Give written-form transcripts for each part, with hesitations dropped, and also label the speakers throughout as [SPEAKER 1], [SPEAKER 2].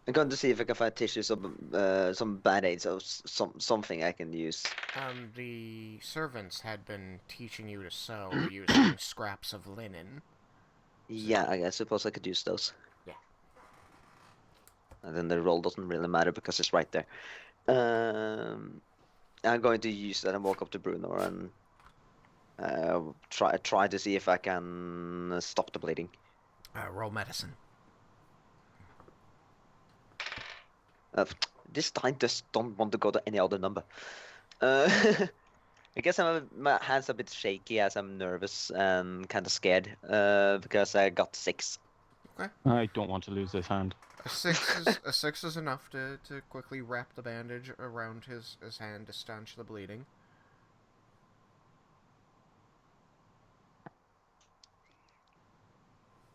[SPEAKER 1] I'm going to see if I can find tissue, some band-aids or something I can use.
[SPEAKER 2] The servants had been teaching you to sew using scraps of linen. So,
[SPEAKER 1] Yeah, I suppose I could use those.
[SPEAKER 2] yeah.
[SPEAKER 1] And then the roll doesn't really matter because it's right there. Um, I'm going to use that and walk up to Bruno and try to see if I can stop the bleeding.
[SPEAKER 2] Roll medicine.
[SPEAKER 1] Uh, this time just don't want to go to any other number. Uh, I guess my hands are a bit shaky as I'm nervous and kind of scared because I got 6.
[SPEAKER 2] Okay.
[SPEAKER 3] I don't want to lose this hand.
[SPEAKER 2] A six is enough to quickly wrap the bandage around his hand to stanch the bleeding.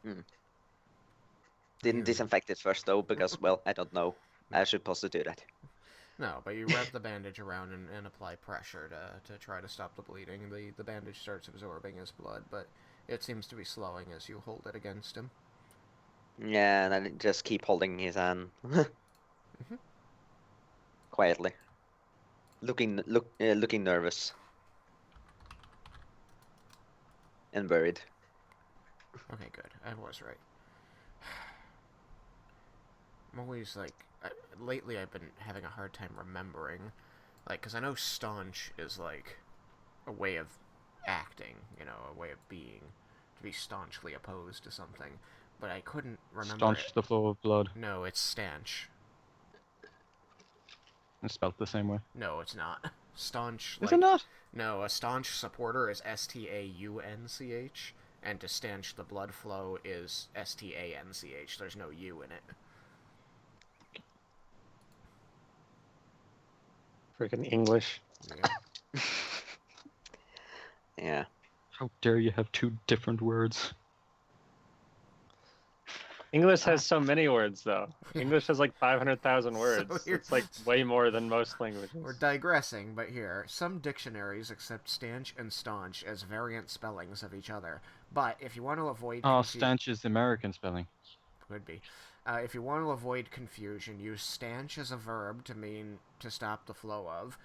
[SPEAKER 1] Hmm. Didn't disinfect it first though because, well, I don't know. I should possibly do that.
[SPEAKER 2] No, but you wrap the bandage around and apply pressure to try to stop the bleeding. The bandage starts absorbing his blood, but it seems to be slowing as you hold it against him.
[SPEAKER 1] Yeah, and I just keep holding his hand quietly, looking nervous and worried.
[SPEAKER 2] Okay, good. I was right. I'm always like, lately I've been having a hard time remembering, like, because I know staunch is like a way of acting, a way of being, to be staunchly opposed to something, but I couldn't remember it.
[SPEAKER 3] Staunch the flow of blood.
[SPEAKER 2] No, it's stanch.
[SPEAKER 3] It's spelled the same way.
[SPEAKER 2] No, it's not. Staunch,
[SPEAKER 3] Is it
[SPEAKER 2] like,
[SPEAKER 3] not?
[SPEAKER 2] no, a staunch supporter is Staunch, and to stanch the blood flow is Stanch. There's no U in it.
[SPEAKER 4] Freaking English.
[SPEAKER 2] Yeah.
[SPEAKER 1] Yeah.
[SPEAKER 3] How dare you have two different words?
[SPEAKER 4] English has so many words, though. English has like 500,000 words.
[SPEAKER 2] So
[SPEAKER 4] It's like way more than most languages.
[SPEAKER 2] We're digressing, but here, some dictionaries accept stanch and staunch as variant spellings of each other. But if you want to avoid
[SPEAKER 3] Oh, stanch is the American spelling.
[SPEAKER 2] could be. If you want to avoid confusion, use stanch as a verb to mean to stop the flow of,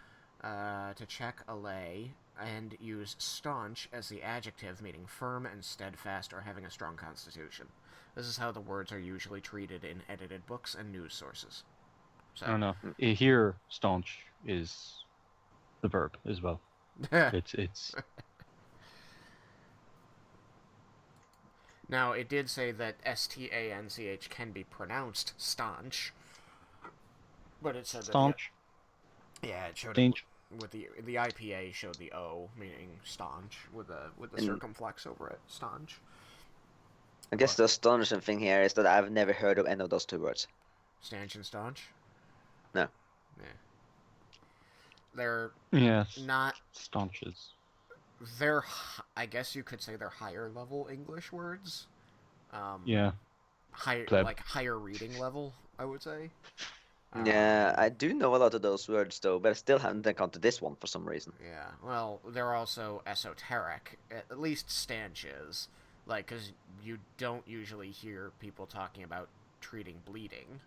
[SPEAKER 2] to check a lay, and use staunch as the adjective meaning firm and steadfast or having a strong constitution. This is how the words are usually treated in edited books and news sources.
[SPEAKER 3] I don't
[SPEAKER 2] So,
[SPEAKER 3] know. Here, staunch is the verb as well. It's
[SPEAKER 2] now it did say that Stanch can be pronounced staunch, but it said that
[SPEAKER 3] staunch.
[SPEAKER 2] yeah, it showed it
[SPEAKER 3] Staunch.
[SPEAKER 2] with the IPA showed the O meaning staunch with the
[SPEAKER 1] And
[SPEAKER 2] circumflex over it, staunch.
[SPEAKER 1] I guess the astonishing thing here is that I've never heard of any of those 2 words.
[SPEAKER 2] Stanch and staunch.
[SPEAKER 1] No.
[SPEAKER 2] Yeah, they're
[SPEAKER 3] Yes.
[SPEAKER 2] not.
[SPEAKER 3] Staunches.
[SPEAKER 2] They're I guess you could say they're higher level English words.
[SPEAKER 3] Yeah.
[SPEAKER 2] Higher
[SPEAKER 3] Pleb.
[SPEAKER 2] like higher reading level, I would say.
[SPEAKER 1] Yeah, I do know a lot of those words though, but I still haven't encountered this one for some reason.
[SPEAKER 2] Yeah, well, they're also esoteric. At least stanch is. Like, because you don't usually hear people talking about treating bleeding.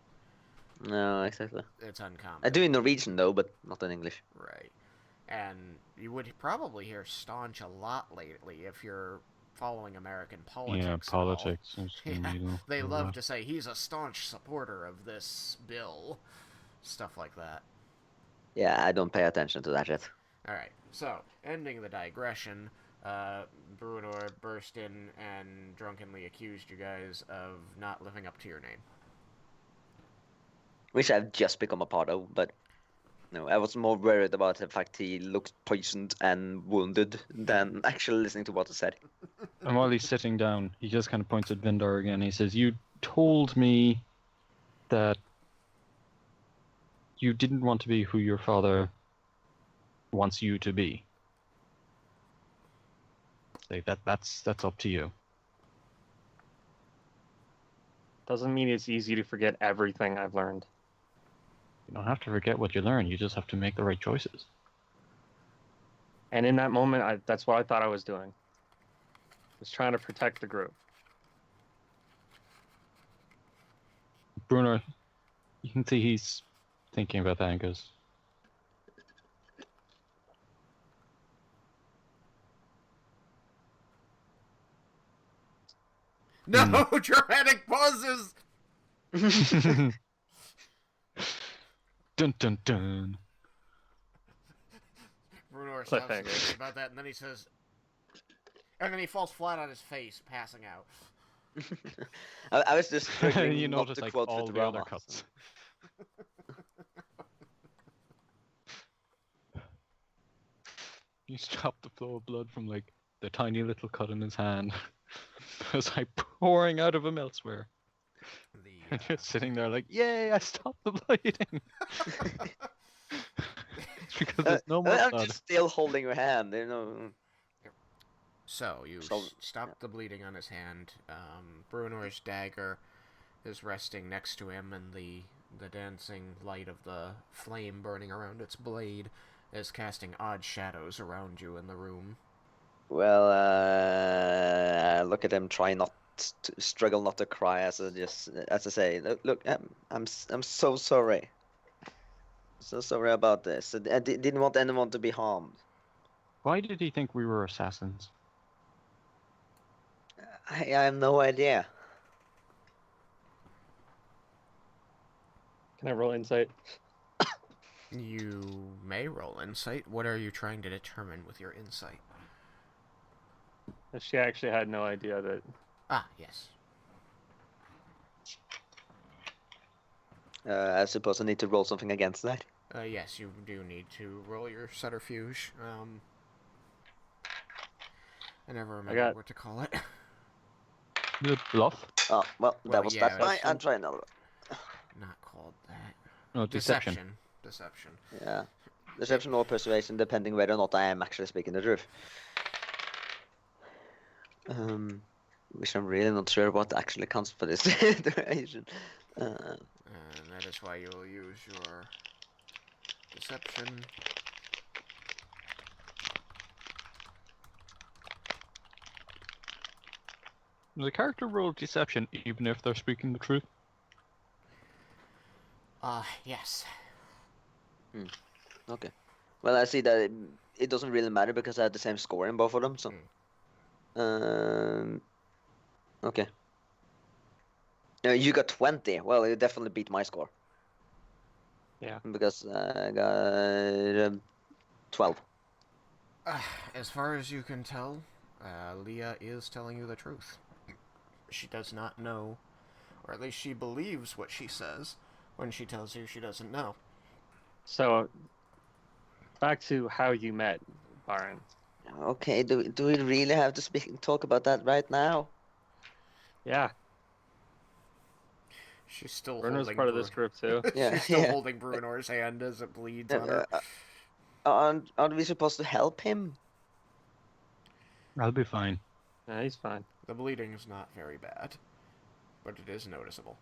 [SPEAKER 1] No, exactly.
[SPEAKER 2] It's uncommon.
[SPEAKER 1] I do in Norwegian though, but not in English.
[SPEAKER 2] Right. And you would probably hear staunch a lot lately if you're following American politics.
[SPEAKER 3] Yeah,
[SPEAKER 2] at
[SPEAKER 3] politics.
[SPEAKER 2] all.
[SPEAKER 3] Is
[SPEAKER 2] Yeah, they
[SPEAKER 3] a
[SPEAKER 2] love
[SPEAKER 3] lot.
[SPEAKER 2] to say he's a staunch supporter of this bill. Stuff like that.
[SPEAKER 1] Yeah, I don't pay attention to that yet.
[SPEAKER 2] Alright, so, ending the digression, Bruenor burst in and drunkenly accused you guys of not living up to your name.
[SPEAKER 1] Which I've just become a part of, but no, I was more worried about the fact he looked poisoned and wounded than actually listening to what he said.
[SPEAKER 3] And while he's sitting down, he just kind of points at Vendar again. He says, "You told me that you didn't want to be who your father wants you to be. Like that's up to you."
[SPEAKER 4] Doesn't mean it's easy to forget everything I've learned.
[SPEAKER 3] You don't have to forget what you learn. You just have to make the right choices.
[SPEAKER 4] And in that moment, that's what I thought I was doing. I was trying to protect the group.
[SPEAKER 3] Bruno You can see he's thinking about that and goes,
[SPEAKER 2] No dramatic pauses.
[SPEAKER 3] dun dun dun.
[SPEAKER 2] Bruenor stops
[SPEAKER 4] Cliffhanger.
[SPEAKER 2] thinking about that, and then he says, and then he falls flat on his face, passing out.
[SPEAKER 1] I was just struggling
[SPEAKER 3] You
[SPEAKER 1] not
[SPEAKER 3] notice
[SPEAKER 1] to
[SPEAKER 3] like
[SPEAKER 1] quote
[SPEAKER 3] all the other
[SPEAKER 1] Futurama.
[SPEAKER 3] cuts. You stop the flow of blood from like the tiny little cut in his hand. It's like pouring out of him elsewhere. And just sitting there like, yay, I stopped the bleeding. It's because there's no more
[SPEAKER 1] I'm
[SPEAKER 3] blood.
[SPEAKER 1] just still holding your hand, you know.
[SPEAKER 2] So you stop the bleeding on his hand. Bruenor's dagger is resting next to him, and the dancing light of the flame burning around its blade is casting odd shadows around you in the room.
[SPEAKER 1] Well, look at him try not to struggle not to cry as I say. Look, I'm so sorry. So sorry about this. I didn't want anyone to be harmed.
[SPEAKER 3] Why did he think we were assassins?
[SPEAKER 1] I have no idea.
[SPEAKER 4] Can I roll insight?
[SPEAKER 2] You may roll insight. What are you trying to determine with your insight?
[SPEAKER 4] She actually had no idea that.
[SPEAKER 2] Ah, yes.
[SPEAKER 1] I suppose I need to roll something against that.
[SPEAKER 2] Yes, you do need to roll your subterfuge. I never remember what to call it.
[SPEAKER 3] The bluff?
[SPEAKER 1] Oh, well,
[SPEAKER 2] Well,
[SPEAKER 1] that was
[SPEAKER 2] yeah,
[SPEAKER 1] that one.
[SPEAKER 4] it's-
[SPEAKER 1] I'll try another one.
[SPEAKER 2] Not called that.
[SPEAKER 3] No, deception.
[SPEAKER 2] Deception.
[SPEAKER 1] Yeah. Deception or persuasion, depending whether or not I am actually speaking the truth. Which I'm really not sure what actually counts for this duration.
[SPEAKER 2] And that is why you'll use your deception.
[SPEAKER 3] Does the character roll deception even if they're speaking the truth?
[SPEAKER 2] Yes.
[SPEAKER 1] Okay. Well, I see that it doesn't really matter because I had the same score in both of them, so. Okay. You got 20. Well, you definitely beat my score.
[SPEAKER 4] Yeah.
[SPEAKER 1] Because I got 12.
[SPEAKER 2] As far as you can tell, Leah is telling you the truth. She does not know, or at least she believes what she says when she tells you she doesn't know.
[SPEAKER 4] So, back to how you met, Baron.
[SPEAKER 1] Okay, do we really have to talk about that right now?
[SPEAKER 4] Yeah,
[SPEAKER 2] She's still
[SPEAKER 4] Bruno's
[SPEAKER 2] holding
[SPEAKER 4] part of this group too.
[SPEAKER 1] Yeah,
[SPEAKER 2] She's still
[SPEAKER 1] yeah.
[SPEAKER 2] holding Bruenor's hand as it bleeds on her.
[SPEAKER 1] Aren't we supposed to help him?
[SPEAKER 3] I'll be fine.
[SPEAKER 4] Yeah, he's fine.
[SPEAKER 2] The bleeding's not very bad, but it is noticeable.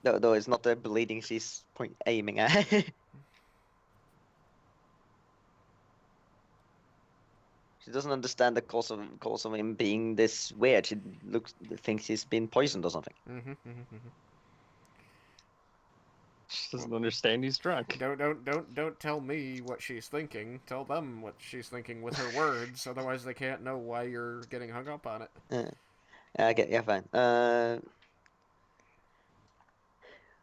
[SPEAKER 1] No, it's not the bleeding she's aiming at. She doesn't understand the cause of him being this weird. She thinks he's been poisoned or something.
[SPEAKER 4] She doesn't understand he's drunk.
[SPEAKER 2] Don't tell me what she's thinking. Tell them what she's thinking with her words. Otherwise, they can't know why you're getting hung up on it.
[SPEAKER 1] Okay, yeah, fine.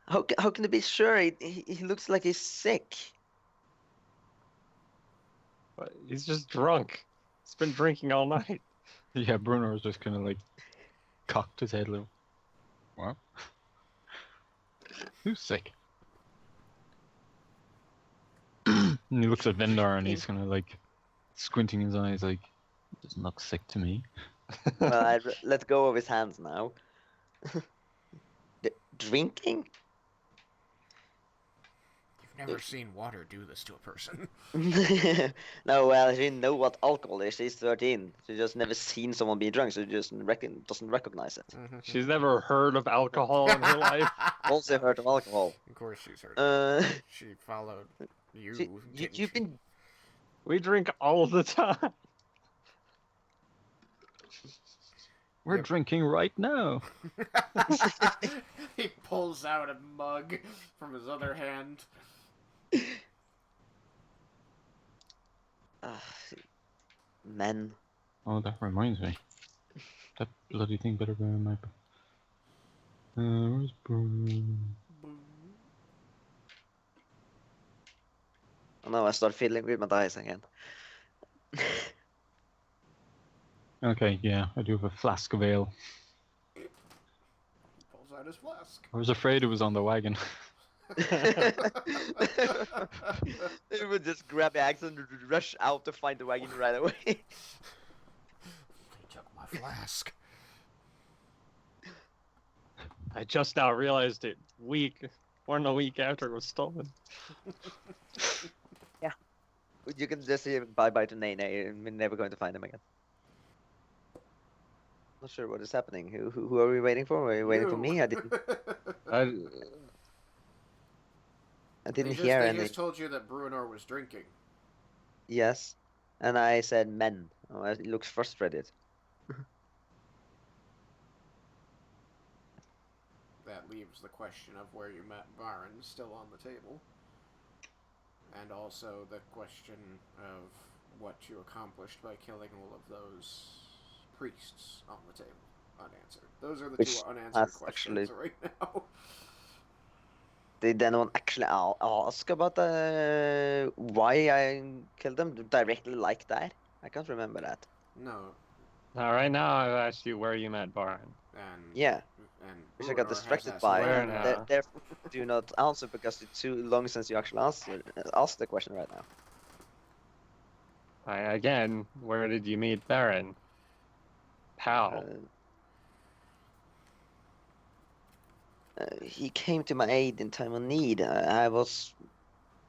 [SPEAKER 1] How can it be sure? He looks like he's sick.
[SPEAKER 4] But he's just drunk. He's been drinking all night.
[SPEAKER 3] Yeah, Bruno's just kind of like cocked his head a little. What? Who's sick? And he looks at Vendar and he's kind of like squinting his eyes like, doesn't look sick to me.
[SPEAKER 1] Well, I let go of his hands now. Drinking?
[SPEAKER 2] You've never seen water do this to a person.
[SPEAKER 1] No, well, she didn't know what alcohol is. She's 13. She just never seen someone be drunk, so she just doesn't recognize it.
[SPEAKER 4] She's never heard of alcohol in her life.
[SPEAKER 1] Also heard of alcohol.
[SPEAKER 2] Of course she's heard. She followed you.
[SPEAKER 1] You've been.
[SPEAKER 4] We drink all the time.
[SPEAKER 3] We're drinking right now.
[SPEAKER 2] He pulls pulls out a mug from his other hand.
[SPEAKER 1] Men.
[SPEAKER 3] Oh, that reminds me. That bloody thing better be on my... where's Bruno?
[SPEAKER 1] Oh no, I start fiddling with my dice again.
[SPEAKER 3] Okay, yeah, I do have a flask of ale.
[SPEAKER 2] Pulls out his flask.
[SPEAKER 3] I was afraid it was on the wagon.
[SPEAKER 1] They would just grab the axe and rush out to find the wagon right away.
[SPEAKER 2] They took my flask.
[SPEAKER 4] I just now realized it more than a week after it was stolen.
[SPEAKER 1] You can just say bye-bye to Nene, and we're never going to find him again. Not sure what is happening. Who are we waiting for? Are you waiting for me? I didn't hear
[SPEAKER 2] They
[SPEAKER 1] any.
[SPEAKER 2] just told you that Bruenor was drinking.
[SPEAKER 1] Yes. And I said men. Oh, it looks frustrated.
[SPEAKER 2] That leaves the question of where you met Baron still on the table. And also the question of what you accomplished by killing all of those priests on the table. Unanswered. Those are the two unanswered questions right now.
[SPEAKER 1] Did anyone actually ask about why I killed them directly like that? I can't remember that.
[SPEAKER 2] No.
[SPEAKER 4] Now, right now, I've asked you where you met Baron.
[SPEAKER 2] And
[SPEAKER 1] yeah.
[SPEAKER 2] And
[SPEAKER 1] Which I got
[SPEAKER 2] Bruenor has
[SPEAKER 1] distracted
[SPEAKER 2] asked
[SPEAKER 1] by.
[SPEAKER 2] where
[SPEAKER 4] now.
[SPEAKER 1] Therefore, do not answer because it's too long since you actually asked the question right now.
[SPEAKER 4] Again, where did you meet Baron? How?
[SPEAKER 1] He came to my aid in time of need. I was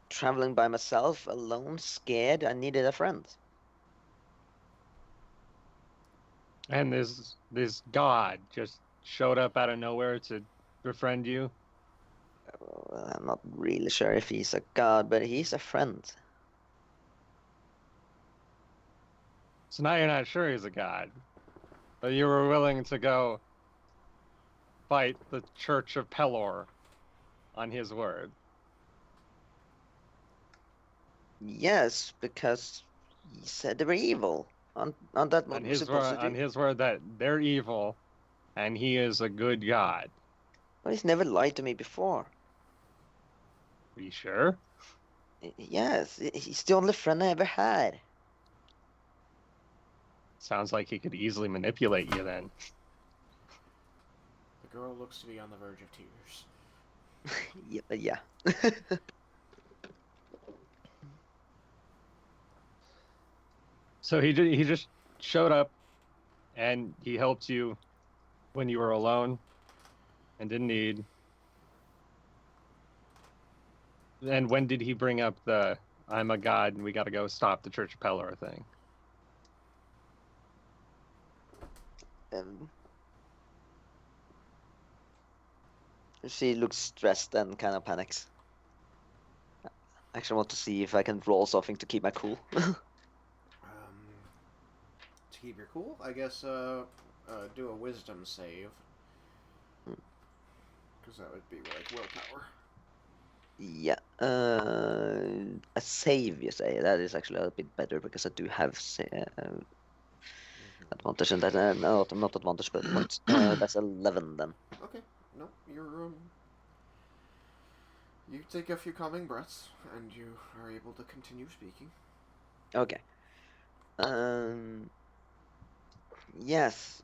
[SPEAKER 1] traveling by myself, alone, scared. I needed a friend.
[SPEAKER 4] And this god just showed up out of nowhere to befriend you?
[SPEAKER 1] I'm not really sure if he's a god, but he's a friend.
[SPEAKER 4] So now you're not sure he's a god, but you were willing to go fight the Church of Pelor on his word.
[SPEAKER 1] Yes, because he said they were evil. On that, what
[SPEAKER 4] On
[SPEAKER 1] we're
[SPEAKER 4] his
[SPEAKER 1] supposed
[SPEAKER 4] word,
[SPEAKER 1] to do.
[SPEAKER 4] on his word that they're evil, and he is a good god.
[SPEAKER 1] But he's never lied to me before.
[SPEAKER 4] Are you sure?
[SPEAKER 1] Yes, he's the only friend I ever had.
[SPEAKER 4] Sounds like he could easily manipulate you then.
[SPEAKER 2] The girl looks to be on the verge of tears.
[SPEAKER 1] Yeah.
[SPEAKER 4] So he just showed up, and he helped you when you were alone and in need. And when did he bring up the "I'm a god and we got to go stop the Church of Pelor" thing?
[SPEAKER 1] She looks stressed and kind of panics. I actually want to see if I can roll something to keep my cool.
[SPEAKER 2] To keep your cool, I guess do a wisdom save. Because that would be like willpower.
[SPEAKER 1] Yeah. A save, you say? That is actually a bit better because I do have advantage and that. No, not advantage, but points. That's 11 then.
[SPEAKER 2] Okay. No, you're you take a few calming breaths and you are able to continue speaking.
[SPEAKER 1] Okay. Yes.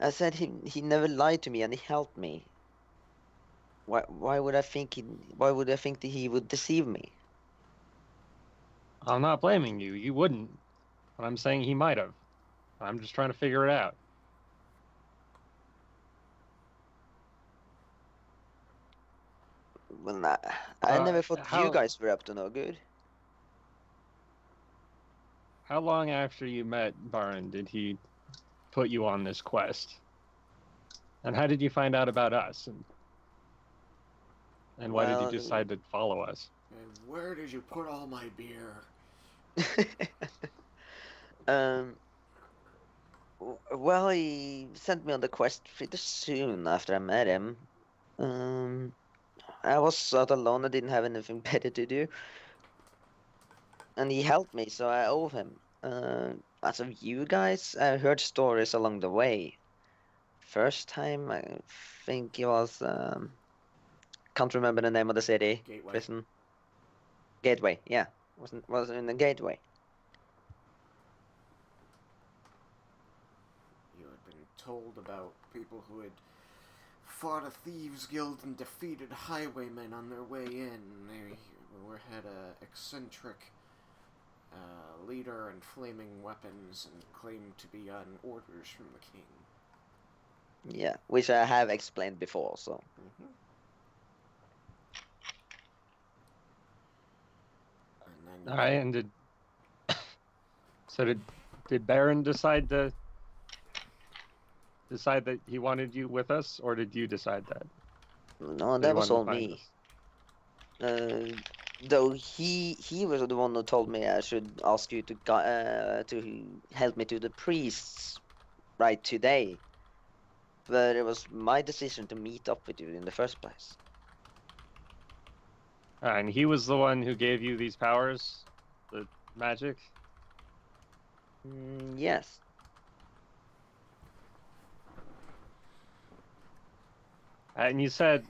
[SPEAKER 1] I said he never lied to me and he helped me. Why would I think that he would deceive me?
[SPEAKER 4] I'm not blaming you. You wouldn't. But I'm saying he might have. I'm just trying to figure it out.
[SPEAKER 1] Well, I never thought you guys were up to no good.
[SPEAKER 4] How long after you met Baron did he put you on this quest? And how did you find out about us? And why did you decide to follow us?
[SPEAKER 2] And where did you put all my beer?
[SPEAKER 1] Well, he sent me on the quest pretty soon after I met him. I was out alone. I didn't have anything better to do, and he helped me, so I owe him. As of you guys, I heard stories along the way. First time, I think it was can't remember the name of the city.
[SPEAKER 2] Gateway.
[SPEAKER 1] Prison. Gateway. Yeah, was in the Gateway.
[SPEAKER 2] You had been told about people who had fought a thieves' guild and defeated highwaymen on their way in. They had a eccentric leader and flaming weapons and claimed to be on orders from the king.
[SPEAKER 1] Yeah, which I have explained before. So.
[SPEAKER 2] And then
[SPEAKER 4] All right, and did Baron decide that he wanted you with us, or did you decide that?
[SPEAKER 1] No,
[SPEAKER 4] Did
[SPEAKER 1] that
[SPEAKER 4] he
[SPEAKER 1] was
[SPEAKER 4] want to
[SPEAKER 1] all
[SPEAKER 4] find
[SPEAKER 1] me.
[SPEAKER 4] us?
[SPEAKER 1] Though he was the one who told me I should ask you to help me to the priests right today. But it was my decision to meet up with you in the first place.
[SPEAKER 4] And he was the one who gave you these powers, the magic.
[SPEAKER 1] Yes.
[SPEAKER 4] And you said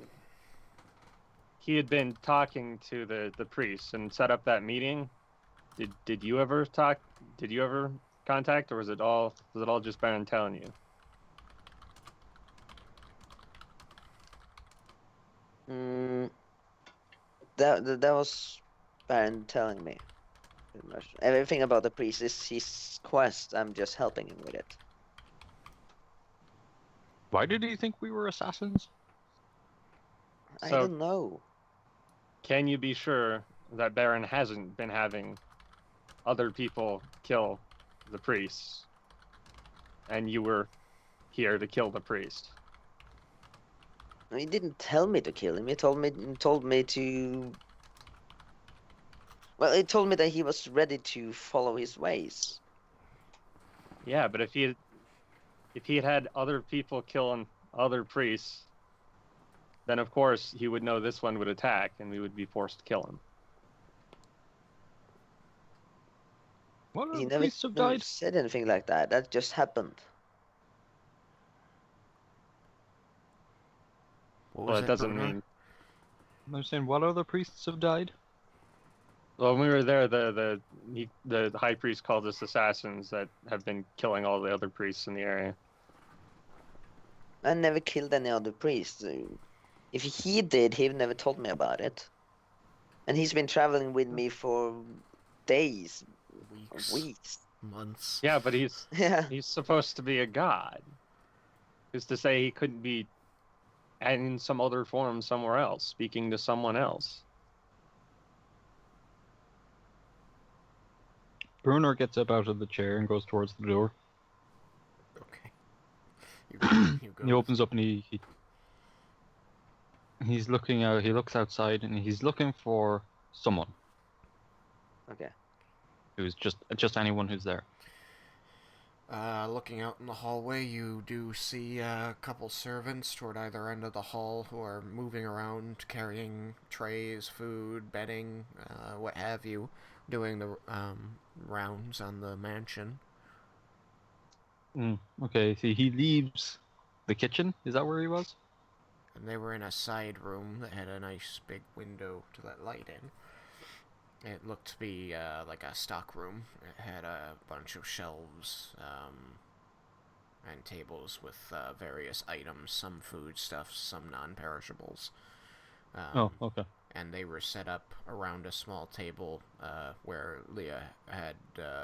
[SPEAKER 4] he had been talking to the priests and set up that meeting. Did you ever talk? Did you ever contact, or was it all just Baron telling you?
[SPEAKER 1] That was Baron telling me. Pretty much. Everything about the priest is his quest. I'm just helping him with it.
[SPEAKER 3] Why did he think we were assassins?
[SPEAKER 1] I
[SPEAKER 4] So-
[SPEAKER 1] don't know.
[SPEAKER 4] Can you be sure that Baron hasn't been having other people kill the priests, and you were here to kill the priest?
[SPEAKER 1] He didn't tell me to kill him. He told me to. Well, he told me that he was ready to follow his ways.
[SPEAKER 4] Yeah, but if he had had other people killing other priests, then of course he would know this one would attack, and we would be forced to kill him.
[SPEAKER 3] What
[SPEAKER 1] He
[SPEAKER 3] other
[SPEAKER 1] never
[SPEAKER 3] priests have died?
[SPEAKER 1] said anything like that. That just happened.
[SPEAKER 2] What
[SPEAKER 4] Well,
[SPEAKER 2] was
[SPEAKER 4] it doesn't
[SPEAKER 2] Bruenor?
[SPEAKER 4] mean.
[SPEAKER 3] I'm saying, what other priests have died?
[SPEAKER 4] Well, when we were there, the high priest called us assassins that have been killing all the other priests in the area.
[SPEAKER 1] I never killed any other priests. If he did, he never told me about it. And he's been traveling with me for days, weeks.
[SPEAKER 2] Months.
[SPEAKER 4] Yeah, but he's
[SPEAKER 1] Yeah.
[SPEAKER 4] supposed to be a god. Who's to say he couldn't be in some other form somewhere else, speaking to someone else?
[SPEAKER 3] Bruenor gets up out of the chair and goes towards the door.
[SPEAKER 2] Okay. You go
[SPEAKER 3] He opens up and he's looking out. He looks outside and he's looking for someone
[SPEAKER 1] Okay.
[SPEAKER 3] who's just anyone who's there.
[SPEAKER 2] Looking out in the hallway, you do see a couple servants toward either end of the hall who are moving around, carrying trays, food, bedding, what have you, doing the rounds on the mansion.
[SPEAKER 3] Okay, see, he leaves the kitchen. Is that where he was?
[SPEAKER 2] And they were in a side room that had a nice big window to let light in. It looked to be like a stock room. It had a bunch of shelves and tables with various items, some foodstuffs, some non-perishables.
[SPEAKER 3] Oh, okay.
[SPEAKER 2] And they were set up around a small table where Leah had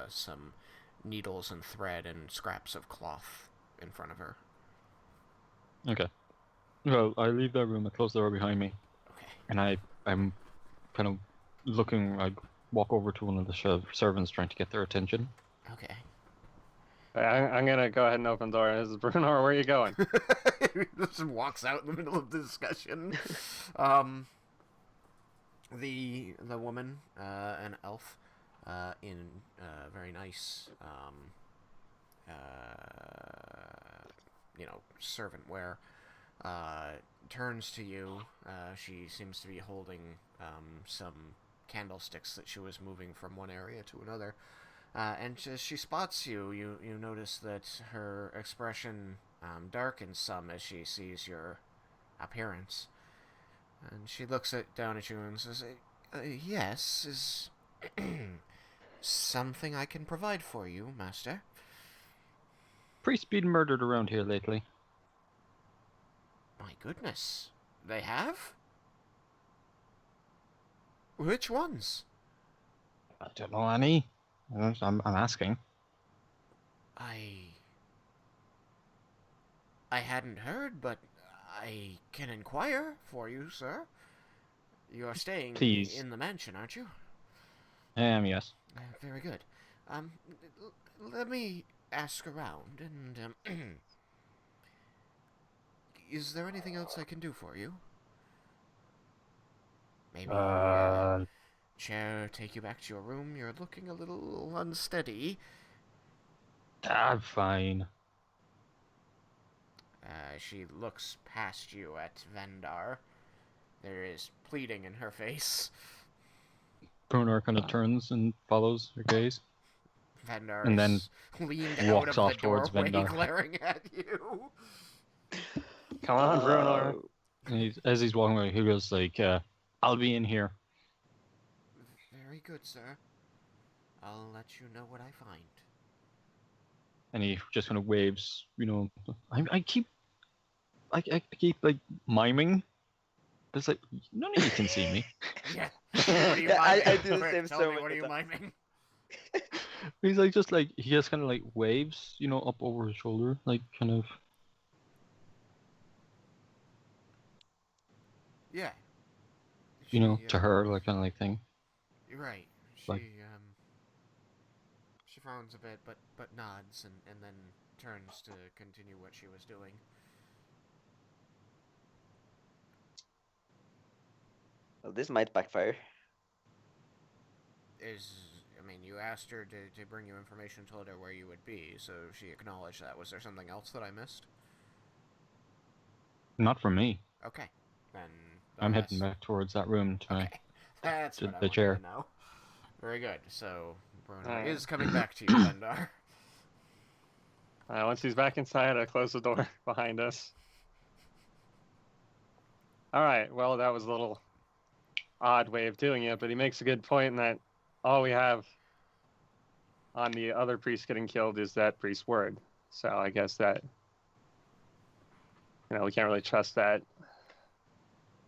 [SPEAKER 2] some needles and thread and scraps of cloth in front of her.
[SPEAKER 3] Okay. Well, I leave that room. I close the door behind me,
[SPEAKER 2] Okay.
[SPEAKER 3] and I'm kind of looking. I walk over to one of the servants, trying to get their attention.
[SPEAKER 2] Okay.
[SPEAKER 4] I'm gonna go ahead and open the door. This is Bruno. Where are you going?
[SPEAKER 2] Just walks out in the middle of the discussion. The woman, an elf, in very nice servant wear, turns to you. She seems to be holding some candlesticks that she was moving from one area to another. And as she spots you, you notice that her expression darkens some as she sees your appearance. And she looks down at you and says, yes, is something I can provide for you, master?
[SPEAKER 3] Priest been murdered around here lately.
[SPEAKER 2] My goodness. They have? Which ones?
[SPEAKER 3] I don't know any. I'm asking.
[SPEAKER 2] I hadn't heard, but I can inquire for you, sir. You are staying
[SPEAKER 3] Please.
[SPEAKER 2] in the mansion, aren't you?
[SPEAKER 3] Yes.
[SPEAKER 2] Very good. Let me ask around, and is there anything else I can do for you? Maybe chair take you back to your room. You're looking a little unsteady.
[SPEAKER 3] I'm fine.
[SPEAKER 2] She looks past you at Vendar. There is pleading in her face.
[SPEAKER 3] Bruenor kind of turns and follows her gaze.
[SPEAKER 2] Vendar
[SPEAKER 3] And then
[SPEAKER 2] is leaned out
[SPEAKER 3] walks
[SPEAKER 2] of
[SPEAKER 3] off
[SPEAKER 2] the
[SPEAKER 3] towards
[SPEAKER 2] doorway,
[SPEAKER 3] Vendar.
[SPEAKER 2] glaring at you.
[SPEAKER 4] Come on, Bruenor.
[SPEAKER 3] And as he's walking away, he goes like, "I'll be in here."
[SPEAKER 2] Very good, sir. I'll let you know what I find.
[SPEAKER 3] And he just kind of waves. I keep like miming. But it's like none of you can see me.
[SPEAKER 2] Yeah. What are you miming?
[SPEAKER 1] I do the
[SPEAKER 2] Quick,
[SPEAKER 1] same
[SPEAKER 2] tell
[SPEAKER 1] so
[SPEAKER 2] me,
[SPEAKER 1] many
[SPEAKER 2] what are you
[SPEAKER 1] times.
[SPEAKER 2] miming?
[SPEAKER 3] He's like he just kind of like waves, up over his shoulder, like kind of.
[SPEAKER 2] Yeah.
[SPEAKER 3] To her, like kind of like thing.
[SPEAKER 2] You're right.
[SPEAKER 3] Like-
[SPEAKER 2] She frowns a bit, but nods and then turns to continue what she was doing.
[SPEAKER 1] Well, this might backfire.
[SPEAKER 2] You asked her to bring you information, told her where you would be, so she acknowledged that. Was there something else that I missed?
[SPEAKER 3] Not for me.
[SPEAKER 2] Okay, then
[SPEAKER 3] I'm heading back towards that room to
[SPEAKER 2] Okay, that's
[SPEAKER 3] to
[SPEAKER 2] what I
[SPEAKER 3] the
[SPEAKER 2] wanted
[SPEAKER 3] chair.
[SPEAKER 2] to know. Very good. So Bruenor
[SPEAKER 4] Alright.
[SPEAKER 2] is coming back to you, Vendar.
[SPEAKER 4] Once he's back inside, I close the door behind us. All right. Well, that was a little odd way of doing it, but he makes a good point in that all we have on the other priest getting killed is that priest's word. So I guess that, we can't really trust that.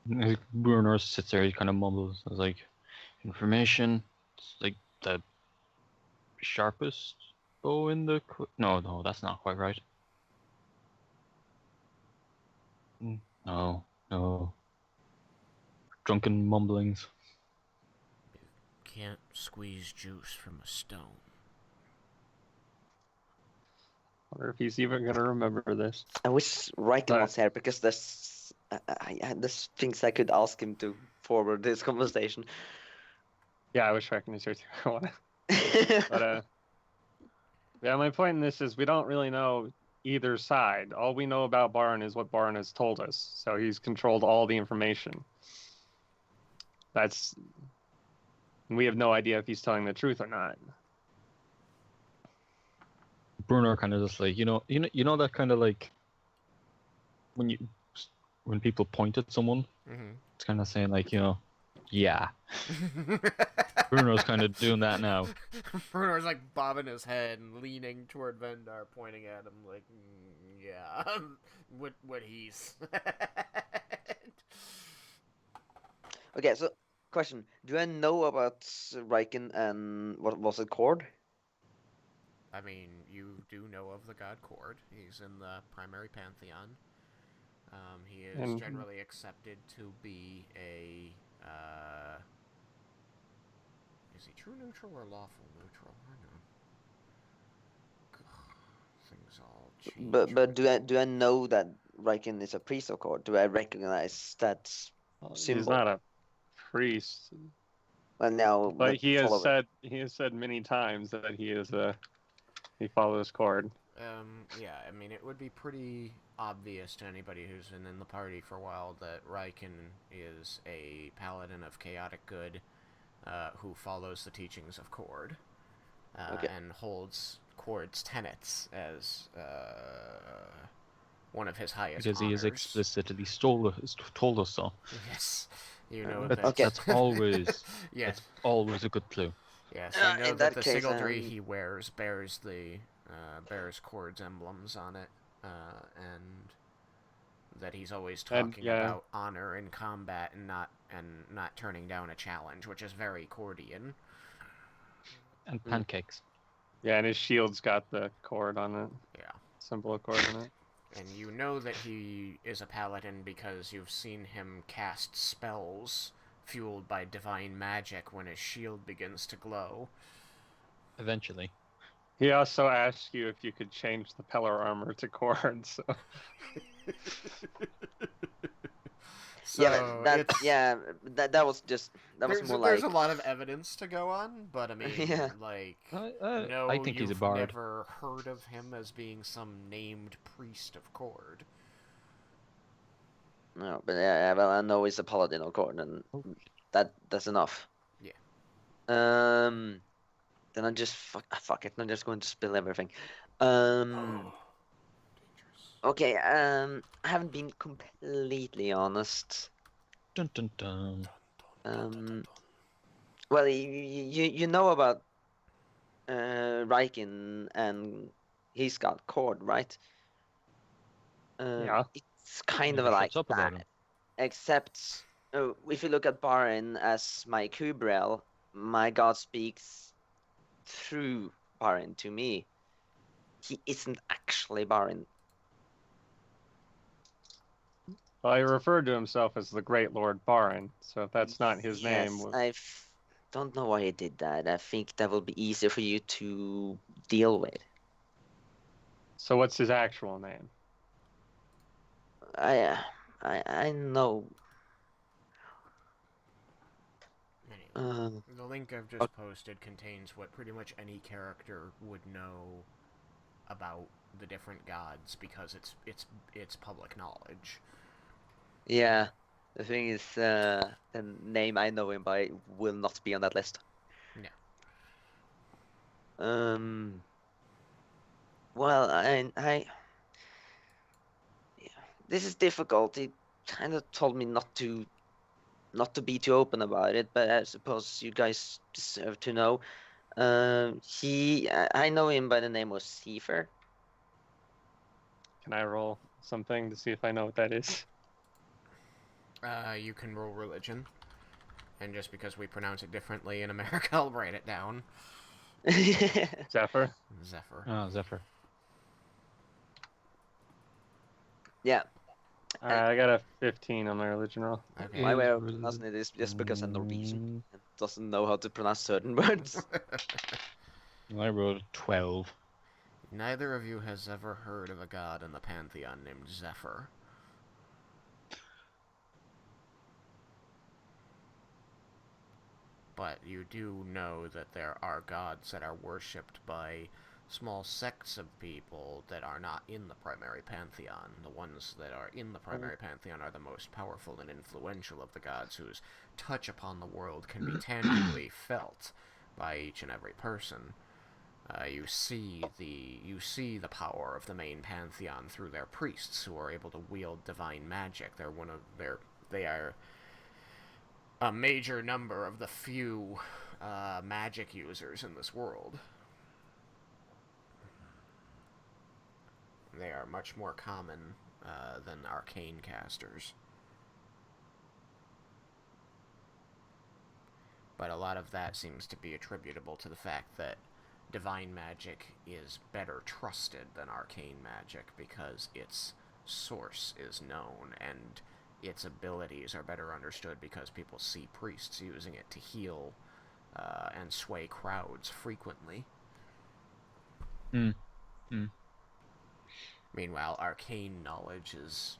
[SPEAKER 3] Bruenor sits there. He kind of mumbles. It's like, information. It's like the sharpest bow in the. No, that's not quite right. No. Drunken mumblings.
[SPEAKER 2] Can't squeeze juice from a stone.
[SPEAKER 4] I wonder if he's even going to remember this.
[SPEAKER 1] I wish Raiken was here because there's things I could ask him to forward this conversation.
[SPEAKER 4] Yeah, I wish Raiken was here too. But yeah, my point in this is we don't really know either side. All we know about Baron is what Baron has told us. So he's controlled all the information. We have no idea if he's telling the truth or not.
[SPEAKER 3] Bruenor kind of just like that kind of like when people point at someone, it's kind of saying like yeah. Bruno's kind of doing that now.
[SPEAKER 2] Brunor's like bobbing his head and leaning toward Vendar, pointing at him like, yeah, what he said.
[SPEAKER 1] Okay, so question: do I know about Raiken and what was it called?
[SPEAKER 2] I mean, you do know of the god Cord. He's in the primary pantheon. He is generally accepted to be a. Is he true neutral or lawful neutral? I don't know. Things all change.
[SPEAKER 1] But do I know that Raiken is a priest of Cord? Do I recognize that symbol?
[SPEAKER 4] He's not a priest.
[SPEAKER 1] Well, now,
[SPEAKER 4] but he has said many times that he follows Cord.
[SPEAKER 2] Yeah, I mean, it would be pretty obvious to anybody who's been in the party for a while that Raiken is a paladin of chaotic good who follows the teachings of Cord
[SPEAKER 1] Okay.
[SPEAKER 2] and holds Cord's tenets as one of his highest
[SPEAKER 3] Because he has
[SPEAKER 2] honors.
[SPEAKER 3] explicitly told us so.
[SPEAKER 2] Yes, you know
[SPEAKER 3] That's,
[SPEAKER 2] that.
[SPEAKER 1] Okay.
[SPEAKER 3] that's always
[SPEAKER 2] Yeah.
[SPEAKER 3] that's always a good clue.
[SPEAKER 2] Yes, you know
[SPEAKER 1] In
[SPEAKER 2] that
[SPEAKER 1] that
[SPEAKER 2] the
[SPEAKER 1] case,
[SPEAKER 2] sigildry he wears bears Cord's emblems on it, and that he's always talking about honor in combat and not turning down a challenge, which is very Cordian.
[SPEAKER 3] And pancakes.
[SPEAKER 4] Yeah, and his shield's got the cord on it.
[SPEAKER 2] Yeah.
[SPEAKER 4] Symbol of cord on it.
[SPEAKER 2] And you know that he is a paladin because you've seen him cast spells fueled by divine magic when his shield begins to glow.
[SPEAKER 3] Eventually.
[SPEAKER 4] He also asked you if you could change the Pelor armor to cord, so...
[SPEAKER 2] So
[SPEAKER 1] that was more like
[SPEAKER 2] there's a lot of evidence to go on, but I mean,
[SPEAKER 1] Yeah.
[SPEAKER 2] like,
[SPEAKER 3] I think he's a
[SPEAKER 2] you've
[SPEAKER 3] bard.
[SPEAKER 2] never heard of him as being some named priest of Cord.
[SPEAKER 1] no, but yeah, well, I know he's a paladin of Khorne, and that's enough.
[SPEAKER 2] Yeah.
[SPEAKER 1] Then I just fuck it. I'm just going to spill everything.
[SPEAKER 2] Dangerous.
[SPEAKER 1] Okay. I haven't been completely honest.
[SPEAKER 3] Dun dun dun.
[SPEAKER 1] Well, you know about Raiken, and he's got Cord, right?
[SPEAKER 4] Yeah.
[SPEAKER 1] It's kind
[SPEAKER 3] Never
[SPEAKER 1] of like
[SPEAKER 3] shuts up about
[SPEAKER 1] that,
[SPEAKER 3] him.
[SPEAKER 1] except if you look at Barin as my Kubrel, my god speaks through Barin to me. He isn't actually Barin.
[SPEAKER 4] Well, he referred to himself as the Great Lord Barin, so if that's not his name...
[SPEAKER 1] I don't know why he did that. I think that will be easier for you to deal with.
[SPEAKER 4] So what's his actual name?
[SPEAKER 1] I know.
[SPEAKER 2] Anyway, the link I've just posted contains what pretty much any character would know about the different gods because it's public knowledge.
[SPEAKER 1] Yeah, the thing is, the name I know him by will not be on that list.
[SPEAKER 2] No.
[SPEAKER 1] Well, yeah, this is difficult. He kind of told me not to be too open about it, but I suppose you guys deserve to know. I know him by the name of Seifer.
[SPEAKER 4] Can I roll something to see if I know what that is?
[SPEAKER 2] You can roll religion, and just because we pronounce it differently in America, I'll write it down.
[SPEAKER 4] Zephyr?
[SPEAKER 2] Zephyr.
[SPEAKER 3] Oh, Zephyr.
[SPEAKER 1] Yeah.
[SPEAKER 4] I got a 15 on my religion roll.
[SPEAKER 2] Okay.
[SPEAKER 1] My way of pronouncing it is just because I'm Norwegian and doesn't know how to pronounce certain words.
[SPEAKER 3] I rolled 12.
[SPEAKER 2] Neither of you has ever heard of a god in the pantheon named Zephyr. But you do know that there are gods that are worshipped by small sects of people that are not in the primary pantheon. The ones that are in the primary pantheon are the most powerful and influential of the gods whose touch upon the world can be tangibly felt by each and every person. You see the power of the main pantheon through their priests who are able to wield divine magic. They are a major number of the few magic users in this world. They are much more common than arcane casters. But a lot of that seems to be attributable to the fact that divine magic is better trusted than arcane magic because its source is known and its abilities are better understood because people see priests using it to heal and sway crowds frequently. Meanwhile, arcane knowledge is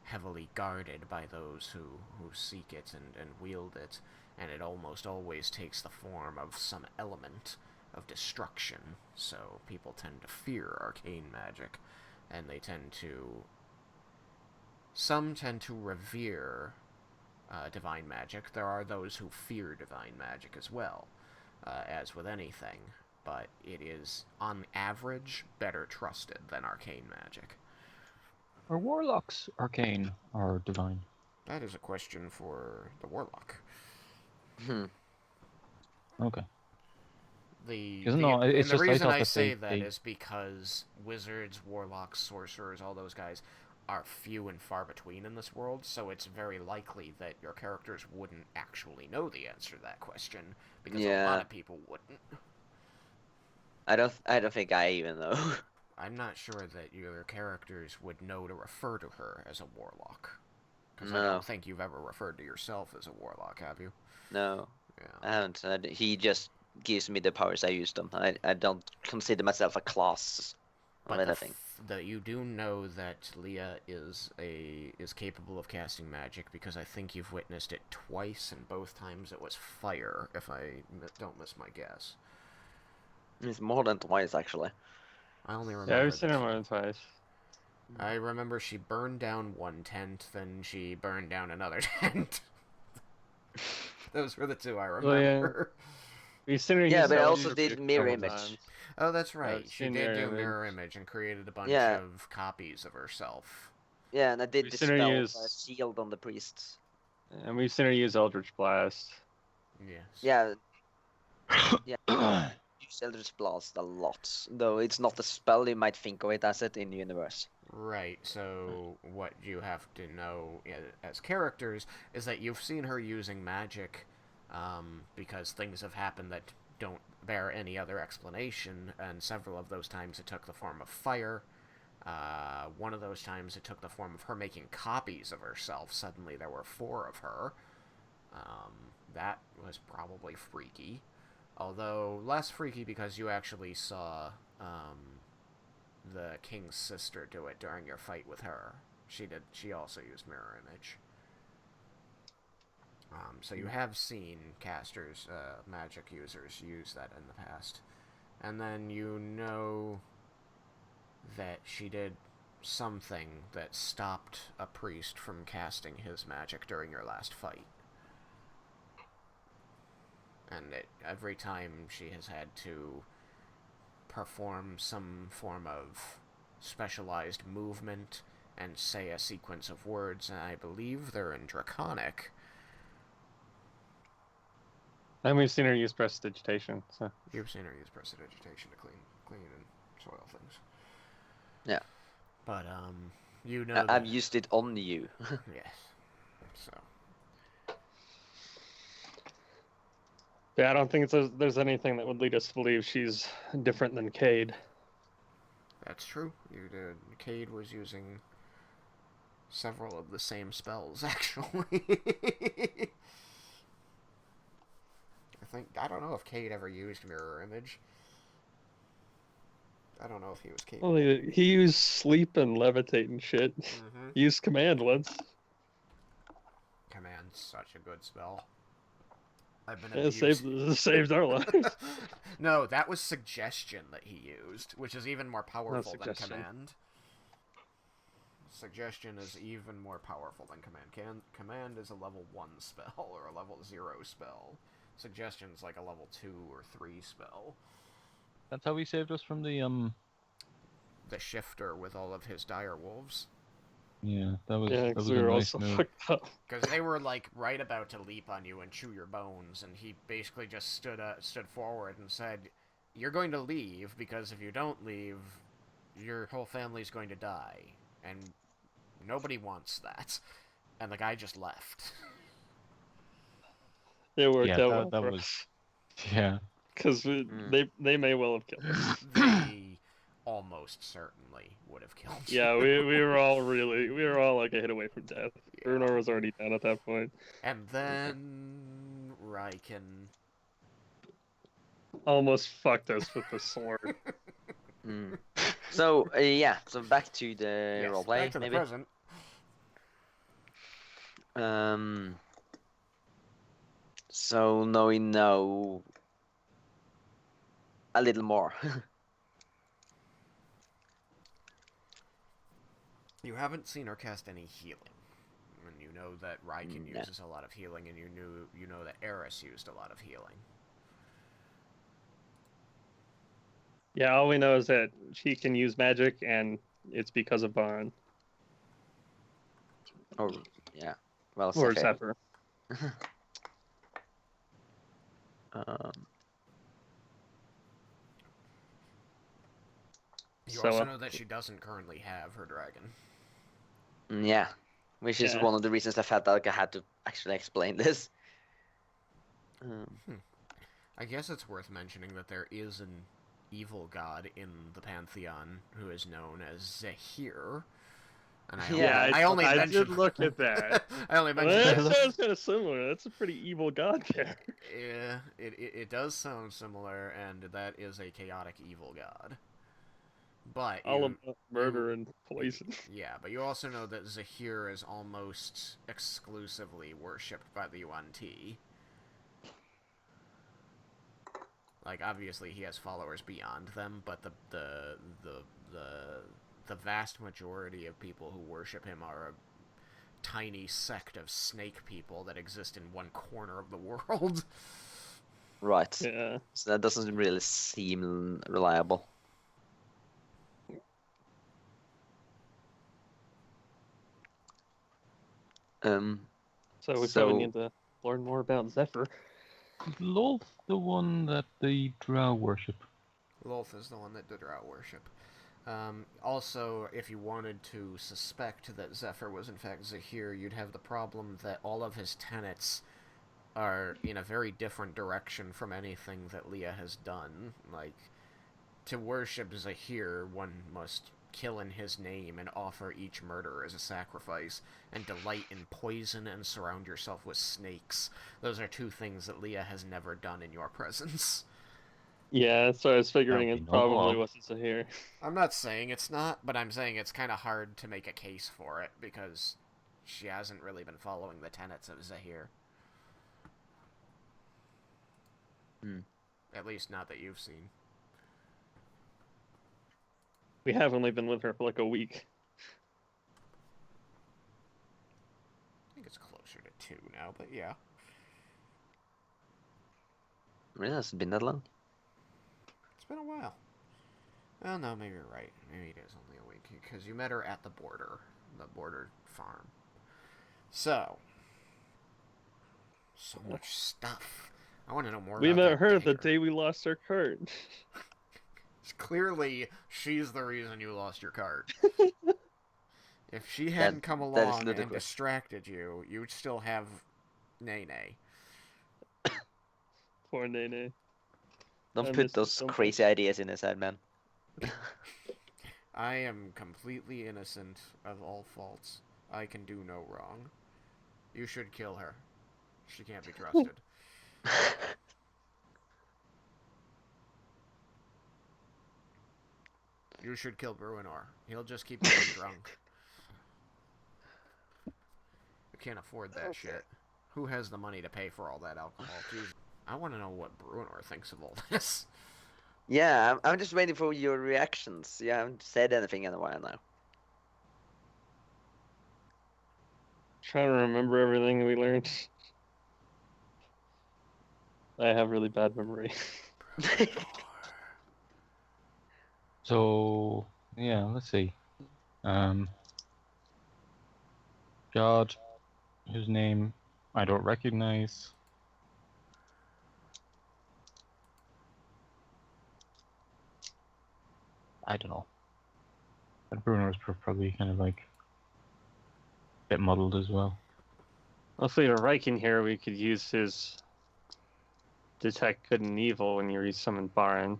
[SPEAKER 2] heavily guarded by those who seek it and wield it, and it almost always takes the form of some element of destruction, so people tend to fear arcane magic, and some tend to revere divine magic. There are those who fear divine magic as well, as with anything, but it is, on average, better trusted than arcane magic.
[SPEAKER 3] Are warlocks arcane or divine?
[SPEAKER 2] That is a question for the warlock.
[SPEAKER 3] Okay.
[SPEAKER 2] The
[SPEAKER 3] it's just I
[SPEAKER 2] reason
[SPEAKER 3] thought
[SPEAKER 2] I
[SPEAKER 3] that
[SPEAKER 2] say
[SPEAKER 3] they
[SPEAKER 2] is because wizards, warlocks, sorcerers, all those guys are few and far between in this world, so it's very likely that your characters wouldn't actually know the answer to that question, because a lot of people wouldn't.
[SPEAKER 1] I don't think I even know.
[SPEAKER 2] I'm not sure that your characters would know to refer to her as a warlock. Because I
[SPEAKER 1] No.
[SPEAKER 2] don't think you've ever referred to yourself as a warlock, have you?
[SPEAKER 1] No,
[SPEAKER 2] Yeah.
[SPEAKER 1] I haven't. He just gives me the powers, I use them. I don't consider myself a class of anything.
[SPEAKER 2] You do know that Leah is capable of casting magic, because I think you've witnessed it twice, and both times it was fire, if I don't miss my guess.
[SPEAKER 1] It's more than twice, actually.
[SPEAKER 2] I only remember.
[SPEAKER 4] Yeah, I've seen her more than twice.
[SPEAKER 2] I remember she burned down one tent, then she burned down another tent. Those were the two I remember.
[SPEAKER 4] We've seen her
[SPEAKER 1] Yeah,
[SPEAKER 4] use
[SPEAKER 1] but I
[SPEAKER 4] Eldritch
[SPEAKER 1] also
[SPEAKER 4] Blast
[SPEAKER 1] did mirror
[SPEAKER 4] several
[SPEAKER 1] image.
[SPEAKER 4] times.
[SPEAKER 2] Oh, that's right. She
[SPEAKER 4] seen
[SPEAKER 2] did
[SPEAKER 4] mirror
[SPEAKER 2] do mirror
[SPEAKER 4] image.
[SPEAKER 2] image and created a bunch
[SPEAKER 1] Yeah.
[SPEAKER 2] of copies of herself.
[SPEAKER 1] Yeah, and I did
[SPEAKER 4] We've
[SPEAKER 1] the
[SPEAKER 4] seen her
[SPEAKER 1] spell
[SPEAKER 4] use-
[SPEAKER 1] shield on the priests.
[SPEAKER 4] And we've seen her use Eldritch Blast.
[SPEAKER 2] Yes.
[SPEAKER 1] Yeah. Use Eldritch Blast a lot, though it's not a spell you might think of it as it in the universe.
[SPEAKER 2] Right, so what you have to know as characters is that you've seen her using magic because things have happened that don't bear any other explanation, and several of those times it took the form of fire. One of those times it took the form of her making copies of herself. Suddenly there were 4 of her. That was probably freaky. Although less freaky because you actually saw the king's sister do it during your fight with her. She also used mirror image. So you have seen casters, magic users, use that in the past. And then you know that she did something that stopped a priest from casting his magic during your last fight. And every time she has had to perform some form of specialized movement and say a sequence of words, and I believe they're in Draconic.
[SPEAKER 4] And we've seen her use prestidigitation. So
[SPEAKER 2] You've seen her use prestidigitation to clean and soil things.
[SPEAKER 1] Yeah.
[SPEAKER 2] But you know
[SPEAKER 1] I've used it on you.
[SPEAKER 2] Yes. So.
[SPEAKER 4] yeah, I don't think there's anything that would lead us to believe she's different than Cade.
[SPEAKER 2] That's true. Cade was using several of the same spells, actually. I don't know if Cade ever used mirror image. I don't know if he was capable.
[SPEAKER 4] Well, he used sleep and levitate and shit.
[SPEAKER 2] Mm-hmm.
[SPEAKER 4] He used command once.
[SPEAKER 2] Command's such a good spell. I've been
[SPEAKER 4] It saved our lives.
[SPEAKER 2] No, that was suggestion that he used, which is even more powerful than
[SPEAKER 4] suggestion.
[SPEAKER 2] command. Suggestion is even more powerful than command. Command is a level 1 spell or a level 0 spell. Suggestion's like a level 2 or 3 spell.
[SPEAKER 3] That's how he saved us from the
[SPEAKER 2] shifter with all of his dire wolves.
[SPEAKER 3] Yeah, that was
[SPEAKER 4] Yeah,
[SPEAKER 3] that was
[SPEAKER 4] because we
[SPEAKER 3] a
[SPEAKER 4] were
[SPEAKER 3] nice
[SPEAKER 4] also
[SPEAKER 3] move.
[SPEAKER 4] fucked up.
[SPEAKER 2] Because they were like right about to leap on you and chew your bones, and he basically just stood forward and said, "You're going to leave, because if you don't leave, your whole family's going to die, and nobody wants that." And the guy just left.
[SPEAKER 4] It worked
[SPEAKER 3] Yeah,
[SPEAKER 4] out
[SPEAKER 3] that
[SPEAKER 4] well
[SPEAKER 3] was yeah.
[SPEAKER 4] because they may well have killed us.
[SPEAKER 2] They almost certainly would have killed you.
[SPEAKER 4] Yeah, we were all like a hit away from death.
[SPEAKER 2] Yeah.
[SPEAKER 4] Bruenor was already down at that point.
[SPEAKER 2] And then Raiken
[SPEAKER 4] Almost fucked us with the sword.
[SPEAKER 1] So so back to the roleplay,
[SPEAKER 2] back to the
[SPEAKER 1] maybe.
[SPEAKER 2] present.
[SPEAKER 1] So now we know a little more.
[SPEAKER 2] You haven't seen her cast any healing. And you know that Raiken
[SPEAKER 1] No.
[SPEAKER 2] uses a lot of healing, and you know that Eris used a lot of healing.
[SPEAKER 4] Yeah, all we know is that she can use magic, and it's because of Baron
[SPEAKER 1] Or yeah, well,
[SPEAKER 4] or
[SPEAKER 1] Zephyr.
[SPEAKER 4] Zephyr.
[SPEAKER 2] You
[SPEAKER 4] So,
[SPEAKER 2] also know that she doesn't currently have her dragon.
[SPEAKER 1] Yeah, which is
[SPEAKER 4] Yeah.
[SPEAKER 1] one of the reasons I felt like I had to actually explain this.
[SPEAKER 2] I guess it's worth mentioning that there is an evil god in the pantheon who is known as Zahir. And
[SPEAKER 4] I did look at that.
[SPEAKER 2] I only mentioned
[SPEAKER 4] That
[SPEAKER 2] that.
[SPEAKER 4] sounds kind of similar. That's a pretty evil god there.
[SPEAKER 2] Yeah, it does sound similar, and that is a chaotic evil god. But
[SPEAKER 4] All about murder and poison.
[SPEAKER 2] Yeah, but you also know that Zahir is almost exclusively worshipped by the Yuan-Ti. Like, obviously he has followers beyond them, but the vast majority of people who worship him are a tiny sect of snake people that exist in one corner of the world.
[SPEAKER 1] Right.
[SPEAKER 4] Yeah.
[SPEAKER 1] So that doesn't really seem reliable.
[SPEAKER 4] So we probably need to learn more about Zephyr.
[SPEAKER 3] Is Lolth the one that the Drow worship?
[SPEAKER 2] Lolth is the one that the Drow worship. Also, if you wanted to suspect that Zephyr was in fact Zahir, you'd have the problem that all of his tenets are in a very different direction from anything that Leah has done. Like, to worship Zahir, one must kill in his name and offer each murder as a sacrifice, and delight in poison and surround yourself with snakes. Those are two things that Leah has never done in your presence.
[SPEAKER 4] Yeah, so I was figuring
[SPEAKER 3] That'd
[SPEAKER 4] it
[SPEAKER 3] be
[SPEAKER 4] probably
[SPEAKER 3] noble.
[SPEAKER 4] wasn't Zahir.
[SPEAKER 2] I'm not saying it's not, but I'm saying it's kind of hard to make a case for it, because she hasn't really been following the tenets of Zahir. At least not that you've seen.
[SPEAKER 4] We have only been with her for like a week.
[SPEAKER 2] I think it's closer to 2 now, but yeah.
[SPEAKER 1] Really, has it been that long?
[SPEAKER 2] It's been a while. Well, no, maybe you're right. Maybe it is only a week, because you met her at the border farm. So much stuff. I want to know more
[SPEAKER 4] We
[SPEAKER 2] about
[SPEAKER 4] met
[SPEAKER 2] that
[SPEAKER 4] her the
[SPEAKER 2] dagger.
[SPEAKER 4] day we lost our cart.
[SPEAKER 2] Clearly, she's the reason you lost your cart. If she hadn't come
[SPEAKER 1] that is
[SPEAKER 2] along and
[SPEAKER 1] ludicrous.
[SPEAKER 2] distracted you, you'd still have Nene.
[SPEAKER 4] Poor Nene.
[SPEAKER 1] Don't
[SPEAKER 4] I
[SPEAKER 1] put
[SPEAKER 4] missed it
[SPEAKER 1] those
[SPEAKER 4] so much.
[SPEAKER 1] crazy ideas in his head, man.
[SPEAKER 2] I am completely innocent of all faults. I can do no wrong. You should kill her. She can't be trusted. You should kill Bruenor. He'll just keep getting drunk. We can't afford that shit. Who has the money to pay for all that alcohol? Jeez. I want to know what Bruenor thinks of all this.
[SPEAKER 1] Yeah, I'm just waiting for your reactions. You haven't said anything in a while now.
[SPEAKER 4] Trying to remember everything we learned. I have really bad memory.
[SPEAKER 3] So, yeah, let's see. God, whose name I don't recognize. I don't know. But Bruno was probably kind of like a bit muddled as well.
[SPEAKER 4] If we had a Raiken here, we could use his detect good and evil when you resummon Baron.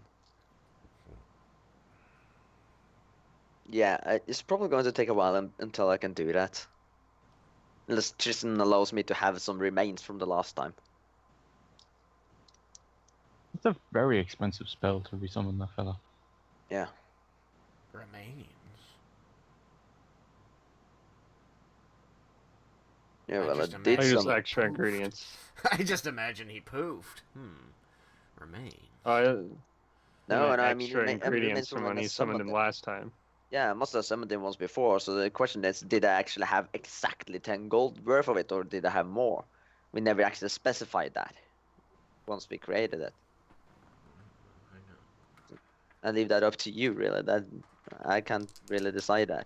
[SPEAKER 1] Yeah, it's probably going to take a while until I can do that. Unless Tristan allows me to have some remains from the last time.
[SPEAKER 3] It's a very expensive spell to resummon that fella.
[SPEAKER 1] Yeah.
[SPEAKER 2] Remains.
[SPEAKER 1] Yeah,
[SPEAKER 2] I
[SPEAKER 1] well, I
[SPEAKER 2] just
[SPEAKER 1] did
[SPEAKER 2] imagine-
[SPEAKER 4] I use
[SPEAKER 1] some.
[SPEAKER 4] extra
[SPEAKER 2] Poofed.
[SPEAKER 4] ingredients.
[SPEAKER 2] I just imagine he poofed. Remains.
[SPEAKER 1] No, and I mean,
[SPEAKER 4] extra
[SPEAKER 1] it remains
[SPEAKER 4] ingredients
[SPEAKER 1] from
[SPEAKER 4] from
[SPEAKER 1] when
[SPEAKER 4] when
[SPEAKER 1] I
[SPEAKER 4] he summoned
[SPEAKER 1] summoned
[SPEAKER 4] him
[SPEAKER 1] them.
[SPEAKER 4] last time.
[SPEAKER 1] Yeah, I must have summoned him once before, so the question is, did I actually have exactly 10 gold worth of it, or did I have more? We never actually specified that once we created it.
[SPEAKER 2] I know.
[SPEAKER 1] I leave that up to you, really. That I can't really decide that.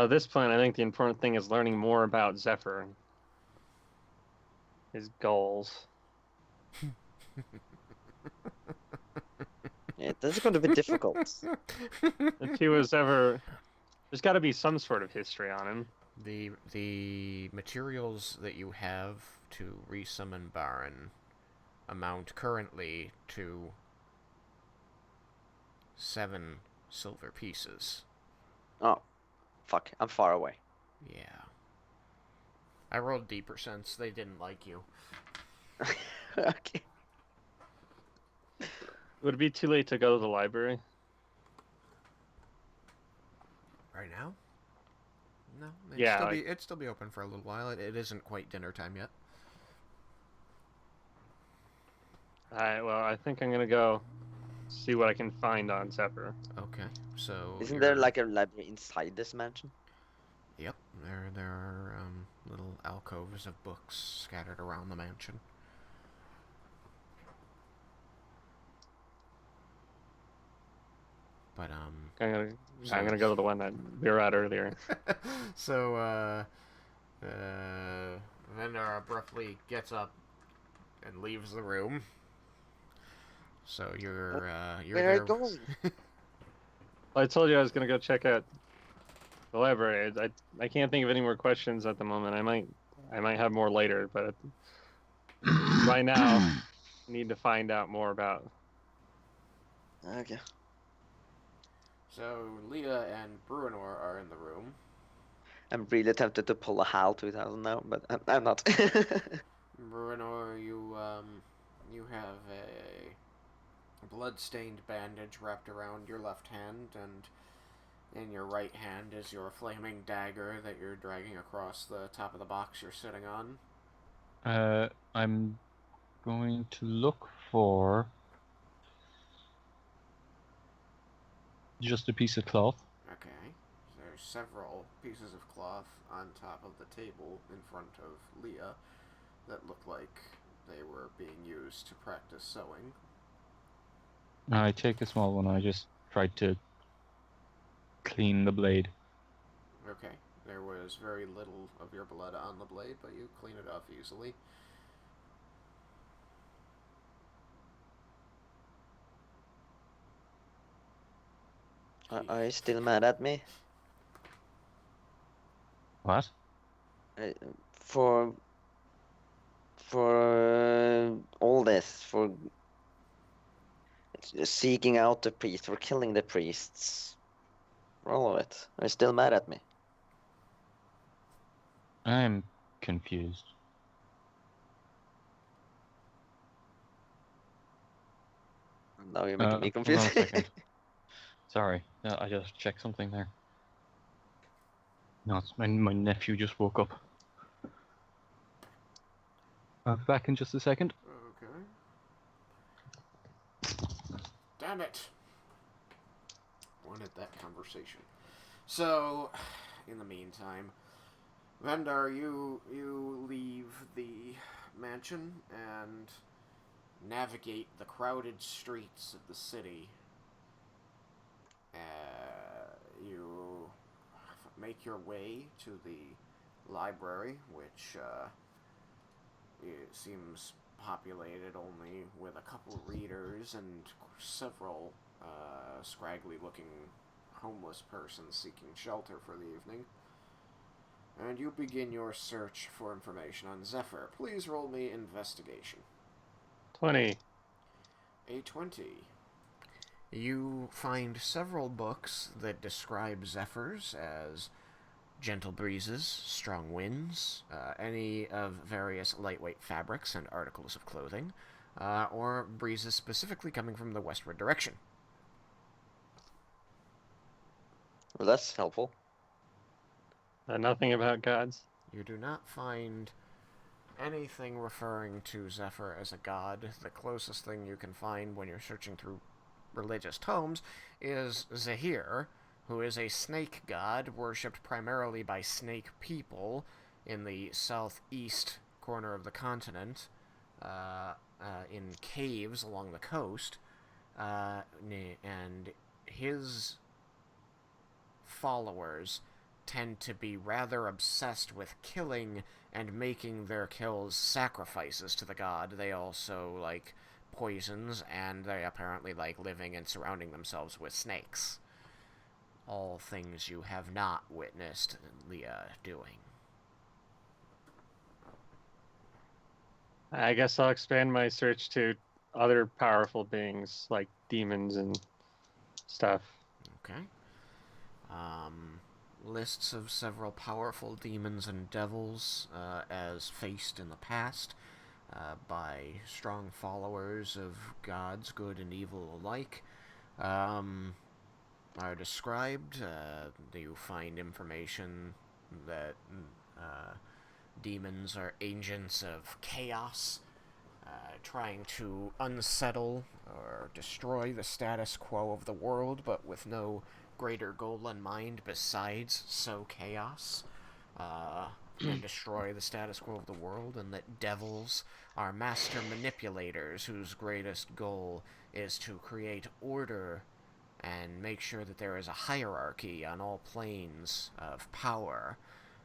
[SPEAKER 4] This point, I think the important thing is learning more about Zephyr. His goals.
[SPEAKER 1] Yeah, this is going to be difficult.
[SPEAKER 4] If he was ever... There's got to be some sort of history on him.
[SPEAKER 2] The materials that you have to resummon Baron amount currently to 7 silver pieces.
[SPEAKER 1] Oh, fuck! I'm far away.
[SPEAKER 2] Yeah. I rolled deeper since they didn't like you.
[SPEAKER 1] Okay.
[SPEAKER 4] Would it be too late to go to the library?
[SPEAKER 2] Right now? No.
[SPEAKER 4] Yeah,
[SPEAKER 2] It'd still be open for a little while. It isn't quite dinner time yet.
[SPEAKER 4] Alright, well, I think I'm gonna go see what I can find on Zephyr.
[SPEAKER 2] Okay. So
[SPEAKER 1] Isn't there like a library inside this mansion?
[SPEAKER 2] Yep. There are little alcoves of books scattered around the mansion. But
[SPEAKER 4] I'm gonna go to the one that we were at earlier.
[SPEAKER 2] So Vendar abruptly gets up and leaves the room. So you're
[SPEAKER 1] Where are you going?
[SPEAKER 4] I told you I was gonna go check out the library. I can't think of any more questions at the moment. I might have more later, but right now I need to find out more about.
[SPEAKER 1] Okay.
[SPEAKER 2] So Leah and Bruenor are in the room.
[SPEAKER 1] I'm really tempted to pull a HAL 2000 now, but I'm not.
[SPEAKER 2] Bruenor, you have a blood-stained bandage wrapped around your left hand, and in your right hand is your flaming dagger that you're dragging across the top of the box you're sitting on.
[SPEAKER 3] I'm going to look for just a piece of cloth.
[SPEAKER 2] Okay. There's several pieces of cloth on top of the table in front of Leah that look like they were being used to practice sewing.
[SPEAKER 3] I take a small one. I just tried to clean the blade.
[SPEAKER 2] Okay. There was very little of your blood on the blade, but you clean it off easily.
[SPEAKER 1] Are you still mad at me?
[SPEAKER 3] What?
[SPEAKER 1] For all this, for seeking out the priest, for killing the priests, for all of it. Are you still mad at me?
[SPEAKER 3] I'm confused.
[SPEAKER 1] Now you're making me
[SPEAKER 3] Hold on a
[SPEAKER 1] confused.
[SPEAKER 3] second. Sorry, I just checked something there. No, it's my nephew just woke up. I'll be back in just a second.
[SPEAKER 2] Okay. Damn it! Wanted that conversation. So, in the meantime, Vendar, you leave the mansion and navigate the crowded streets of the city. You make your way to the library, which it seems populated only with a couple readers and several scraggly-looking homeless persons seeking shelter for the evening. And you begin your search for information on Zephyr. Please roll me investigation.
[SPEAKER 4] 20.
[SPEAKER 2] A 20. You find several books that describe Zephyrs as gentle breezes, strong winds, any of various lightweight fabrics and articles of clothing, or breezes specifically coming from the westward direction.
[SPEAKER 1] Well, that's helpful.
[SPEAKER 4] Nothing about gods.
[SPEAKER 2] You do not find anything referring to Zephyr as a god, the closest thing you can find when you're searching through religious tomes is Zahir, who is a snake god worshipped primarily by snake people in the southeast corner of the continent, in caves along the coast, and his followers tend to be rather obsessed with killing and making their kills sacrifices to the god. They also like poisons, and they apparently like living and surrounding themselves with snakes. All things you have not witnessed Leah doing.
[SPEAKER 4] I guess I'll expand my search to other powerful beings like demons and stuff.
[SPEAKER 2] Okay. Lists of several powerful demons and devils as faced in the past by strong followers of gods, good and evil alike, are described. You find information that demons are agents of chaos, trying to unsettle or destroy the status quo of the world, but with no greater goal in mind besides sow chaos and destroy the status quo of the world, and that devils are master manipulators whose greatest goal is to create order and make sure that there is a hierarchy on all planes of power,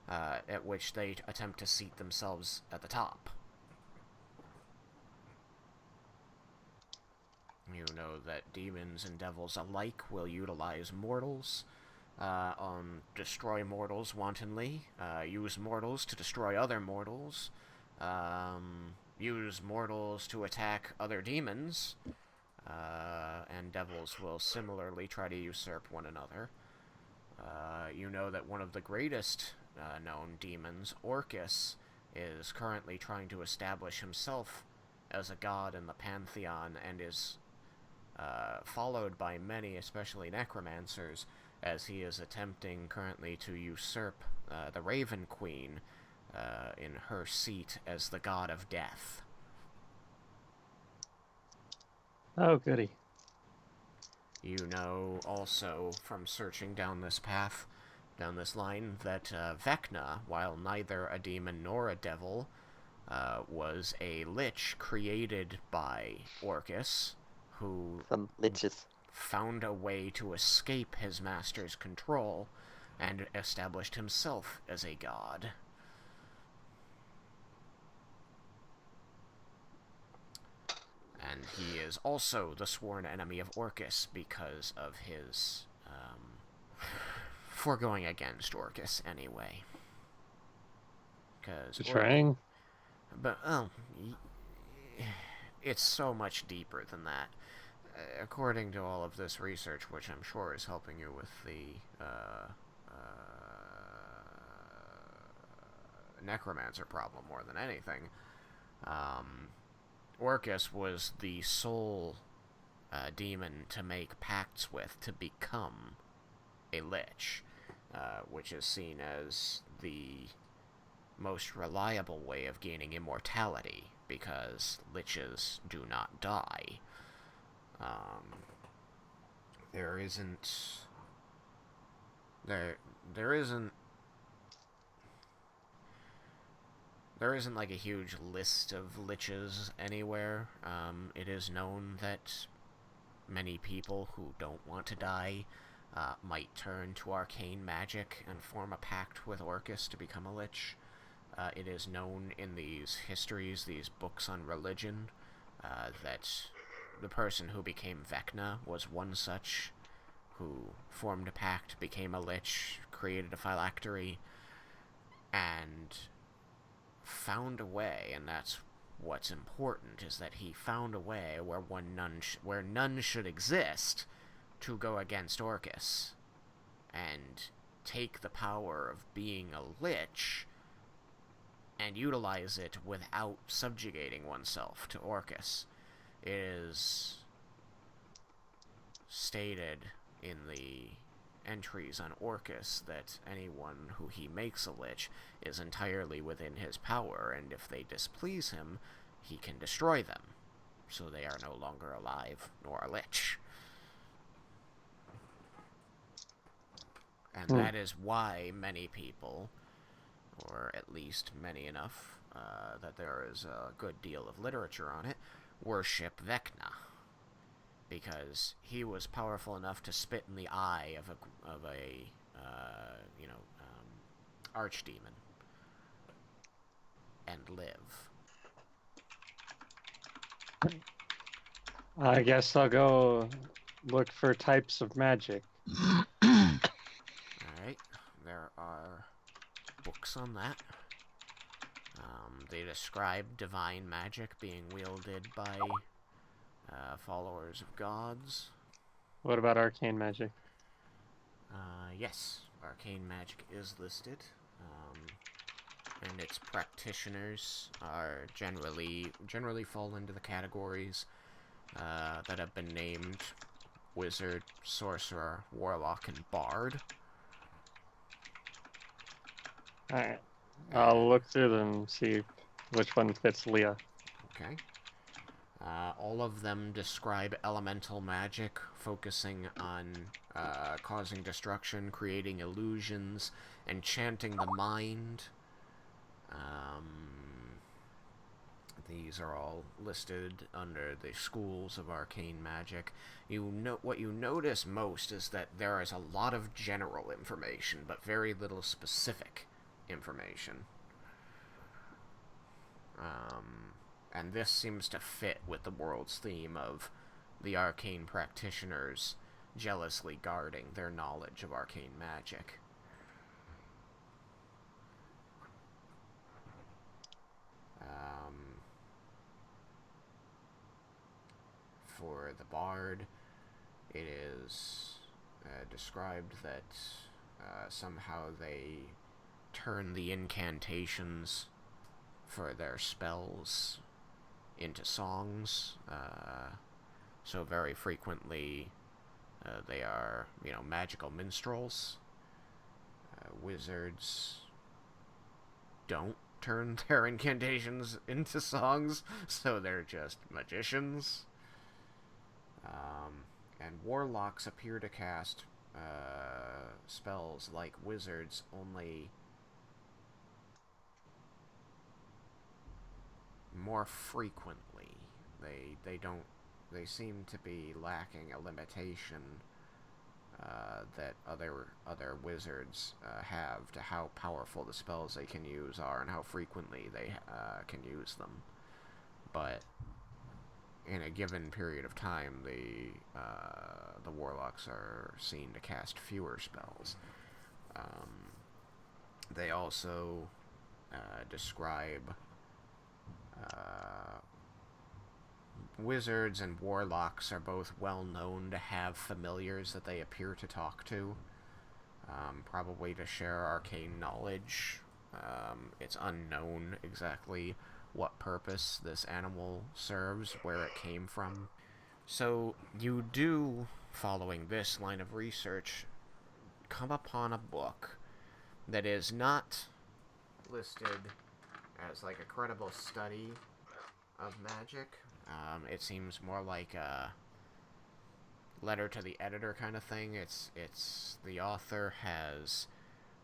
[SPEAKER 2] at which they attempt to seat themselves at the top. You know that demons and devils alike will utilize mortals, destroy mortals wantonly, use mortals to destroy other mortals, use mortals to attack other demons, and devils will similarly try to usurp one another. You know that one of the greatest known demons, Orcus, is currently trying to establish himself as a god in the pantheon, and is followed by many, especially necromancers, as he is attempting currently to usurp the Raven Queen in her seat as the god of death.
[SPEAKER 4] Oh, goody.
[SPEAKER 2] You know also from searching down this path, down this line, that Vecna, while neither a demon nor a devil, was a lich created by Orcus, who
[SPEAKER 1] Some liches.
[SPEAKER 2] found a way to escape his master's control and established himself as a god. And he is also the sworn enemy of Orcus because of his foregoing against Orcus anyway.
[SPEAKER 4] Betraying?
[SPEAKER 2] But, it's so much deeper than that. According to all of this research, which I'm sure is helping you with the necromancer problem more than anything, Orcus was the sole demon to make pacts with to become a lich, which is seen as the most reliable way of gaining immortality, because liches do not die. There isn't like a huge list of liches anywhere. It is known that many people who don't want to die might turn to arcane magic and form a pact with Orcus to become a lich. It is known in these histories, these books on religion, that the person who became Vecna was one such, who formed a pact, became a lich, created a phylactery, and found a way, and that's what's important, is that he found a way where none should exist to go against Orcus, and take the power of being a lich and utilize it without subjugating oneself to Orcus. It is stated in the entries on Orcus that anyone who he makes a lich is entirely within his power, and if they displease him, he can destroy them, so they are no longer alive nor a lich. And that is why many people, or at least many enough that there is a good deal of literature on it, worship Vecna, because he was powerful enough to spit in the eye of a archdemon and live.
[SPEAKER 4] I guess I'll go look for types of magic.
[SPEAKER 2] Alright, there are books on that. They describe divine magic being wielded by followers of gods.
[SPEAKER 4] What about arcane magic?
[SPEAKER 2] Yes, arcane magic is listed, and its practitioners are generally fall into the categories that have been named wizard, sorcerer, warlock, and bard.
[SPEAKER 4] Alright. I'll look through them and see which one fits Leah.
[SPEAKER 2] Okay. All of them describe elemental magic, focusing on causing destruction, creating illusions, enchanting the mind. These are all listed under the schools of arcane magic. What you notice most is that there is a lot of general information, but very little specific information. And this seems to fit with the world's theme of the arcane practitioners jealously guarding their knowledge of arcane magic. For the bard, it is described that somehow they turn the incantations for their spells into songs. So very frequently they are, magical minstrels. Wizards don't turn their incantations into songs, so they're just magicians. And warlocks appear to cast spells like wizards, only more frequently. They seem to be lacking a limitation that other wizards have to how powerful the spells they can use are and how frequently they can use them. But in a given period of time, the warlocks are seen to cast fewer spells. They also describe wizards and warlocks are both well known to have familiars that they appear to talk to, probably to share arcane knowledge. It's unknown exactly what purpose this animal serves, where it came from. So you do, following this line of research, come upon a book that is not listed as like a credible study of magic. It seems more like a letter to the editor kind of thing. It's the author has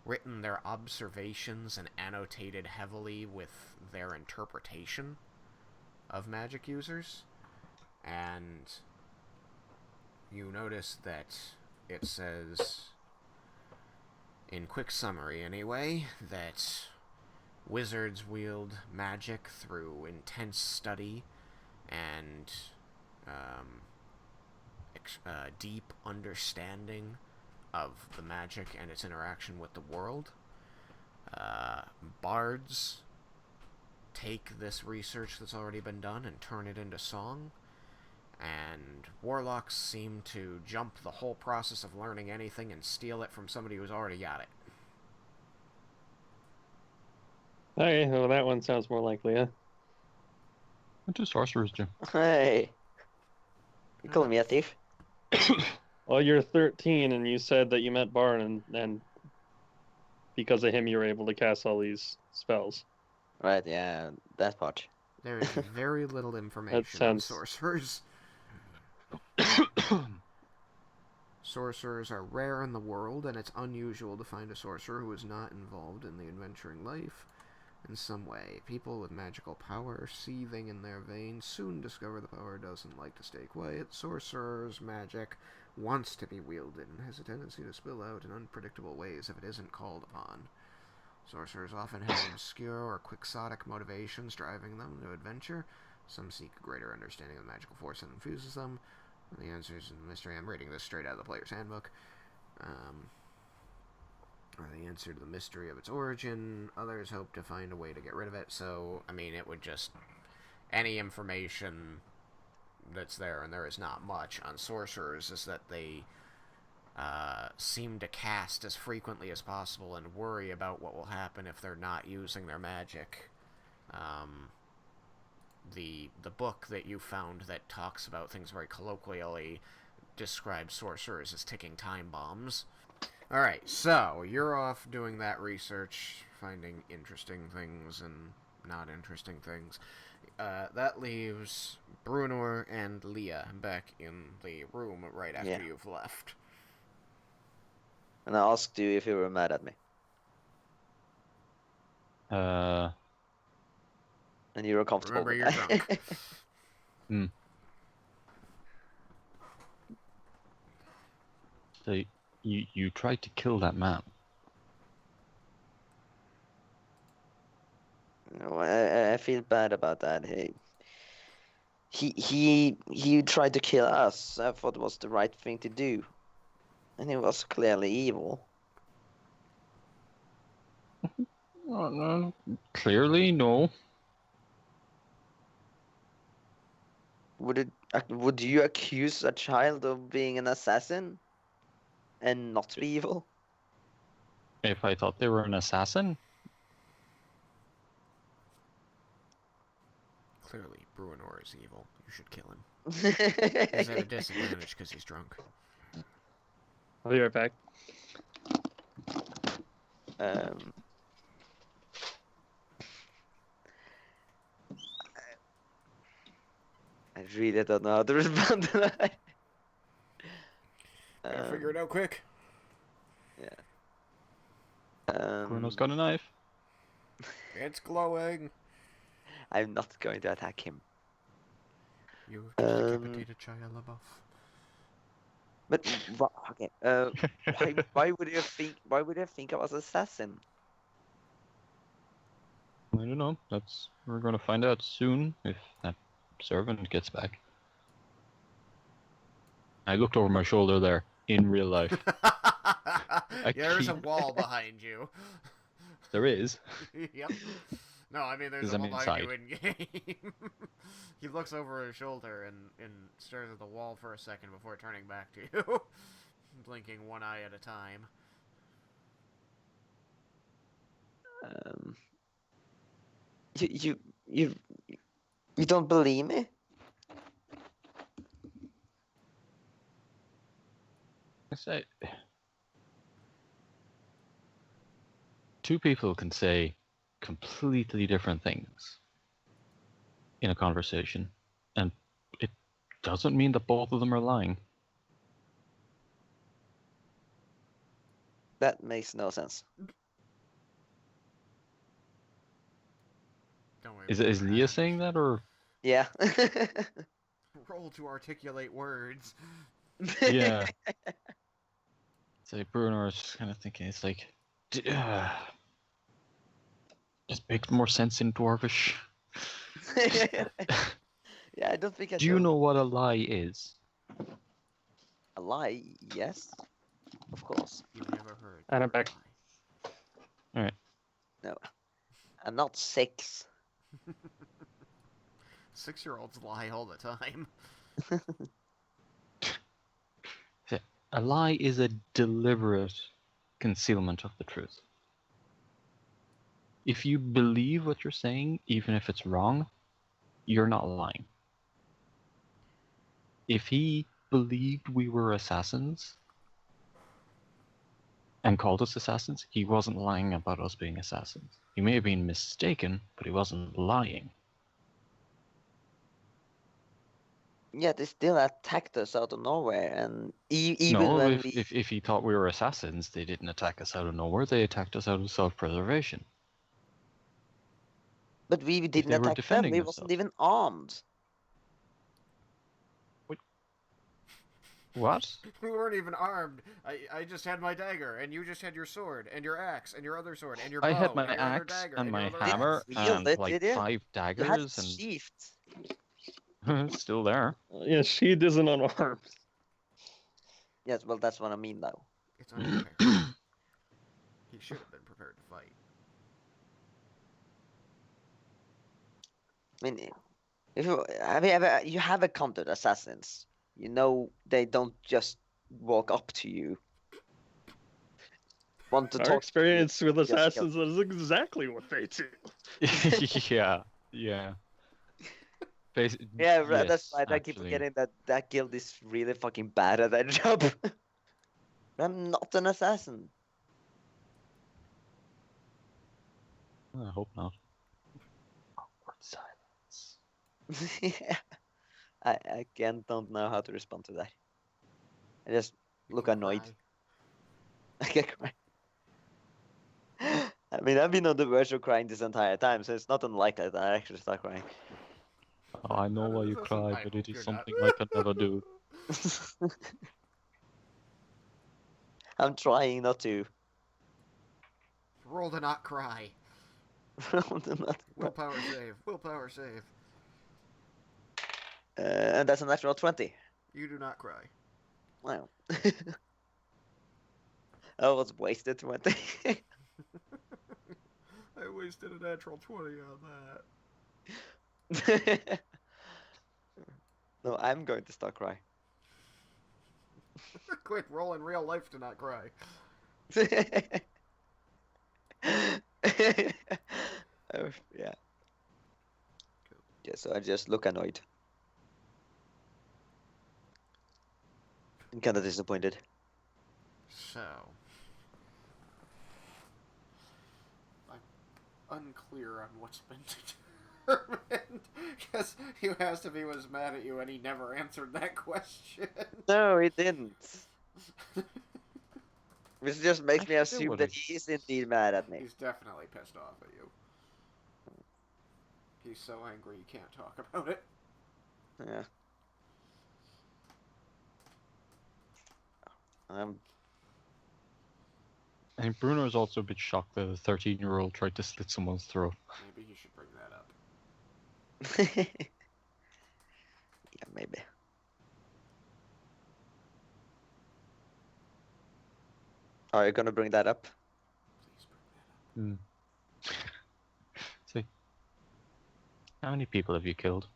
[SPEAKER 2] written their observations and annotated heavily with their interpretation of magic users. And you notice that it says, in quick summary anyway, that wizards wield magic through intense study and deep understanding of the magic and its interaction with the world. Bards take this research that's already been done and turn it into song, and warlocks seem to jump the whole process of learning anything and steal it from somebody who's already got it.
[SPEAKER 4] Okay, well that one sounds more like Leah.
[SPEAKER 3] What do sorcerers do?
[SPEAKER 1] Hey, you calling me a thief?
[SPEAKER 4] Well, you're 13, and you said that you met Barn, and because of him, you were able to cast all these spells.
[SPEAKER 1] Right, yeah, that part.
[SPEAKER 2] There is very little information on
[SPEAKER 4] sounds-
[SPEAKER 2] sorcerers. Sorcerers are rare in the world, and it's unusual to find a sorcerer who is not involved in the adventuring life in some way. People with magical power seething in their veins soon discover the power doesn't like to stay quiet. Sorcerers' magic wants to be wielded and has a tendency to spill out in unpredictable ways if it isn't called upon. Sorcerers often have obscure or quixotic motivations driving them to adventure. Some seek a greater understanding of the magical force that infuses them. The answers in the mystery. I'm reading this straight out of the player's handbook. Or the answer to the mystery of its origin. Others hope to find a way to get rid of it. So, I mean, it would just... Any information that's there, and there is not much on sorcerers, is that they seem to cast as frequently as possible and worry about what will happen if they're not using their magic. The book that you found that talks about things very colloquially describes sorcerers as ticking time bombs. Alright, so you're off doing that research, finding interesting things and not interesting things. That leaves Bruenor and Leah back in the room right after you've left.
[SPEAKER 1] And I asked you if you were mad at me. And you were comfortable
[SPEAKER 2] Remember,
[SPEAKER 1] with
[SPEAKER 2] you're
[SPEAKER 1] that.
[SPEAKER 2] drunk.
[SPEAKER 3] So you tried to kill that man.
[SPEAKER 1] No, I feel bad about that. He tried to kill us. I thought it was the right thing to do. And he was clearly evil.
[SPEAKER 3] Clearly, no.
[SPEAKER 1] Would you accuse a child of being an assassin and not be evil?
[SPEAKER 3] If I thought they were an assassin,
[SPEAKER 2] Clearly, Bruenor is evil. You should kill him. He's at a disadvantage because he's drunk.
[SPEAKER 4] I'll be right back.
[SPEAKER 1] I really don't know how to respond to that.
[SPEAKER 2] Gotta figure it out quick.
[SPEAKER 1] Yeah.
[SPEAKER 3] Bruno's got a knife.
[SPEAKER 2] It's glowing.
[SPEAKER 1] I'm not going to attack him.
[SPEAKER 2] You just decapitated Shia LaBeouf.
[SPEAKER 1] But okay. Why would you think? Why would you think I was assassin?
[SPEAKER 3] I don't know. We're gonna find out soon if that servant gets back. I looked over my shoulder there in real life.
[SPEAKER 2] There's a wall behind you.
[SPEAKER 3] There is.
[SPEAKER 2] Yep. No, I mean there's a wall behind you in game. He looks over his shoulder and stares at the wall for a second before turning back to you, blinking one eye at a time.
[SPEAKER 1] You don't believe me?
[SPEAKER 3] I say, two people can say completely different things in a conversation, and it doesn't mean that both of them are lying.
[SPEAKER 1] That makes no sense.
[SPEAKER 2] Don't worry.
[SPEAKER 3] Is Leah saying that, or?
[SPEAKER 1] Yeah.
[SPEAKER 2] Roll to articulate words.
[SPEAKER 3] Yeah. So Bruno is just kind of thinking, it's like, it makes more sense in Dwarvish.
[SPEAKER 1] Yeah, I don't think I
[SPEAKER 3] Do you know what a lie is?
[SPEAKER 1] A lie? Yes, of course.
[SPEAKER 2] You've never heard.
[SPEAKER 4] And I'm back.
[SPEAKER 3] Alright.
[SPEAKER 1] No, I'm not 6.
[SPEAKER 2] 6-year-olds lie all the time.
[SPEAKER 3] A lie is a deliberate concealment of the truth. If you believe what you're saying, even if it's wrong, you're not lying. If he believed we were assassins and called us assassins, he wasn't lying about us being assassins. He may have been mistaken, but he wasn't lying.
[SPEAKER 1] Yeah, they still attacked us out of nowhere, and even
[SPEAKER 3] No,
[SPEAKER 1] when
[SPEAKER 3] if he thought we were assassins, they didn't attack us out of nowhere. They attacked us out of self-preservation.
[SPEAKER 1] But we
[SPEAKER 3] If
[SPEAKER 1] didn't
[SPEAKER 3] they were
[SPEAKER 1] attack them.
[SPEAKER 3] defending
[SPEAKER 1] We wasn't
[SPEAKER 3] themselves.
[SPEAKER 1] even armed.
[SPEAKER 3] What?
[SPEAKER 2] We weren't even armed. I just had my dagger, and you just had your sword, and your axe, and your other sword, and your bow,
[SPEAKER 3] I had my
[SPEAKER 2] and your other
[SPEAKER 3] axe
[SPEAKER 2] dagger,
[SPEAKER 3] and
[SPEAKER 2] your
[SPEAKER 3] my
[SPEAKER 2] other
[SPEAKER 3] hammer
[SPEAKER 2] axe.
[SPEAKER 1] Wield
[SPEAKER 3] and
[SPEAKER 1] it,
[SPEAKER 3] like
[SPEAKER 1] did you?
[SPEAKER 3] 5
[SPEAKER 1] You had
[SPEAKER 3] daggers
[SPEAKER 1] it sheathed.
[SPEAKER 3] and it's still there.
[SPEAKER 4] Yeah, she isn't unarmed.
[SPEAKER 1] Yes, well, that's what I mean, though.
[SPEAKER 2] It's unprepared. He should have been prepared to fight.
[SPEAKER 1] I mean, if you have encountered assassins, you know they don't just walk up to you. Want to
[SPEAKER 4] Our
[SPEAKER 1] talk
[SPEAKER 4] experience with
[SPEAKER 1] just kill.
[SPEAKER 4] assassins is exactly what they do.
[SPEAKER 3] Yeah, yeah.
[SPEAKER 1] Yeah,
[SPEAKER 3] Yes,
[SPEAKER 1] that's right. I keep
[SPEAKER 3] actually.
[SPEAKER 1] forgetting that guild is really fucking bad at their job. I'm not an assassin.
[SPEAKER 3] I hope not. Awkward silence.
[SPEAKER 1] Yeah. I again don't know how to respond to that. I just
[SPEAKER 2] You
[SPEAKER 1] look
[SPEAKER 2] can
[SPEAKER 1] annoyed.
[SPEAKER 2] cry.
[SPEAKER 1] I get cry. I mean, I've been on the verge of crying this entire time, so it's not unlikely that I actually start crying.
[SPEAKER 3] Oh, I know why you
[SPEAKER 2] Listen,
[SPEAKER 3] cry,
[SPEAKER 2] I
[SPEAKER 3] but
[SPEAKER 2] hope
[SPEAKER 3] it is
[SPEAKER 2] you're not.
[SPEAKER 3] something I can never do.
[SPEAKER 1] I'm trying not to.
[SPEAKER 2] Roll to not cry. Willpower save. Willpower save.
[SPEAKER 1] And that's a natural 20.
[SPEAKER 2] You do not cry.
[SPEAKER 1] Wow. I was wasted 20.
[SPEAKER 2] I wasted a natural 20 on that.
[SPEAKER 1] No, I'm going to start crying.
[SPEAKER 2] Quick, roll in real life to not cry.
[SPEAKER 1] Oh, yeah. Yeah, so I just look annoyed. I'm kind of disappointed.
[SPEAKER 2] So, I'm unclear on what's been determined because you asked if he was mad at you and he never answered that question.
[SPEAKER 1] No, he didn't. Which just makes me
[SPEAKER 3] Actually,
[SPEAKER 1] assume
[SPEAKER 3] what
[SPEAKER 1] that
[SPEAKER 3] is-
[SPEAKER 1] he is indeed mad at me.
[SPEAKER 2] He's definitely pissed off at you. He's so angry he can't talk about it.
[SPEAKER 1] Yeah.
[SPEAKER 3] I think Bruno is also a bit shocked that a 13-year-old tried to slit someone's throat.
[SPEAKER 2] Maybe he should bring that up.
[SPEAKER 1] Yeah, maybe. Are you gonna bring that up?
[SPEAKER 2] Please bring that up.
[SPEAKER 3] See, how many people have you killed?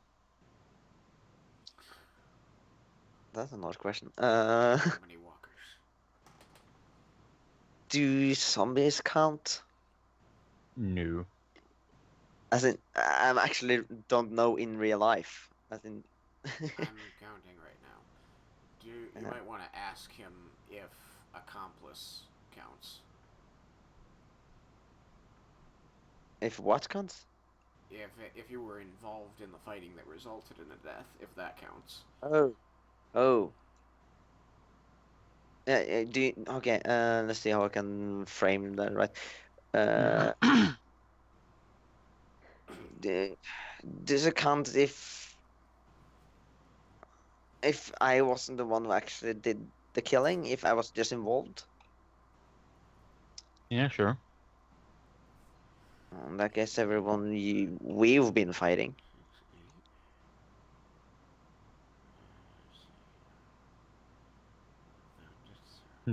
[SPEAKER 1] That's a nice question.
[SPEAKER 2] How many walkers?
[SPEAKER 1] Do zombies count?
[SPEAKER 3] No.
[SPEAKER 1] As in, I actually don't know in real life. As in,
[SPEAKER 2] I'm counting right now. You
[SPEAKER 1] Yeah.
[SPEAKER 2] might want to ask him if accomplice counts.
[SPEAKER 1] if what counts?
[SPEAKER 2] If you were involved in the fighting that resulted in a death, if that counts.
[SPEAKER 1] Oh. Yeah, do you, okay, let's see how I can frame that right. Does it count if I wasn't the one who actually did the killing, if I was just involved?
[SPEAKER 3] Yeah, sure.
[SPEAKER 1] And I guess everyone we've been fighting.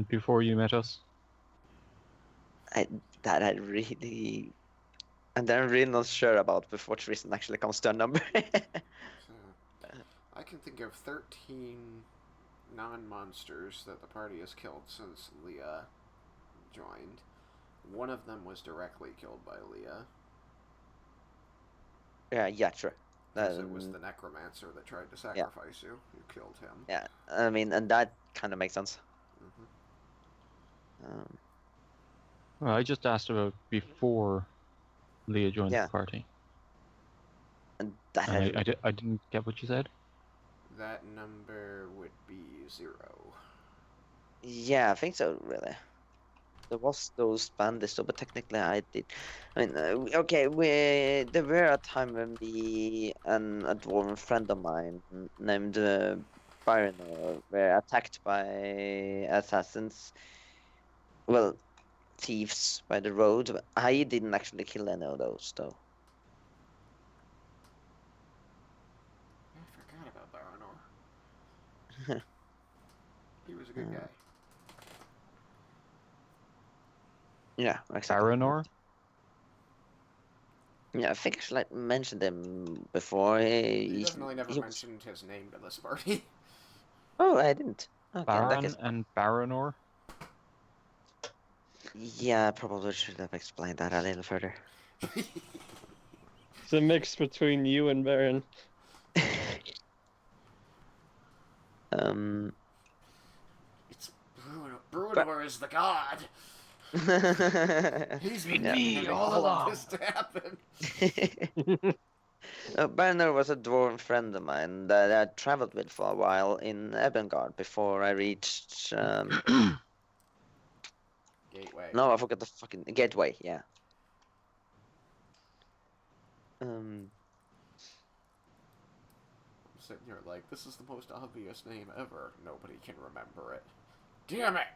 [SPEAKER 3] Before you met us.
[SPEAKER 1] I'm really not sure about for what reason actually comes to a number.
[SPEAKER 2] So, I can think of 13 non-monsters that the party has killed since Leah joined. One of them was directly killed by Leah.
[SPEAKER 1] Yeah, sure.
[SPEAKER 2] Because it was
[SPEAKER 1] Um,
[SPEAKER 2] the necromancer that tried to
[SPEAKER 1] yeah.
[SPEAKER 2] sacrifice you. You killed him.
[SPEAKER 1] Yeah, I mean, and that kind of makes sense.
[SPEAKER 2] Mm-hmm.
[SPEAKER 1] Um,
[SPEAKER 3] Well, I just asked about before Leah joined
[SPEAKER 1] yeah,
[SPEAKER 3] the party.
[SPEAKER 1] and that
[SPEAKER 3] And I didn't get what you said.
[SPEAKER 2] That number would be 0.
[SPEAKER 1] yeah, I think so. Really, there was those bandits, though, but technically I did. I mean, okay, there were a time when me and a dwarven friend of mine named Byron were attacked by assassins. Well, thieves by the road. But I didn't actually kill any of those, though.
[SPEAKER 2] I forgot about Bruenor. He was a good guy.
[SPEAKER 1] Yeah, exactly.
[SPEAKER 3] Baranor?
[SPEAKER 1] Yeah, I think I should like mentioned him before.
[SPEAKER 2] He definitely never
[SPEAKER 1] He was...
[SPEAKER 2] mentioned his name to this party.
[SPEAKER 1] Oh, I didn't. Okay, in that
[SPEAKER 3] Baron
[SPEAKER 1] case,
[SPEAKER 3] and Baranor?
[SPEAKER 1] yeah, I probably should have explained that a little further.
[SPEAKER 4] It's a mix between you and Baron.
[SPEAKER 2] It's Bruenor. Bruenor is the god. He's been
[SPEAKER 3] me all
[SPEAKER 2] all
[SPEAKER 3] along.
[SPEAKER 2] of this to happen.
[SPEAKER 1] Banner was a dwarven friend of mine that I traveled with for a while in Ebengard before I reached.
[SPEAKER 2] Gateway.
[SPEAKER 1] No, I forgot the fucking gateway. Yeah.
[SPEAKER 2] I'm sitting here like, this is the most obvious name ever. Nobody can remember it. Damn
[SPEAKER 1] it.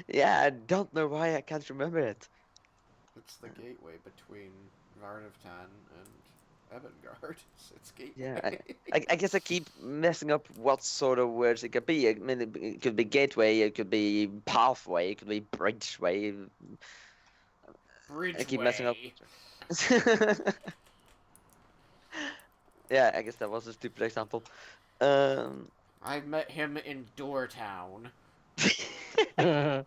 [SPEAKER 1] Yeah, I don't know why I can't remember it.
[SPEAKER 2] It's the gateway between Varnavtan and Evangard. It's gateway.
[SPEAKER 1] Yeah, I guess I keep messing up what sort of words it could be. I mean, it could be gateway, it could be pathway, it could be bridgeway. I keep messing up. Yeah, I guess that was a stupid example.
[SPEAKER 2] I met him in Doortown.
[SPEAKER 1] Oh,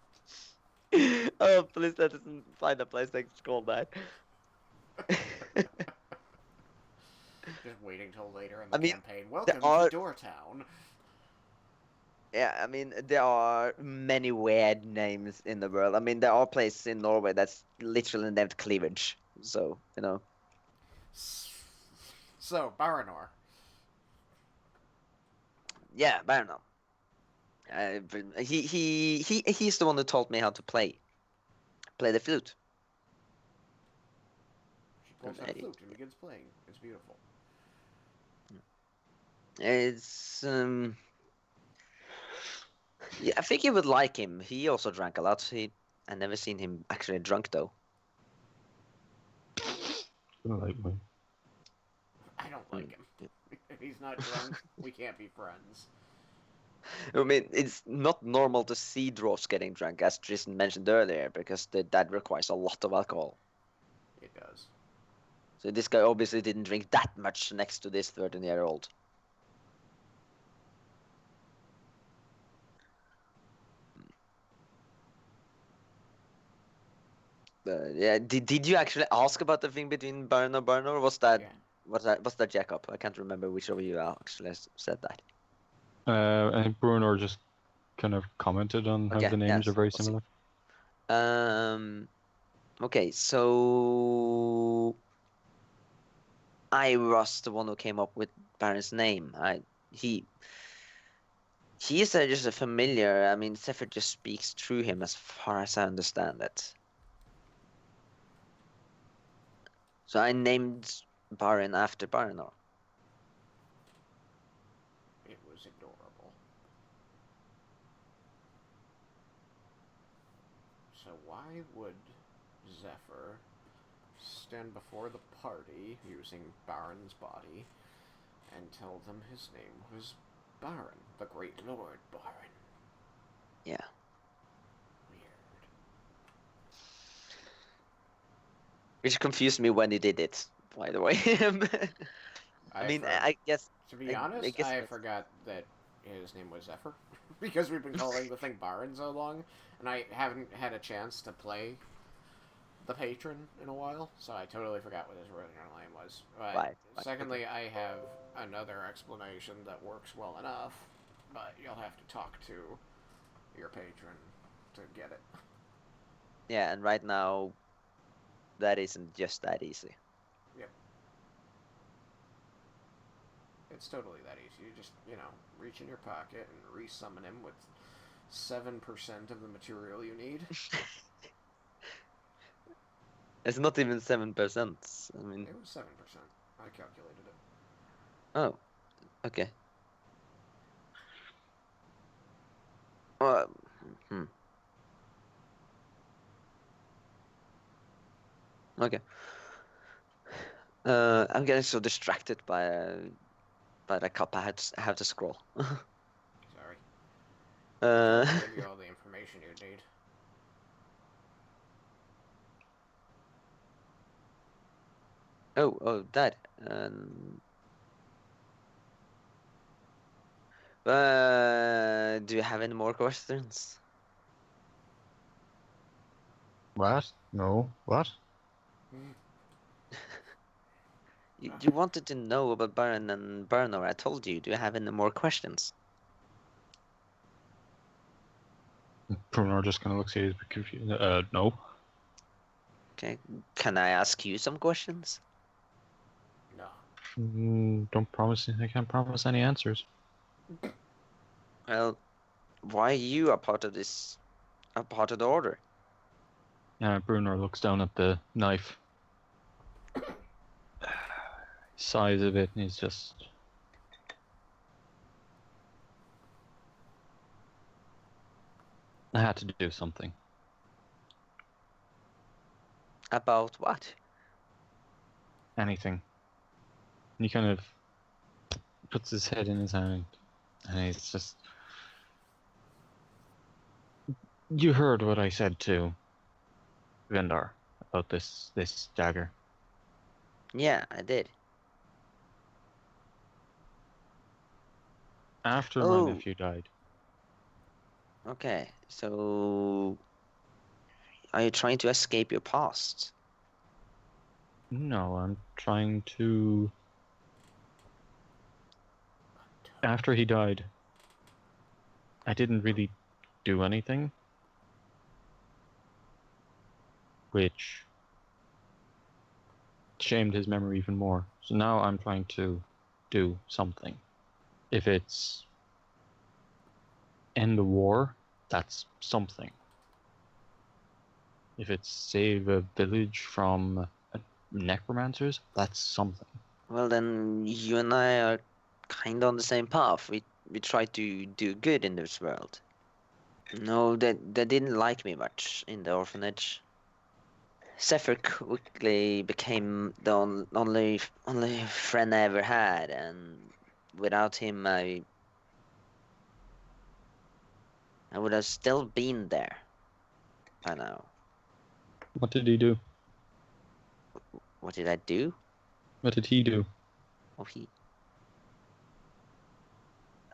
[SPEAKER 1] please, that doesn't find a place that's called that.
[SPEAKER 2] Just waiting till later in the
[SPEAKER 1] I mean,
[SPEAKER 2] campaign. Welcome
[SPEAKER 1] are...
[SPEAKER 2] to Doortown.
[SPEAKER 1] Yeah, I mean, there are many weird names in the world. I mean, there are places in Norway that's literally named Cleavage. So, you know.
[SPEAKER 2] So, Baranor.
[SPEAKER 1] Yeah, Barnum. He's the one who taught me how to play the flute.
[SPEAKER 2] She pulls out a flute and begins playing. It's beautiful.
[SPEAKER 1] It's yeah, I think you would like him. He also drank a lot. I never seen him actually drunk though.
[SPEAKER 3] Like me.
[SPEAKER 2] I don't like him. If he's not drunk, we can't be friends.
[SPEAKER 1] I mean, it's not normal to see dwarves getting drunk, as Tristan mentioned earlier, because that requires a lot of alcohol.
[SPEAKER 2] It does.
[SPEAKER 1] So this guy obviously didn't drink that much next to this 13-year-old. Yeah, did you actually ask about the thing between Barn and Barn, or was that Jacob? I can't remember which of you actually said that.
[SPEAKER 3] I think Bruenor just kind of commented on how the names are very similar.
[SPEAKER 1] Okay, so I was the one who came up with Baron's name. He is just a familiar. I mean, Zephyr just speaks through him, as far as I understand it. So I named Baron after Baranor.
[SPEAKER 2] It was adorable. So why would Zephyr stand before the party using Baron's body and tell them his name was Baron, the Great Lord Baron?
[SPEAKER 1] Yeah.
[SPEAKER 2] Weird.
[SPEAKER 1] Which confused me when he did it, by the way. I mean, I guess...
[SPEAKER 2] To be honest, I forgot that his name was Zephyr. Because we've been calling the thing Baron so long, and I haven't had a chance to play the patron in a while, so I totally forgot what his original name was. But
[SPEAKER 1] Right.
[SPEAKER 2] secondly, I have another explanation that works well enough, but you'll have to talk to your patron to get it.
[SPEAKER 1] Yeah, and right now, that isn't just that easy.
[SPEAKER 2] Yep. It's totally that easy. You just, reach in your pocket and resummon him with 7% of the material you need.
[SPEAKER 1] It's not even 7%. I mean,
[SPEAKER 2] It was 7%. I calculated it.
[SPEAKER 1] oh, okay. Well, okay. I'm getting so distracted by the cup. I have to scroll.
[SPEAKER 2] Sorry.
[SPEAKER 1] Uh,
[SPEAKER 2] I'll give you all the information you need.
[SPEAKER 1] oh, that. Do you have any more questions?
[SPEAKER 3] What? No. What?
[SPEAKER 1] You wanted to know about Baron and Bruenor. I told you. Do you have any more questions?
[SPEAKER 3] Bruenor just kind of looks at you, confused. No.
[SPEAKER 1] Okay. Can I ask you some questions?
[SPEAKER 2] No.
[SPEAKER 3] Don't promise. I can't promise any answers.
[SPEAKER 1] Well, why are you a part of the order?
[SPEAKER 3] Bruenor looks down at the knife, sighs a bit, and he's just. I had to do something.
[SPEAKER 1] About what?
[SPEAKER 3] Anything. And he kind of puts his head in his hand, and he's just. You heard what I said to Vendar about this dagger.
[SPEAKER 1] Yeah, I did.
[SPEAKER 3] After my
[SPEAKER 1] Oh,
[SPEAKER 3] nephew died.
[SPEAKER 1] okay. So, are you trying to escape your past?
[SPEAKER 3] No, I'm trying to. After he died, I didn't really do anything, which shamed his memory even more. So now I'm trying to do something. If it's end the war, that's something. If it's save a village from necromancers, that's something.
[SPEAKER 1] Well, then you and I are kind of on the same path. We try to do good in this world. No, they didn't like me much in the orphanage. Zephyr quickly became the only friend I ever had, and without him, I would have still been there by now.
[SPEAKER 3] What did he do?
[SPEAKER 1] What did I do?
[SPEAKER 3] What did he do?
[SPEAKER 1] Oh,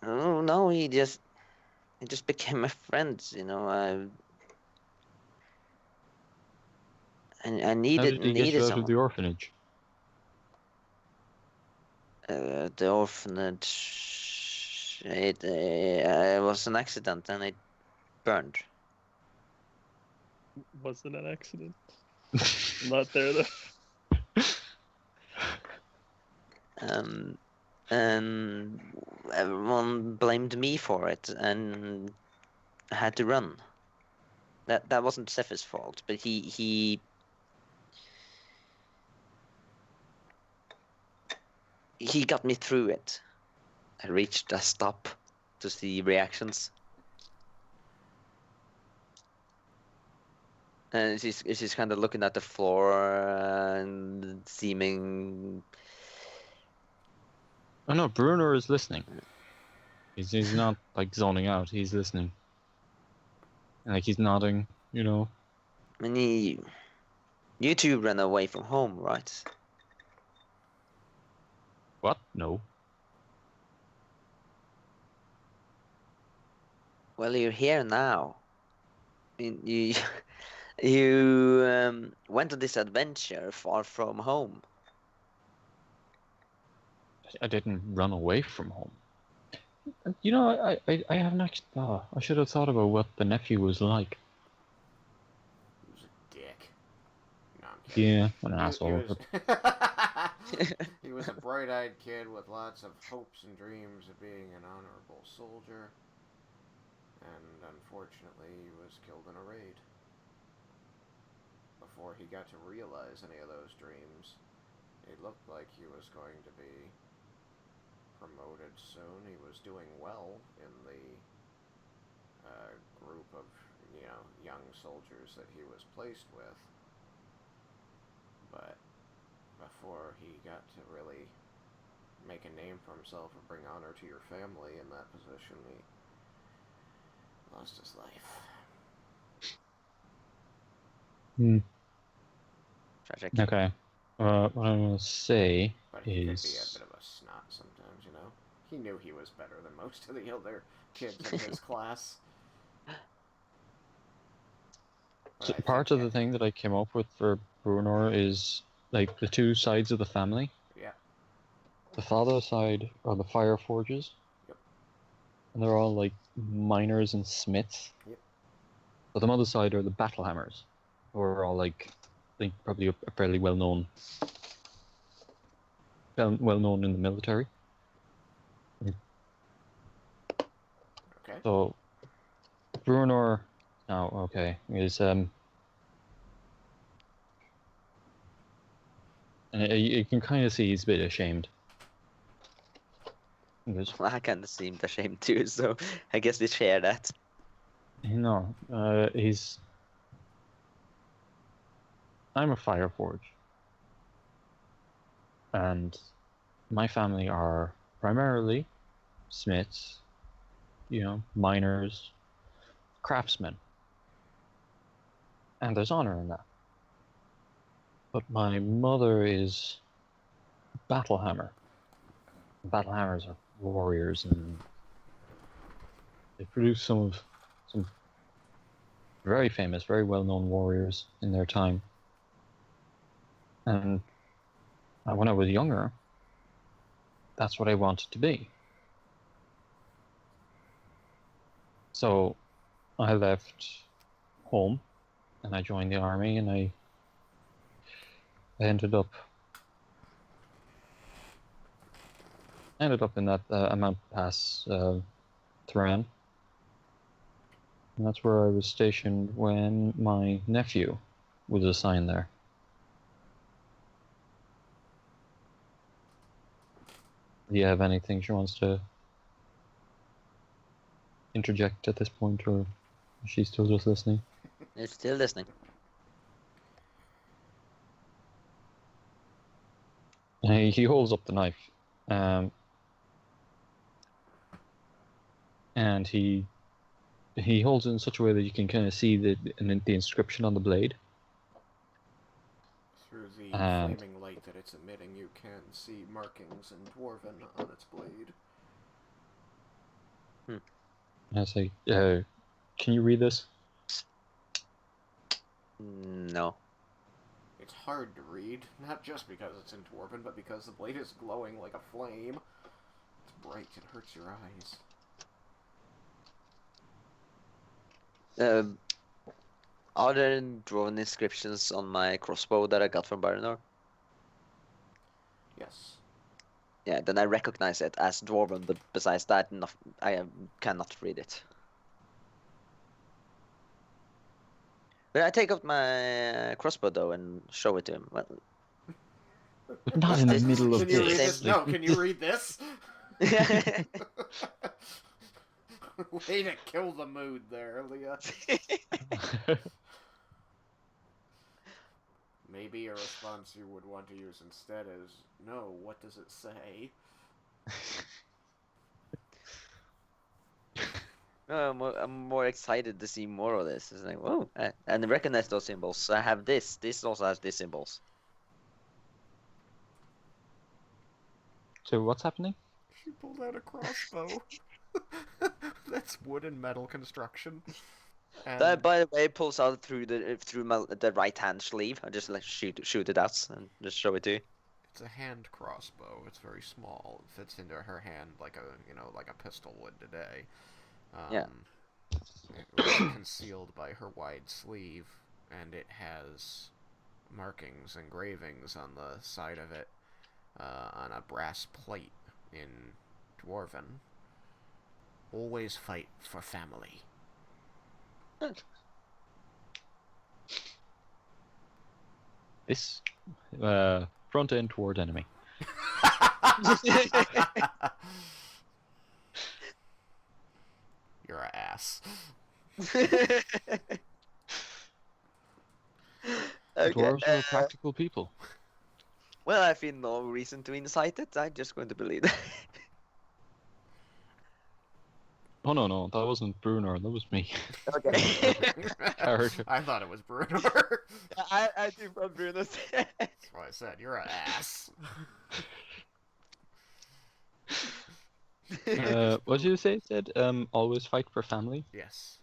[SPEAKER 1] oh no, he just became my friend. I
[SPEAKER 3] How did he get
[SPEAKER 1] needed
[SPEAKER 3] you out of
[SPEAKER 1] someone.
[SPEAKER 3] the orphanage?
[SPEAKER 1] The orphanage. It was an accident and it burned.
[SPEAKER 4] Wasn't an accident. I'm not there though.
[SPEAKER 1] And everyone blamed me for it, and I had to run. That wasn't Zephyr's fault, but he got me through it. I reached a stop to see reactions. And she's kind of looking at the floor and seeming.
[SPEAKER 3] Oh no, Bruenor is listening. He's not like zoning out. He's listening. And, like he's nodding.
[SPEAKER 1] I mean, you two ran away from home, right?
[SPEAKER 3] What? No.
[SPEAKER 1] Well, you're here now. I mean, You went on this adventure far from home.
[SPEAKER 3] I didn't run away from home. You know, I haven't actually. Oh, I should have thought about what the nephew was like.
[SPEAKER 2] He was a dick. No, I'm kidding.
[SPEAKER 3] Yeah, an asshole.
[SPEAKER 2] He was a bright-eyed kid with lots of hopes and dreams of being an honorable soldier. And unfortunately, he was killed in a raid. Before he got to realize any of those dreams, it looked like he was going to be promoted soon. He was doing well in the group of, young soldiers that he was placed with. But before he got to really make a name for himself or bring honor to your family in that position, he lost his life.
[SPEAKER 1] Tragic.
[SPEAKER 3] Okay. What I'm gonna say
[SPEAKER 2] But he could be a
[SPEAKER 3] is.
[SPEAKER 2] bit of a snot sometimes, you know? He knew he was better than most of the other kids in his class.
[SPEAKER 3] So part of the thing that I came up with for Bruenor is like the two sides of the family.
[SPEAKER 2] Yeah.
[SPEAKER 3] The father side are the fire forges.
[SPEAKER 2] Yep.
[SPEAKER 3] And they're all like miners and smiths.
[SPEAKER 2] Yep.
[SPEAKER 3] But the mother side are the battle hammers, who are all like, I think probably a fairly well known in the military.
[SPEAKER 2] Okay.
[SPEAKER 3] So Bruenor is and you can kind of see he's a bit ashamed. Because,
[SPEAKER 1] I kind of seemed ashamed too, so I guess we share that.
[SPEAKER 3] I'm a fire forge, and my family are primarily smiths, miners, craftsmen, and there's honor in that. But my mother is battle hammer. Battle hammers are warriors, and they produce some very famous, very well-known warriors in their time. And when I was younger, that's what I wanted to be. So I left home and I joined the army, and I ended up in that Amount Pass terrain. And that's where I was stationed when my nephew was assigned there. Do you have anything she wants to interject at this point, or is she still just listening?
[SPEAKER 1] It's still listening.
[SPEAKER 3] He holds up the knife, and he holds it in such a way that you can kind of see the inscription on the blade.
[SPEAKER 2] Through the flaming light that it's emitting, you can see markings in Dwarven on its blade.
[SPEAKER 3] I say, can you read this?
[SPEAKER 1] No.
[SPEAKER 2] It's hard to read, not just because it's in Dwarven, but because the blade is glowing like a flame. It's bright, it hurts your eyes.
[SPEAKER 1] Are there drawn inscriptions on my crossbow that I got from Bruenor?
[SPEAKER 2] Yes.
[SPEAKER 1] Yeah, then I recognize it as Dwarven, but besides that, I cannot read it. But I take out my crossbow though and show it to him. Well,
[SPEAKER 3] But not in the middle of
[SPEAKER 2] Can you read
[SPEAKER 3] this.
[SPEAKER 2] this? No, can you read this? Way to kill the mood there, Leah. Maybe a response you would want to use instead is, no, what does it say?
[SPEAKER 1] No, I'm more excited to see more of this. It's like, whoa, and I recognize those symbols. So I have this. This also has these symbols.
[SPEAKER 3] So what's happening?
[SPEAKER 2] She pulled out a crossbow. That's wood and metal construction. And
[SPEAKER 1] By the way, pulls out through the right hand sleeve. I just like shoot it out and just show it to you.
[SPEAKER 2] it's a hand crossbow. It's very small. It fits into her hand like like a pistol would today.
[SPEAKER 1] Yeah.
[SPEAKER 2] It was concealed by her wide sleeve, and it has markings, engravings on the side of it, on a brass plate in Dwarven. Always fight for family.
[SPEAKER 3] This front end toward enemy.
[SPEAKER 2] You're an ass.
[SPEAKER 1] Okay.
[SPEAKER 3] Dwarves are practical people.
[SPEAKER 1] Well, I feel no reason to incite it. I'm just going to believe it.
[SPEAKER 3] Oh no, that wasn't Bruenor, that was me.
[SPEAKER 1] Okay.
[SPEAKER 3] Character.
[SPEAKER 2] I thought it was Bruenor.
[SPEAKER 1] I do from Bruno.
[SPEAKER 2] That's why I said you're an ass.
[SPEAKER 3] What did you say? It said, always fight for family.
[SPEAKER 2] Yes.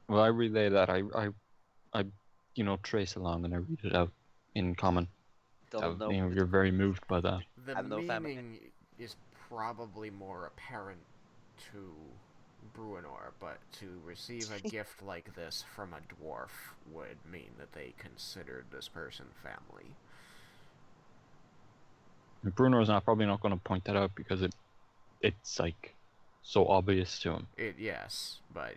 [SPEAKER 3] Well, I relay that. I trace along and I read it out in common.
[SPEAKER 1] Don't know.
[SPEAKER 3] You're very moved by that.
[SPEAKER 2] The
[SPEAKER 1] have no family.
[SPEAKER 2] meaning is probably more apparent to Bruenor, but to receive a gift like this from a dwarf would mean that they considered this person family.
[SPEAKER 3] Brunor's probably not going to point that out because it's like so obvious to him.
[SPEAKER 2] Yes, but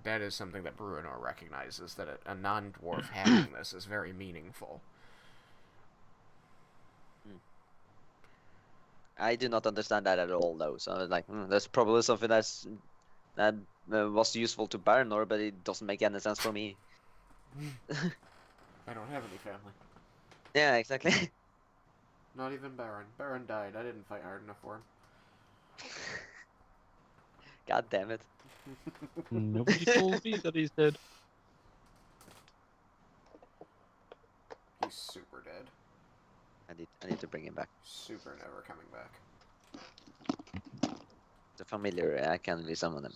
[SPEAKER 2] that is something that Bruenor recognizes, that a non-dwarf having this is very meaningful.
[SPEAKER 1] I do not understand that at all, though. So like, that's probably something that was useful to Baronor, but it doesn't make any sense for me.
[SPEAKER 2] I don't have any family.
[SPEAKER 1] Yeah, exactly.
[SPEAKER 2] Not even Baron. Baron died. I didn't fight hard enough for him.
[SPEAKER 1] God damn it.
[SPEAKER 3] Nobody told me that he's dead.
[SPEAKER 2] He's super dead.
[SPEAKER 1] I need to bring him back.
[SPEAKER 2] Super never coming back.
[SPEAKER 1] The familiar, I can resummon them.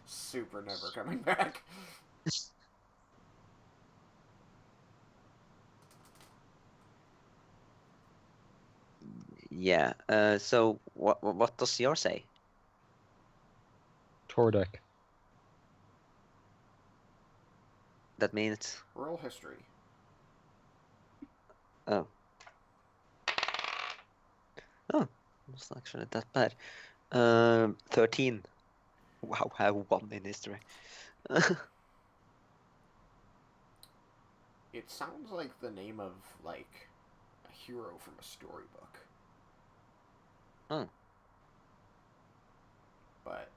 [SPEAKER 2] Super never coming back.
[SPEAKER 1] Yeah. So what does yours say?
[SPEAKER 3] Tordek.
[SPEAKER 1] That means.
[SPEAKER 2] Roll history.
[SPEAKER 1] Oh. Oh, it's actually that bad. 13. Wow, I have 1 in history.
[SPEAKER 2] It sounds like the name of, like, a hero from a storybook.
[SPEAKER 1] Oh.
[SPEAKER 2] But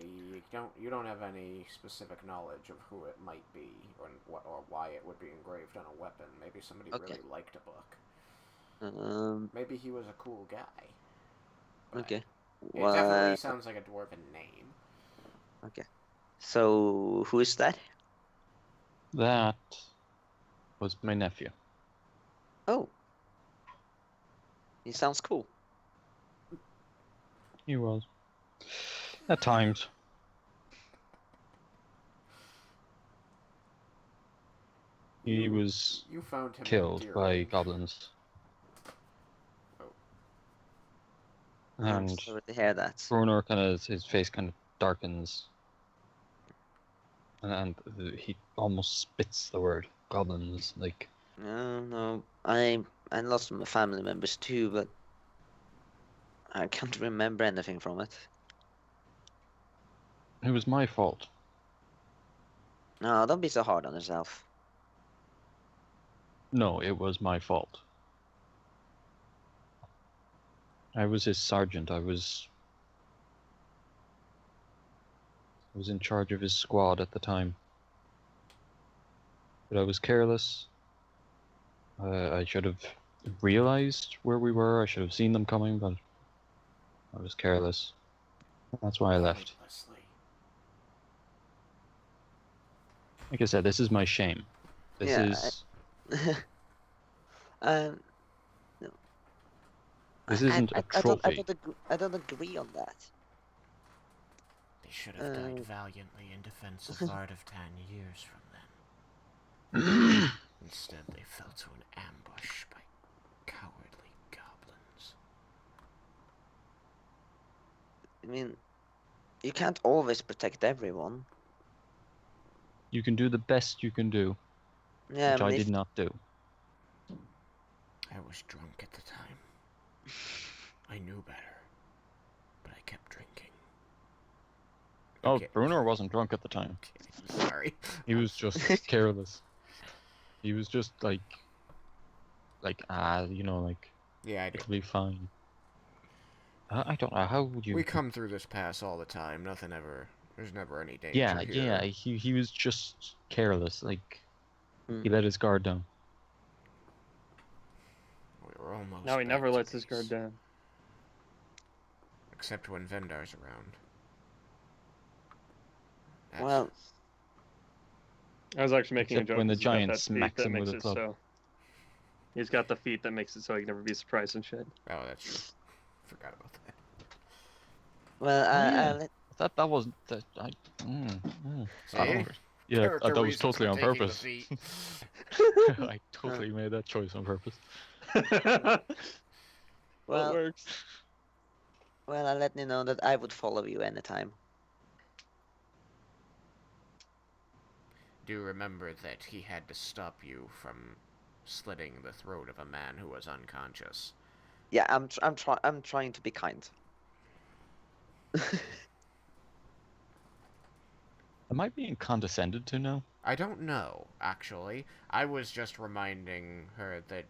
[SPEAKER 2] you don't have any specific knowledge of who it might be, or why it would be engraved on a weapon. Maybe somebody
[SPEAKER 1] Okay.
[SPEAKER 2] really liked a book. Maybe he was a cool guy. But
[SPEAKER 1] Okay.
[SPEAKER 2] it definitely sounds like a dwarven name.
[SPEAKER 1] Okay. So who is that?
[SPEAKER 3] That was my nephew.
[SPEAKER 1] Oh. He sounds cool.
[SPEAKER 3] He was. At times. He was
[SPEAKER 2] You found him
[SPEAKER 3] killed by
[SPEAKER 2] endearing.
[SPEAKER 3] goblins.
[SPEAKER 2] Oh.
[SPEAKER 1] I'm
[SPEAKER 3] And
[SPEAKER 1] sorry to hear that.
[SPEAKER 3] Bruenor his face kind of darkens. And he almost spits the word goblins, like.
[SPEAKER 1] No. I lost some family members too, but I can't remember anything from it.
[SPEAKER 3] It was my fault.
[SPEAKER 1] No, don't be so hard on yourself.
[SPEAKER 3] No, it was my fault. I was his sergeant. I was in charge of his squad at the time. But I was careless. I should have realized where we were. I should have seen them coming, but I was careless. That's why I left.
[SPEAKER 2] Leslie.
[SPEAKER 3] Like I said, this is my shame. This
[SPEAKER 1] Yeah,
[SPEAKER 3] is...
[SPEAKER 1] No.
[SPEAKER 3] This isn't a trophy.
[SPEAKER 1] I don't agree on that.
[SPEAKER 2] He should have died valiantly in defense of Vardaftan years from then. Instead, they fell to an ambush by cowardly goblins.
[SPEAKER 1] I mean, you can't always protect everyone.
[SPEAKER 3] You can do the best you can do,
[SPEAKER 1] Yeah,
[SPEAKER 3] which I did not do.
[SPEAKER 2] I was drunk at the time. I knew better, but I kept drinking.
[SPEAKER 3] Oh,
[SPEAKER 2] Okay.
[SPEAKER 3] Bruenor wasn't drunk at the time.
[SPEAKER 2] Sorry.
[SPEAKER 3] He was just careless. He was just like, you know, like,
[SPEAKER 2] Yeah, I do.
[SPEAKER 3] it'll be fine. I don't know, how would you...
[SPEAKER 2] We come through this pass all the time. Nothing ever... There's never any danger
[SPEAKER 3] Yeah,
[SPEAKER 2] here.
[SPEAKER 3] yeah, he was just careless, like,
[SPEAKER 1] Hmm.
[SPEAKER 3] he let his guard down.
[SPEAKER 2] We were almost
[SPEAKER 4] No, he
[SPEAKER 2] back
[SPEAKER 4] never
[SPEAKER 2] to
[SPEAKER 4] lets his
[SPEAKER 2] base.
[SPEAKER 4] guard down.
[SPEAKER 2] Except when Vendar's around. That's
[SPEAKER 1] Well,
[SPEAKER 4] I was actually making a
[SPEAKER 3] Except
[SPEAKER 4] joke
[SPEAKER 3] when the
[SPEAKER 4] 'cause he's got
[SPEAKER 3] giant
[SPEAKER 4] that feat
[SPEAKER 3] smacks
[SPEAKER 4] that
[SPEAKER 3] him with
[SPEAKER 4] makes
[SPEAKER 3] a
[SPEAKER 4] it
[SPEAKER 3] club.
[SPEAKER 4] so. He's got the feat that makes it so he can never be surprised and shit.
[SPEAKER 2] Oh, that's true. Forgot about that.
[SPEAKER 1] well,
[SPEAKER 3] Yeah. That wasn't... That, I
[SPEAKER 2] See?
[SPEAKER 3] don't- yeah,
[SPEAKER 2] Character
[SPEAKER 3] that was
[SPEAKER 2] reasons
[SPEAKER 3] totally
[SPEAKER 2] for
[SPEAKER 3] on
[SPEAKER 2] taking the
[SPEAKER 3] purpose.
[SPEAKER 2] feat.
[SPEAKER 3] I totally made that choice on purpose.
[SPEAKER 1] Well,
[SPEAKER 4] it works.
[SPEAKER 1] well, I'll let you know that I would follow you anytime.
[SPEAKER 2] Do remember that he had to stop you from slitting the throat of a man who was unconscious.
[SPEAKER 1] Yeah, I'm trying to be kind.
[SPEAKER 3] Am I being condescended to now?
[SPEAKER 2] I don't know, actually. I was just reminding her that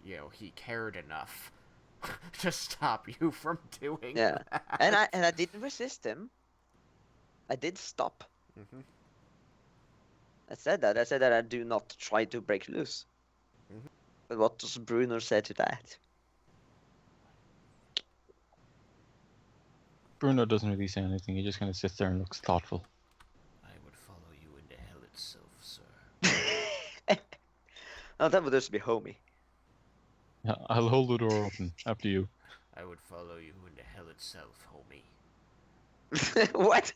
[SPEAKER 2] you know, he cared enough to stop you from doing
[SPEAKER 1] Yeah,
[SPEAKER 2] that.
[SPEAKER 1] and I didn't resist him. I did stop.
[SPEAKER 2] Mm-hmm.
[SPEAKER 1] I said that. I said that I do not try to break loose.
[SPEAKER 2] Mhm.
[SPEAKER 1] But what does Bruno say to that?
[SPEAKER 3] Bruno doesn't really say anything, he just kind of sits there and looks thoughtful.
[SPEAKER 2] I would follow you into hell itself, sir.
[SPEAKER 1] Oh, that would just be homie.
[SPEAKER 3] Yeah, I'll hold the door open after you.
[SPEAKER 2] I would follow you into hell itself, homie.
[SPEAKER 1] What?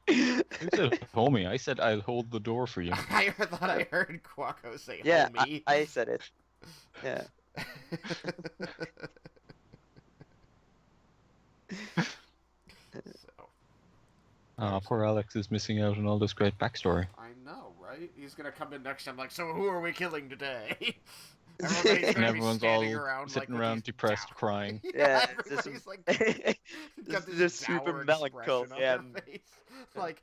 [SPEAKER 3] You said homie, I said I'll hold the door for you.
[SPEAKER 2] I thought I heard Quacko say
[SPEAKER 1] Yeah,
[SPEAKER 2] homie.
[SPEAKER 1] I said it. Yeah.
[SPEAKER 2] So,
[SPEAKER 3] Poor Alex is missing out on all this great backstory.
[SPEAKER 2] I know, right? He's gonna come in next time like, so who are we killing today? Everybody's
[SPEAKER 3] And
[SPEAKER 2] gonna
[SPEAKER 3] everyone's
[SPEAKER 2] be
[SPEAKER 3] all
[SPEAKER 2] standing around
[SPEAKER 3] sitting
[SPEAKER 2] like,
[SPEAKER 3] around
[SPEAKER 2] with these
[SPEAKER 3] depressed,
[SPEAKER 2] dour-
[SPEAKER 3] crying.
[SPEAKER 1] Yeah,
[SPEAKER 2] everybody's like got
[SPEAKER 1] They're
[SPEAKER 2] this
[SPEAKER 1] super
[SPEAKER 2] dour
[SPEAKER 1] melancholy,
[SPEAKER 2] expression on
[SPEAKER 1] yeah.
[SPEAKER 2] their face. Like,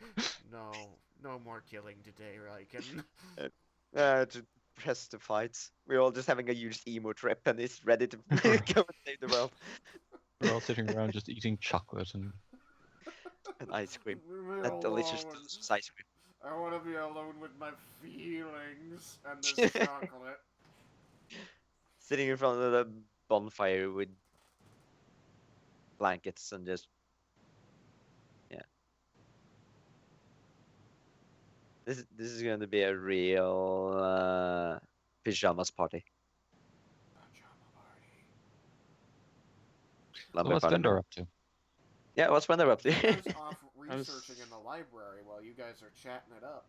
[SPEAKER 2] no more killing today, Raiken.
[SPEAKER 1] To press the fights. We're all just having a huge emo trip and he's ready to go and save the world.
[SPEAKER 3] We're all sitting around just eating chocolate and...
[SPEAKER 1] ice cream.
[SPEAKER 2] Leave me
[SPEAKER 1] That delicious,
[SPEAKER 2] alone.
[SPEAKER 1] delicious ice cream.
[SPEAKER 2] I want to be alone with my feelings and this chocolate.
[SPEAKER 1] Sitting in front of the bonfire with blankets and just... Yeah. This is going to be a real pajamas party.
[SPEAKER 2] Pajama party.
[SPEAKER 3] So
[SPEAKER 1] Lumber
[SPEAKER 3] what's
[SPEAKER 1] party.
[SPEAKER 3] Vendar up to?
[SPEAKER 1] Yeah, what's Vendar up to?
[SPEAKER 2] Vendar's off researching in the library while you guys are chatting it up.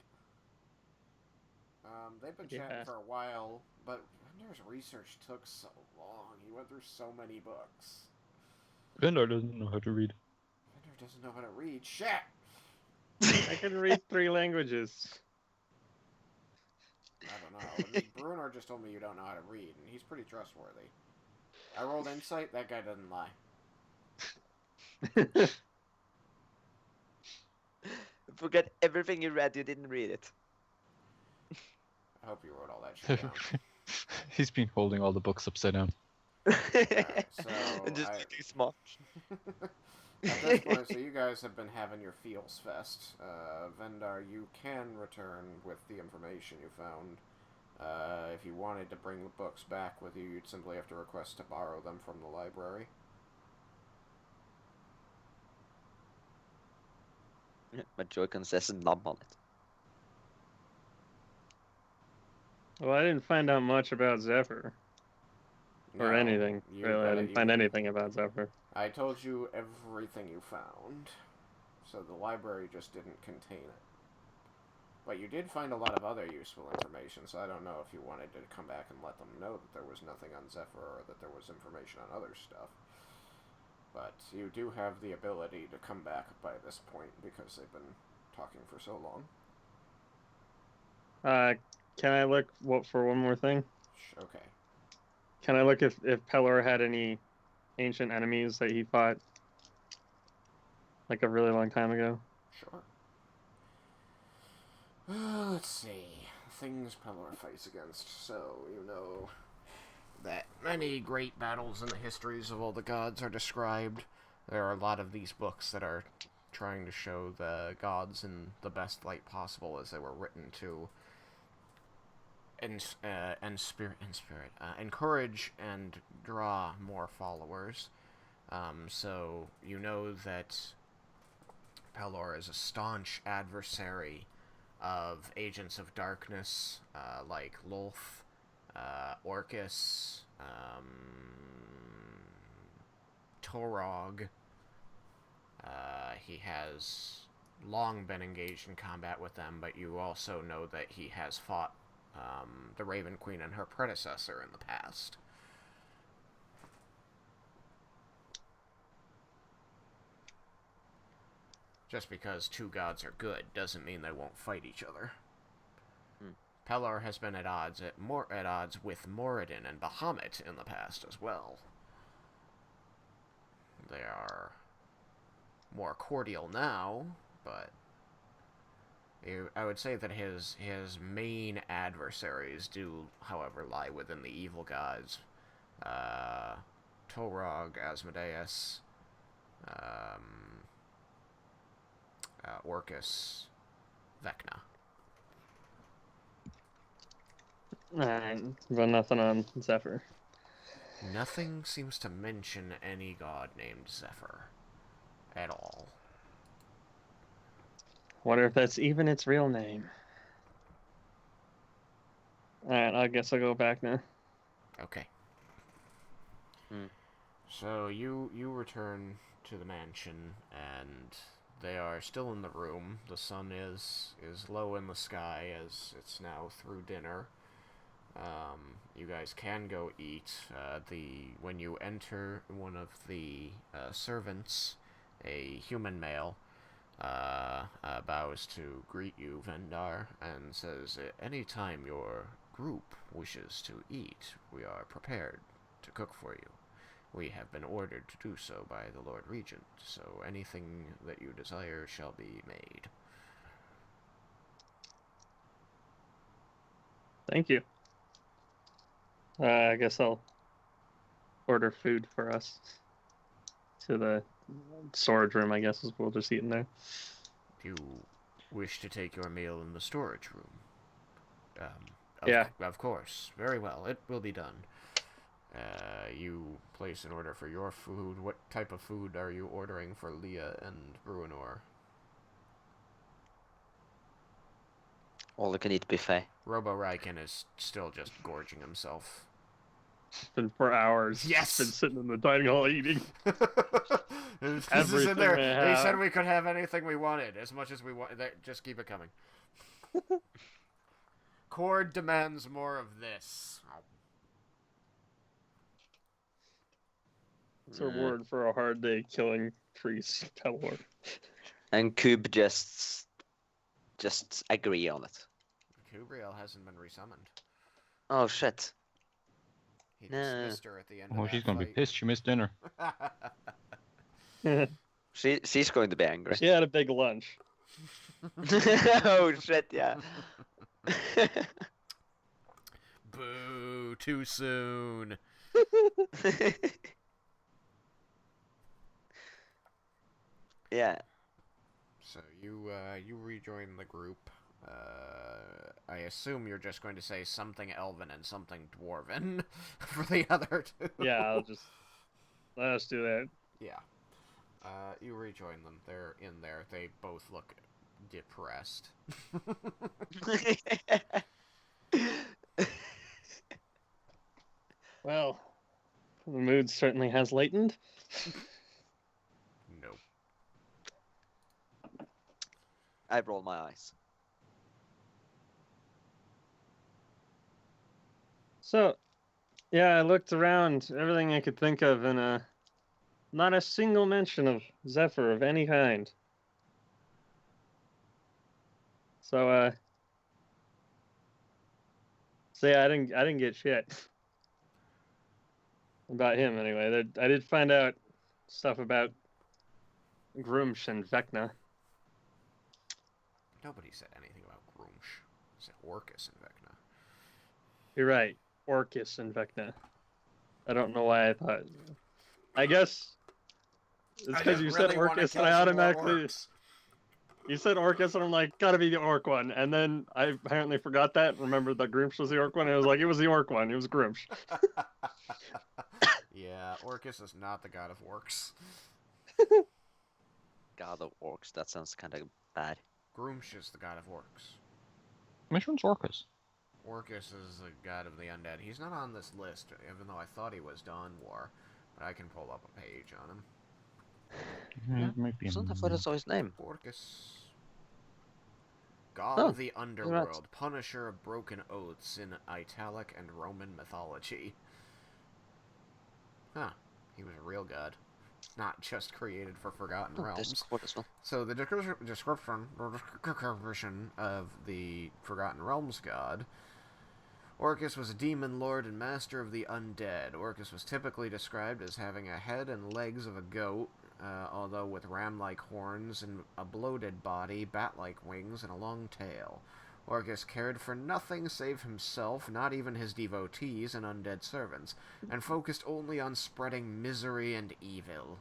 [SPEAKER 2] They've been chatting
[SPEAKER 4] Yeah.
[SPEAKER 2] for a while, but Vendar's research took so long. He went through so many books.
[SPEAKER 3] Vendar doesn't know how to read.
[SPEAKER 2] Vendar doesn't know how to read. Shit!
[SPEAKER 4] I can read 3 languages.
[SPEAKER 2] I don't know. I mean, Bruenor just told me you don't know how to read, and he's pretty trustworthy. I rolled insight. That guy doesn't lie.
[SPEAKER 1] Forget everything you read, you didn't read it.
[SPEAKER 2] I hope you wrote all that shit down.
[SPEAKER 3] He's been holding all the books upside down.
[SPEAKER 2] Alright, so
[SPEAKER 1] And just
[SPEAKER 2] I-
[SPEAKER 1] looking smart.
[SPEAKER 2] At this point, so you guys have been having your feels fest. Vendar, you can return with the information you found. If you wanted to bring the books back with you, you'd simply have to request to borrow them from the library.
[SPEAKER 1] My Joy-Con says numb on it.
[SPEAKER 4] Well, I didn't find out much about Zephyr. Or
[SPEAKER 2] No,
[SPEAKER 4] anything,
[SPEAKER 2] you
[SPEAKER 4] really. I
[SPEAKER 2] gotta-
[SPEAKER 4] didn't
[SPEAKER 2] you-
[SPEAKER 4] find anything about Zephyr.
[SPEAKER 2] I told you everything you found, so the library just didn't contain it. But you did find a lot of other useful information, so I don't know if you wanted to come back and let them know that there was nothing on Zephyr or that there was information on other stuff. But you do have the ability to come back by this point because they've been talking for so long.
[SPEAKER 4] Can I look for one more thing?
[SPEAKER 2] Okay.
[SPEAKER 4] Can I look if Pelor had any ancient enemies that he fought like a really long time ago?
[SPEAKER 2] Sure. Let's see. Things Pelor fights against. So, you know that many great battles in the histories of all the gods are described. There are a lot of these books that are trying to show the gods in the best light possible as they were written to encourage and draw more followers. So you know that Pelor is a staunch adversary of agents of darkness like Lolth, Orcus, Torog. He has long been engaged in combat with them, but you also know that he has fought the Raven Queen and her predecessor in the past. Just because two gods are good doesn't mean they won't fight each other. Pelor has been at odds with Moradin and Bahamut in the past as well. They are more cordial now, but I would say that his main adversaries do, however, lie within the evil gods. Torog, Asmodeus, Orcus, Vecna.
[SPEAKER 4] Alright, but nothing on Zephyr.
[SPEAKER 2] Nothing seems to mention any god named Zephyr at all.
[SPEAKER 4] Wonder if that's even its real name. Alright, I guess I'll go back now.
[SPEAKER 2] Okay. So you return to the mansion, and they are still in the room. The sun is low in the sky as it's now through dinner. You guys can go eat. When you enter, one of the servants, a human male, bows to greet you, Vendar, and says, "Any time your group wishes to eat, we are prepared to cook for you. We have been ordered to do so by the Lord Regent, so anything that you desire shall be made."
[SPEAKER 4] Thank you. I guess I'll order food for us to the storage room, I guess, we'll just eat in there.
[SPEAKER 2] You wish to take your meal in the storage room?
[SPEAKER 4] Yeah.
[SPEAKER 2] Of course. Very well. It will be done. You place an order for your food. What type of food are you ordering for Leah and Bruenor?
[SPEAKER 1] All-you-can-eat buffet.
[SPEAKER 2] Raiken is still just gorging himself.
[SPEAKER 4] It's been for hours.
[SPEAKER 2] Yes!
[SPEAKER 4] Been sitting in the dining hall eating.
[SPEAKER 2] This is in there. They said we could have anything we wanted, as much as we want. Just keep it coming. Cord demands more of this.
[SPEAKER 4] It's a reward for a hard day killing priests, Pelor.
[SPEAKER 1] And Cube just agree on it.
[SPEAKER 2] Kubriel hasn't been resummoned.
[SPEAKER 1] Oh shit.
[SPEAKER 2] He dismissed her at the end of
[SPEAKER 3] Oh,
[SPEAKER 2] that
[SPEAKER 3] she's going to be
[SPEAKER 2] fight.
[SPEAKER 3] pissed she missed dinner.
[SPEAKER 1] She's going to be angry.
[SPEAKER 4] She had a big lunch.
[SPEAKER 1] Oh shit, yeah.
[SPEAKER 2] Boo, too soon.
[SPEAKER 1] Yeah.
[SPEAKER 2] So you rejoin the group. I assume you're just going to say something elven and something dwarven for the other two.
[SPEAKER 4] Yeah, let us do that.
[SPEAKER 2] Yeah. You rejoin them. They're in there. They both look depressed.
[SPEAKER 4] Well, the mood certainly has lightened.
[SPEAKER 1] I roll my eyes.
[SPEAKER 4] So, yeah, I looked around, everything I could think of, and not a single mention of Zephyr of any kind. So yeah, I didn't get shit about him anyway. I did find out stuff about Grumsh and Vecna.
[SPEAKER 2] Nobody said anything about Grumsh. It said Orcus and Vecna.
[SPEAKER 4] You're right, Orcus and Vecna. I don't know why I thought. I guess it's because you said Orcus, and I automatically. You said Orcus, and I'm like, gotta be the Orc one. And then I apparently forgot that, remembered that Grumsh was the Orc one, and I was like, it was the Orc one. It was Grumsh.
[SPEAKER 2] Yeah, Orcus is not the god of orcs.
[SPEAKER 1] God of orcs. That sounds kind of bad.
[SPEAKER 2] Grumsh is the god of orcs.
[SPEAKER 3] Which one's Orcus?
[SPEAKER 2] Orcus is the god of the undead. He's not on this list, even though I thought he was Dawn War. But I can pull up a page on him.
[SPEAKER 1] Yeah,
[SPEAKER 3] It might be.
[SPEAKER 1] Wasn't that what I saw his name?
[SPEAKER 2] Orcus. God
[SPEAKER 1] Oh,
[SPEAKER 2] of the underworld, punisher of broken oaths in Italic and Roman mythology. Huh. He was a real god. Not just created for Forgotten Realms.
[SPEAKER 1] Discord as well.
[SPEAKER 2] So the description of the Forgotten Realms god. Orcus was a demon lord and master of the undead. Orcus was typically described as having a head and legs of a goat, although with ram-like horns and a bloated body, bat-like wings, and a long tail. Orcus cared for nothing save himself, not even his devotees and undead servants, and focused only on spreading misery and evil.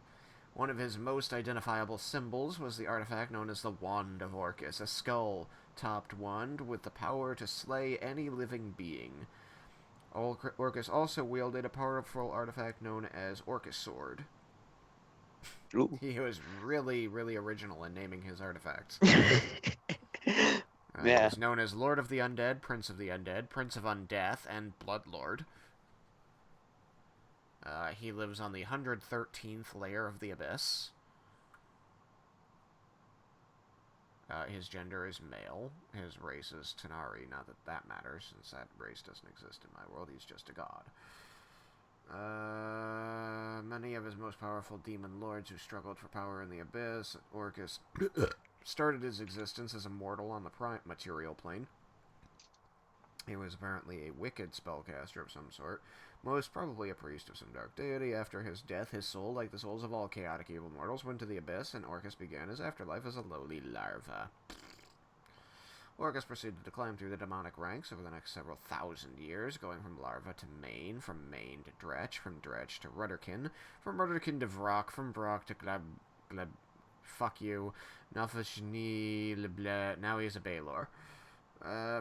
[SPEAKER 2] One of his most identifiable symbols was the artifact known as the Wand of Orcus, a skull-topped wand with the power to slay any living being. Orcus also wielded a powerful artifact known as Orcus Sword.
[SPEAKER 1] Ooh.
[SPEAKER 2] He was really, really original in naming his artifacts. He
[SPEAKER 1] Yeah.
[SPEAKER 2] was known as Lord of the Undead, Prince of the Undead, Prince of Undeath, and Blood Lord. He lives on the 113th layer of the Abyss. His gender is male. His race is Tanari. Not that that matters, since that race doesn't exist in my world. He's just a god. Many of his most powerful demon lords who struggled for power in the Abyss. Orcus started his existence as a mortal on the material plane. He was apparently a wicked spellcaster of some sort, most probably a priest of some dark deity. After his death, his soul, like the souls of all chaotic evil mortals, went to the Abyss, and Orcus began his afterlife as a lowly larva. Orcus proceeded to climb through the demonic ranks over the next several thousand years, going from larva to Maine, from Maine to Dretch, from Dretch to Rudderkin, from Rudderkin to Vrock, from Vrock to fuck you, Nafashni Lebla. Now he is a Baelor.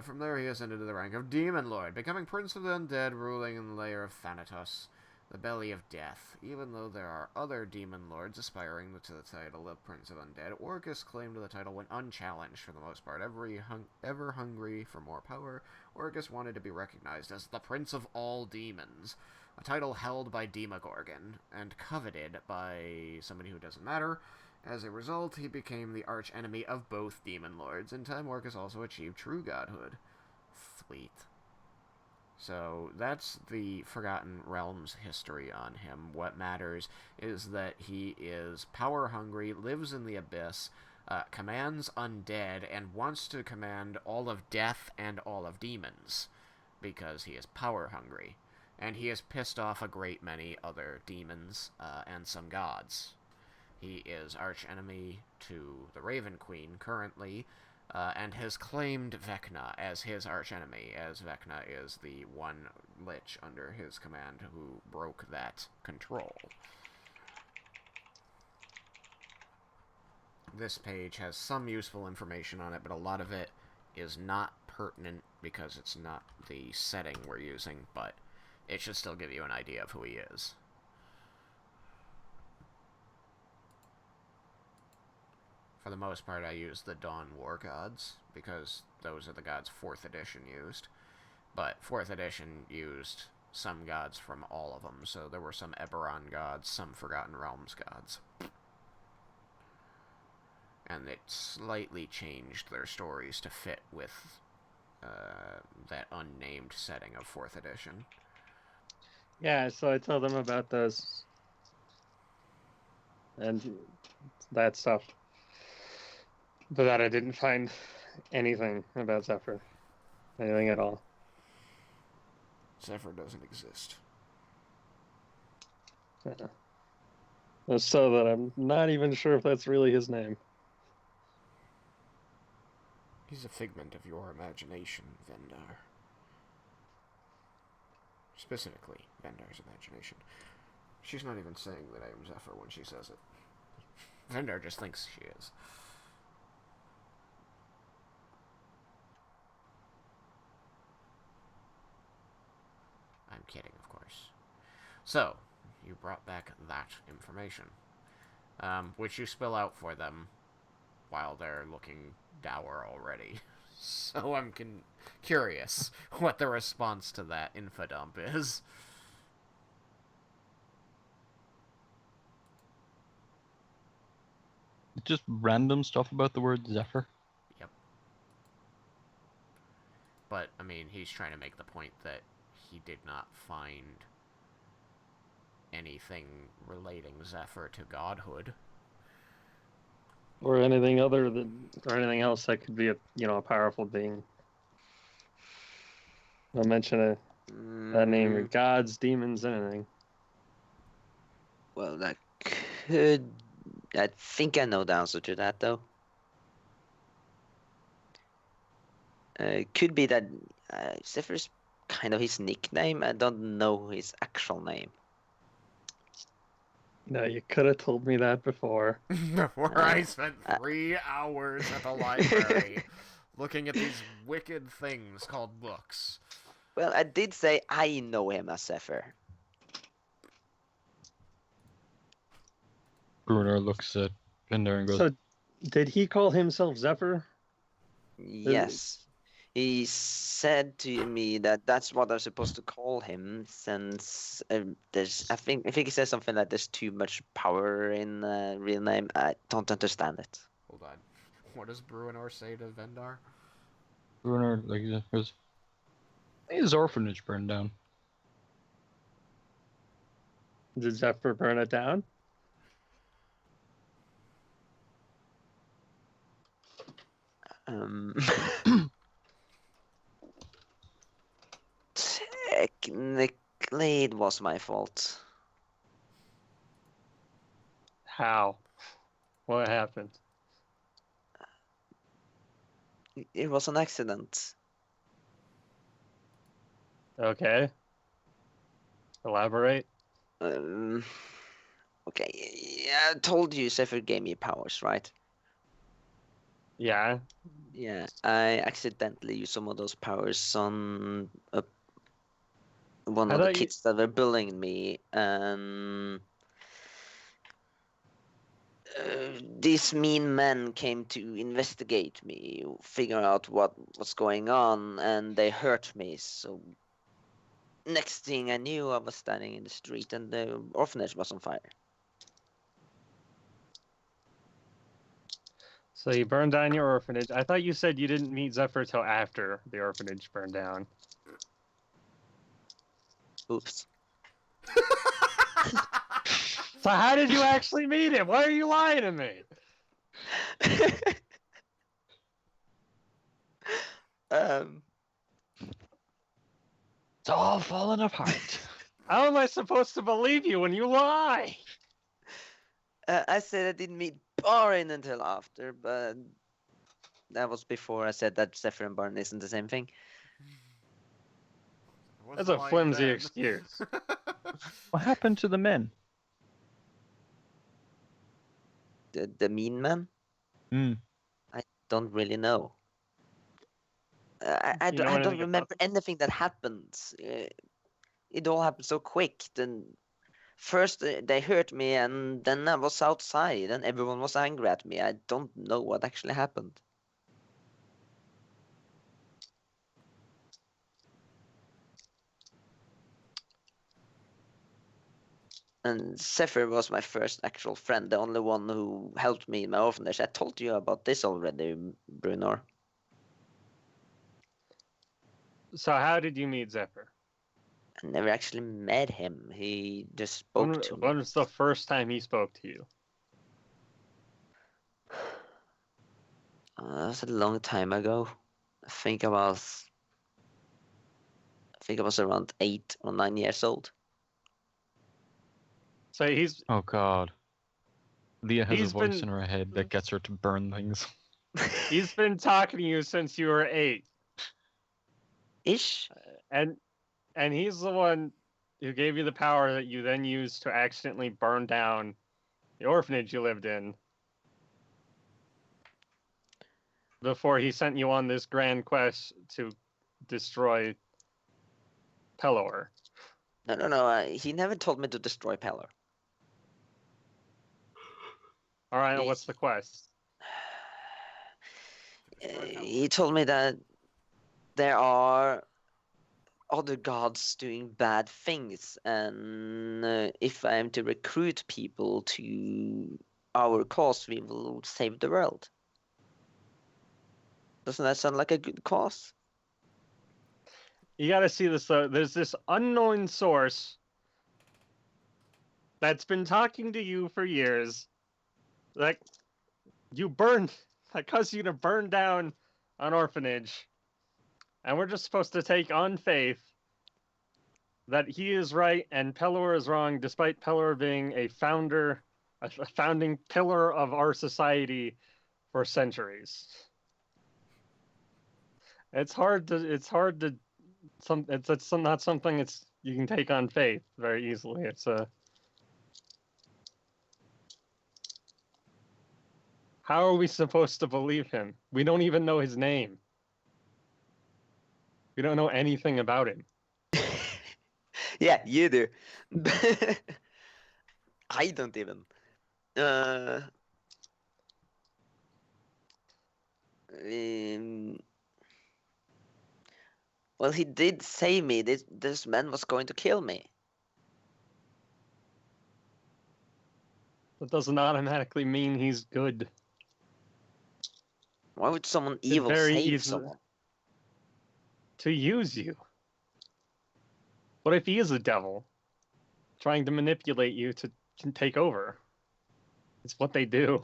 [SPEAKER 2] From there he ascended to the rank of Demon Lord, becoming Prince of the Undead, ruling in the lair of Thanatos, the belly of death. Even though there are other Demon Lords aspiring to the title of Prince of Undead, Orcus' claim to the title went unchallenged for the most part. Ever hungry for more power, Orcus wanted to be recognized as the Prince of all Demons, a title held by Demogorgon, and coveted by somebody who doesn't matter. As a result, he became the arch-enemy of both Demon Lords. In time, Orcus also achieved true godhood. Sweet. So, that's the Forgotten Realms history on him. What matters is that he is power-hungry, lives in the Abyss, commands undead, and wants to command all of death and all of demons, because he is power-hungry. And he has pissed off a great many other demons, and some gods. He is arch-enemy to the Raven Queen currently, and has claimed Vecna as his arch-enemy, as Vecna is the one lich under his command who broke that control. This page has some useful information on it, but a lot of it is not pertinent because it's not the setting we're using, but it should still give you an idea of who he is. For the most part, I used the Dawn War gods, because those are the gods 4th edition used. But 4th edition used some gods from all of them, so there were some Eberron gods, some Forgotten Realms gods. and it slightly changed their stories to fit with that unnamed setting of 4th edition.
[SPEAKER 4] Yeah, so I told them about those and that stuff. But that I didn't find anything about Zephyr. Anything at all.
[SPEAKER 2] Zephyr doesn't exist.
[SPEAKER 4] Yeah. So that I'm not even sure if that's really his name.
[SPEAKER 2] He's a figment of your imagination, Vendar. Specifically, Vendar's imagination. She's not even saying that I am Zephyr when she says it. Vendar just thinks she is. I'm kidding, of course. So, you brought back that information, which you spill out for them while they're looking dour already. So I'm curious what the response to that infodump is.
[SPEAKER 3] Just random stuff about the word Zephyr.
[SPEAKER 2] Yep. But, I mean, he's trying to make the point that he did not find anything relating Zephyr to godhood.
[SPEAKER 4] Or anything anything else that could be a powerful being. I'll mention that name, gods, demons, anything.
[SPEAKER 1] Well, that could... I think I know the answer to that, though. It could be that Zephyr's kind of his nickname. I don't know his actual name.
[SPEAKER 4] No, you could have told me that before.
[SPEAKER 2] Before I spent 3 hours at the library looking at these wicked things called books.
[SPEAKER 1] Well, I did say I know him as Zephyr.
[SPEAKER 3] Bruenor looks at Vendar and goes,
[SPEAKER 4] So, did he call himself Zephyr?
[SPEAKER 1] Yes. He said to me that that's what I'm supposed to call him, since there's... I think he says something like there's too much power in real name. I don't understand it.
[SPEAKER 2] Hold on. What does Bruenor say to Vendar?
[SPEAKER 3] Bruenor goes, his orphanage burned down.
[SPEAKER 4] Did Zephyr burn it down?
[SPEAKER 1] Technically, it was my fault.
[SPEAKER 4] How? What happened?
[SPEAKER 1] It was an accident.
[SPEAKER 4] Okay. Elaborate.
[SPEAKER 1] Okay, yeah, I told you Zephyr gave me powers, right?
[SPEAKER 4] Yeah.
[SPEAKER 1] Yeah, I accidentally used some of those powers on one of the kids that were bullying me, and these mean men came to investigate me, figure out what was going on, and they hurt me. So next thing I knew, I was standing in the street and the orphanage was on fire.
[SPEAKER 4] So you burned down your orphanage. I thought you said you didn't meet Zephyr till after the orphanage burned down.
[SPEAKER 1] Oops.
[SPEAKER 4] So how did you actually meet him? Why are you lying to me?
[SPEAKER 3] It's all falling apart.
[SPEAKER 4] How am I supposed to believe you when you lie?
[SPEAKER 1] I said I didn't meet Barin until after, but that was before I said that Zephyr and Barin isn't the same thing.
[SPEAKER 4] That's a flimsy excuse.
[SPEAKER 3] What happened to the men?
[SPEAKER 1] The mean man? I don't really know. I don't remember anything that happened. It all happened so quick. Then first they hurt me, and then I was outside, and everyone was angry at me. I don't know what actually happened. And Zephyr was my first actual friend, the only one who helped me in my orphanage. I told you about this already, Bruenor.
[SPEAKER 4] So how did you meet Zephyr?
[SPEAKER 1] I never actually met him. He just spoke to me.
[SPEAKER 4] When was the first time he spoke to you?
[SPEAKER 1] That was a long time ago. I think I was around 8 or 9 years old.
[SPEAKER 4] So he's
[SPEAKER 3] Oh God. Leah has a
[SPEAKER 4] He's
[SPEAKER 3] voice
[SPEAKER 4] been-
[SPEAKER 3] in her head that gets her to burn things.
[SPEAKER 4] he's been talking to you since you were 8,
[SPEAKER 1] Ish.
[SPEAKER 4] and he's the one who gave you the power that you then used to accidentally burn down the orphanage you lived in. Before he sent you on this grand quest to destroy Pelor.
[SPEAKER 1] No. He never told me to destroy Pelor.
[SPEAKER 4] All right, what's the quest?
[SPEAKER 1] He told me that there are other gods doing bad things, and if I am to recruit people to our cause, we will save the world. Doesn't that sound like a good cause?
[SPEAKER 4] You gotta see this though. There's this unknown source that's been talking to you for years. That caused you to burn down an orphanage. And we're just supposed to take on faith that he is right and Pelor is wrong, despite Pelor being a founding pillar of our society for centuries. It's not something you can take on faith very easily. How are we supposed to believe him? We don't even know his name. We don't know anything about him.
[SPEAKER 1] Yeah, you do. I don't even. Well, he did say me this man was going to kill me.
[SPEAKER 4] That doesn't automatically mean he's good.
[SPEAKER 1] Why would someone
[SPEAKER 4] It's
[SPEAKER 1] evil
[SPEAKER 4] very
[SPEAKER 1] save
[SPEAKER 4] easy
[SPEAKER 1] someone?
[SPEAKER 4] to use you. What if he is a devil, trying to manipulate you to take over? It's what they do.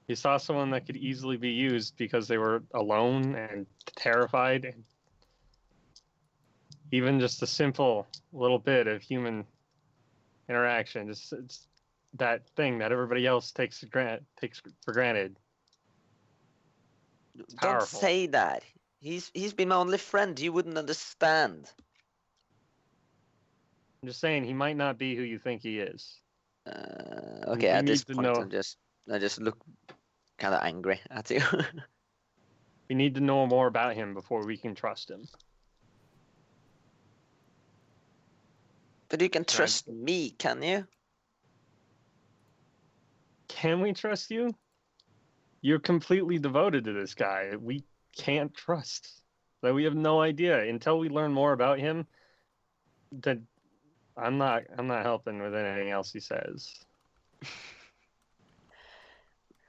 [SPEAKER 4] You saw someone that could easily be used because they were alone and terrified. And even just a simple little bit of human interaction, it's that thing that everybody else takes for granted.
[SPEAKER 1] Don't
[SPEAKER 4] Powerful.
[SPEAKER 1] say that. He's been my only friend. You wouldn't understand.
[SPEAKER 4] I'm just saying he might not be who you think he is.
[SPEAKER 1] Okay,
[SPEAKER 4] We
[SPEAKER 1] at this
[SPEAKER 4] need to
[SPEAKER 1] point,
[SPEAKER 4] know.
[SPEAKER 1] I just look kind of angry at you.
[SPEAKER 4] We need to know more about him before we can trust him.
[SPEAKER 1] But you can trust me, can you?
[SPEAKER 4] Can we trust you? You're completely devoted to this guy. We can't trust. That we have no idea until we learn more about him. That I'm not helping with anything else he says.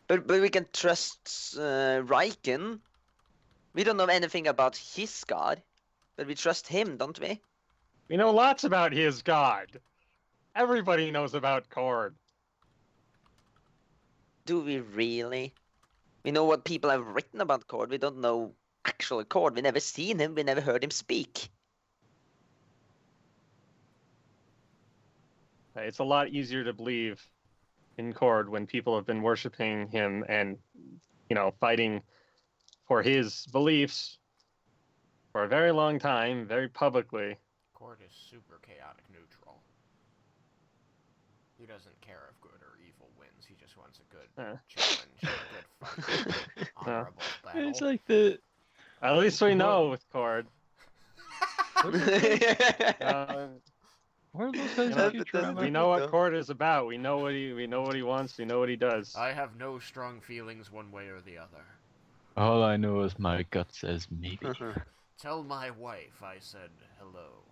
[SPEAKER 1] But we can trust Raiken. We don't know anything about his god, but we trust him, don't we?
[SPEAKER 4] We know lots about his god. Everybody knows about Cord.
[SPEAKER 1] Do we really? We know what people have written about Cord. We don't know actual Cord. We never seen him. We never heard him speak.
[SPEAKER 4] It's a lot easier to believe in Cord when people have been worshiping him and, fighting for his beliefs for a very long time, very publicly.
[SPEAKER 2] Cord is super chaotic neutral. He doesn't care if good or evil wins. He just wants a good challenge, a good fight, honorable battle.
[SPEAKER 3] It's like the.
[SPEAKER 4] At least we know with Cord.
[SPEAKER 3] Where are those guys in the future?
[SPEAKER 4] We know what Cord is about. We know what he wants. We know what he does.
[SPEAKER 2] I have no strong feelings one way or the other.
[SPEAKER 3] All I know is my gut says maybe.
[SPEAKER 2] Tell my wife I said hello.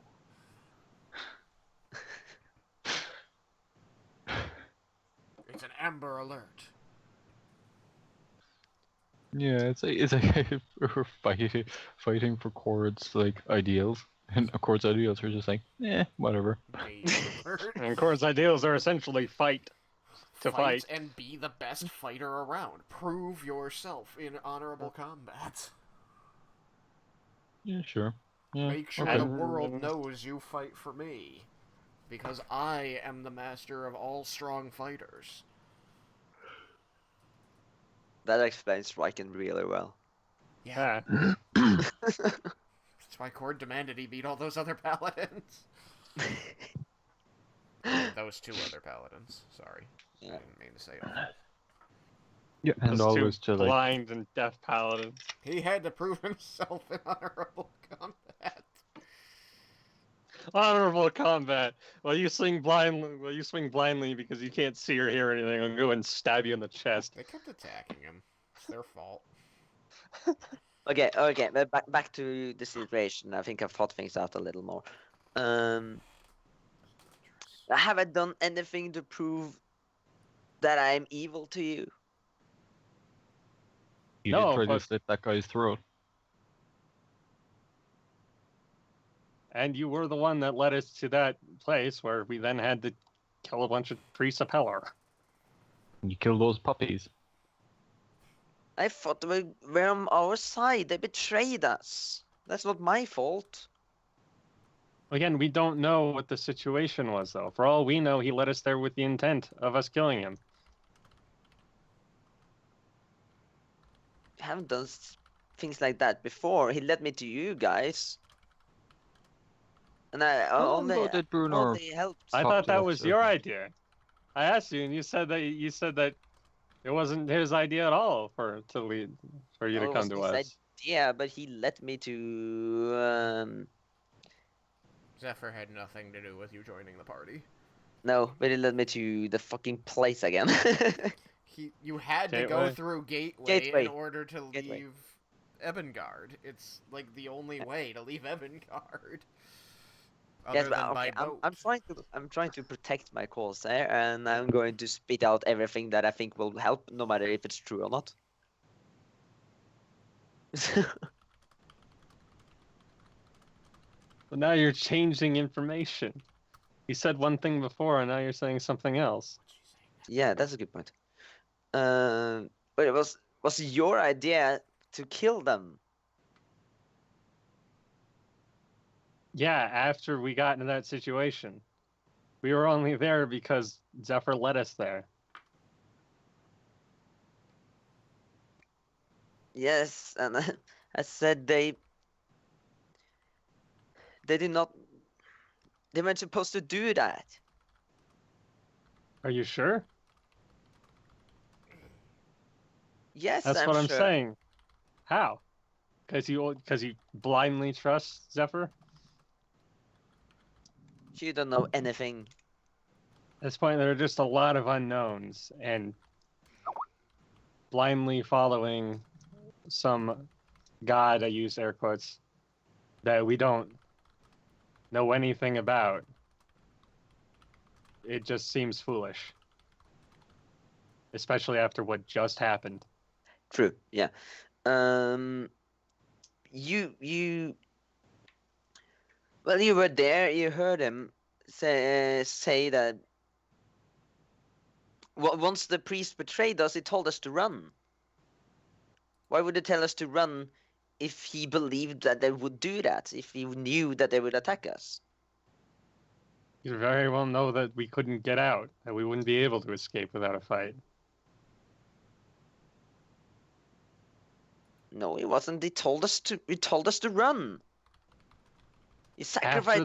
[SPEAKER 2] Amber Alert.
[SPEAKER 3] Yeah, it's like we're fighting for Cord's like ideals, and Cord's ideals are just like, whatever.
[SPEAKER 2] Mage Alert.
[SPEAKER 4] And Kor's ideals are essentially fight to fight.
[SPEAKER 2] And be the best fighter around. Prove yourself in honorable combat.
[SPEAKER 3] Yeah, sure. Yeah,
[SPEAKER 2] Make sure
[SPEAKER 3] okay.
[SPEAKER 2] the world knows you fight for me. Because I am the master of all strong fighters.
[SPEAKER 1] That explains Raiken really well.
[SPEAKER 2] Yeah.
[SPEAKER 4] Yeah.
[SPEAKER 2] That's why Cord demanded he beat all those other paladins. Those two other paladins. Sorry.
[SPEAKER 1] Yeah.
[SPEAKER 2] I didn't mean to say all.
[SPEAKER 3] Yeah, and
[SPEAKER 4] Those
[SPEAKER 3] always
[SPEAKER 4] two
[SPEAKER 3] to like,
[SPEAKER 4] blind and deaf paladins.
[SPEAKER 2] He had to prove himself in honorable combat.
[SPEAKER 4] Honorable combat. Well, you swing blindly because you can't see or hear anything. I'll go and stab you in the chest.
[SPEAKER 2] They kept attacking him. It's their fault.
[SPEAKER 1] Okay, but back to the situation. I think I've thought things out a little more. Have I done anything to prove that I'm evil to you?
[SPEAKER 3] you
[SPEAKER 4] No,
[SPEAKER 3] did try to
[SPEAKER 4] but-
[SPEAKER 3] slit that guy's throat.
[SPEAKER 4] And you were the one that led us to that place where we then had to kill a bunch of priests of Pelor.
[SPEAKER 3] You killed those puppies.
[SPEAKER 1] I thought they were on our side. They betrayed us. That's not my fault.
[SPEAKER 4] Again, we don't know what the situation was, though. For all we know, he led us there with the intent of us killing him.
[SPEAKER 1] I haven't done things like that before. He led me to you guys. And I
[SPEAKER 3] How long
[SPEAKER 1] only,
[SPEAKER 3] ago did Bruenor
[SPEAKER 1] only helped.
[SPEAKER 4] I
[SPEAKER 3] Talk
[SPEAKER 4] thought
[SPEAKER 3] to
[SPEAKER 4] that
[SPEAKER 3] us,
[SPEAKER 4] was
[SPEAKER 3] sir.
[SPEAKER 4] your idea. I asked you, and you said that it wasn't his idea at all for you
[SPEAKER 1] No,
[SPEAKER 4] to
[SPEAKER 1] it
[SPEAKER 4] come
[SPEAKER 1] wasn't
[SPEAKER 4] to
[SPEAKER 1] his
[SPEAKER 4] us.
[SPEAKER 1] idea, but he led me to.
[SPEAKER 2] Zephyr had nothing to do with you joining the party.
[SPEAKER 1] No, but he led me to the fucking place again.
[SPEAKER 2] You had to go
[SPEAKER 4] Gateway?
[SPEAKER 2] through Gateway
[SPEAKER 1] Gateway.
[SPEAKER 2] in order to
[SPEAKER 1] Gateway.
[SPEAKER 2] leave Ebengard. It's like the only way to leave Ebengard. Other
[SPEAKER 1] Yes, but
[SPEAKER 2] than by
[SPEAKER 1] okay,
[SPEAKER 2] boat.
[SPEAKER 1] I'm trying to protect my cause there, and I'm going to spit out everything that I think will help, no matter if it's true or not.
[SPEAKER 4] But now you're changing information. You said one thing before, and now you're saying something else.
[SPEAKER 1] Yeah, that's a good point. But it was your idea to kill them.
[SPEAKER 4] Yeah, after we got into that situation. We were only there because Zephyr led us there.
[SPEAKER 1] Yes, and I said they did not. They weren't supposed to do that.
[SPEAKER 4] Are you sure?
[SPEAKER 1] Yes,
[SPEAKER 4] That's
[SPEAKER 1] I'm
[SPEAKER 4] what I'm
[SPEAKER 1] sure.
[SPEAKER 4] saying. How? Because you blindly trust Zephyr?
[SPEAKER 1] You don't know anything.
[SPEAKER 4] At this point, there are just a lot of unknowns, and blindly following some god, I use air quotes, that we don't know anything about. It just seems foolish. Especially after what just happened.
[SPEAKER 1] True. Yeah. You. Well, you were there. You heard him say that. Once the priest betrayed us, he told us to run. Why would he tell us to run if he believed that they would do that? If he knew that they would attack us?
[SPEAKER 4] You very well know that we couldn't get out, that we wouldn't be able to escape without a fight.
[SPEAKER 1] No, he wasn't. He told us to. He told us to run. He sacrificed.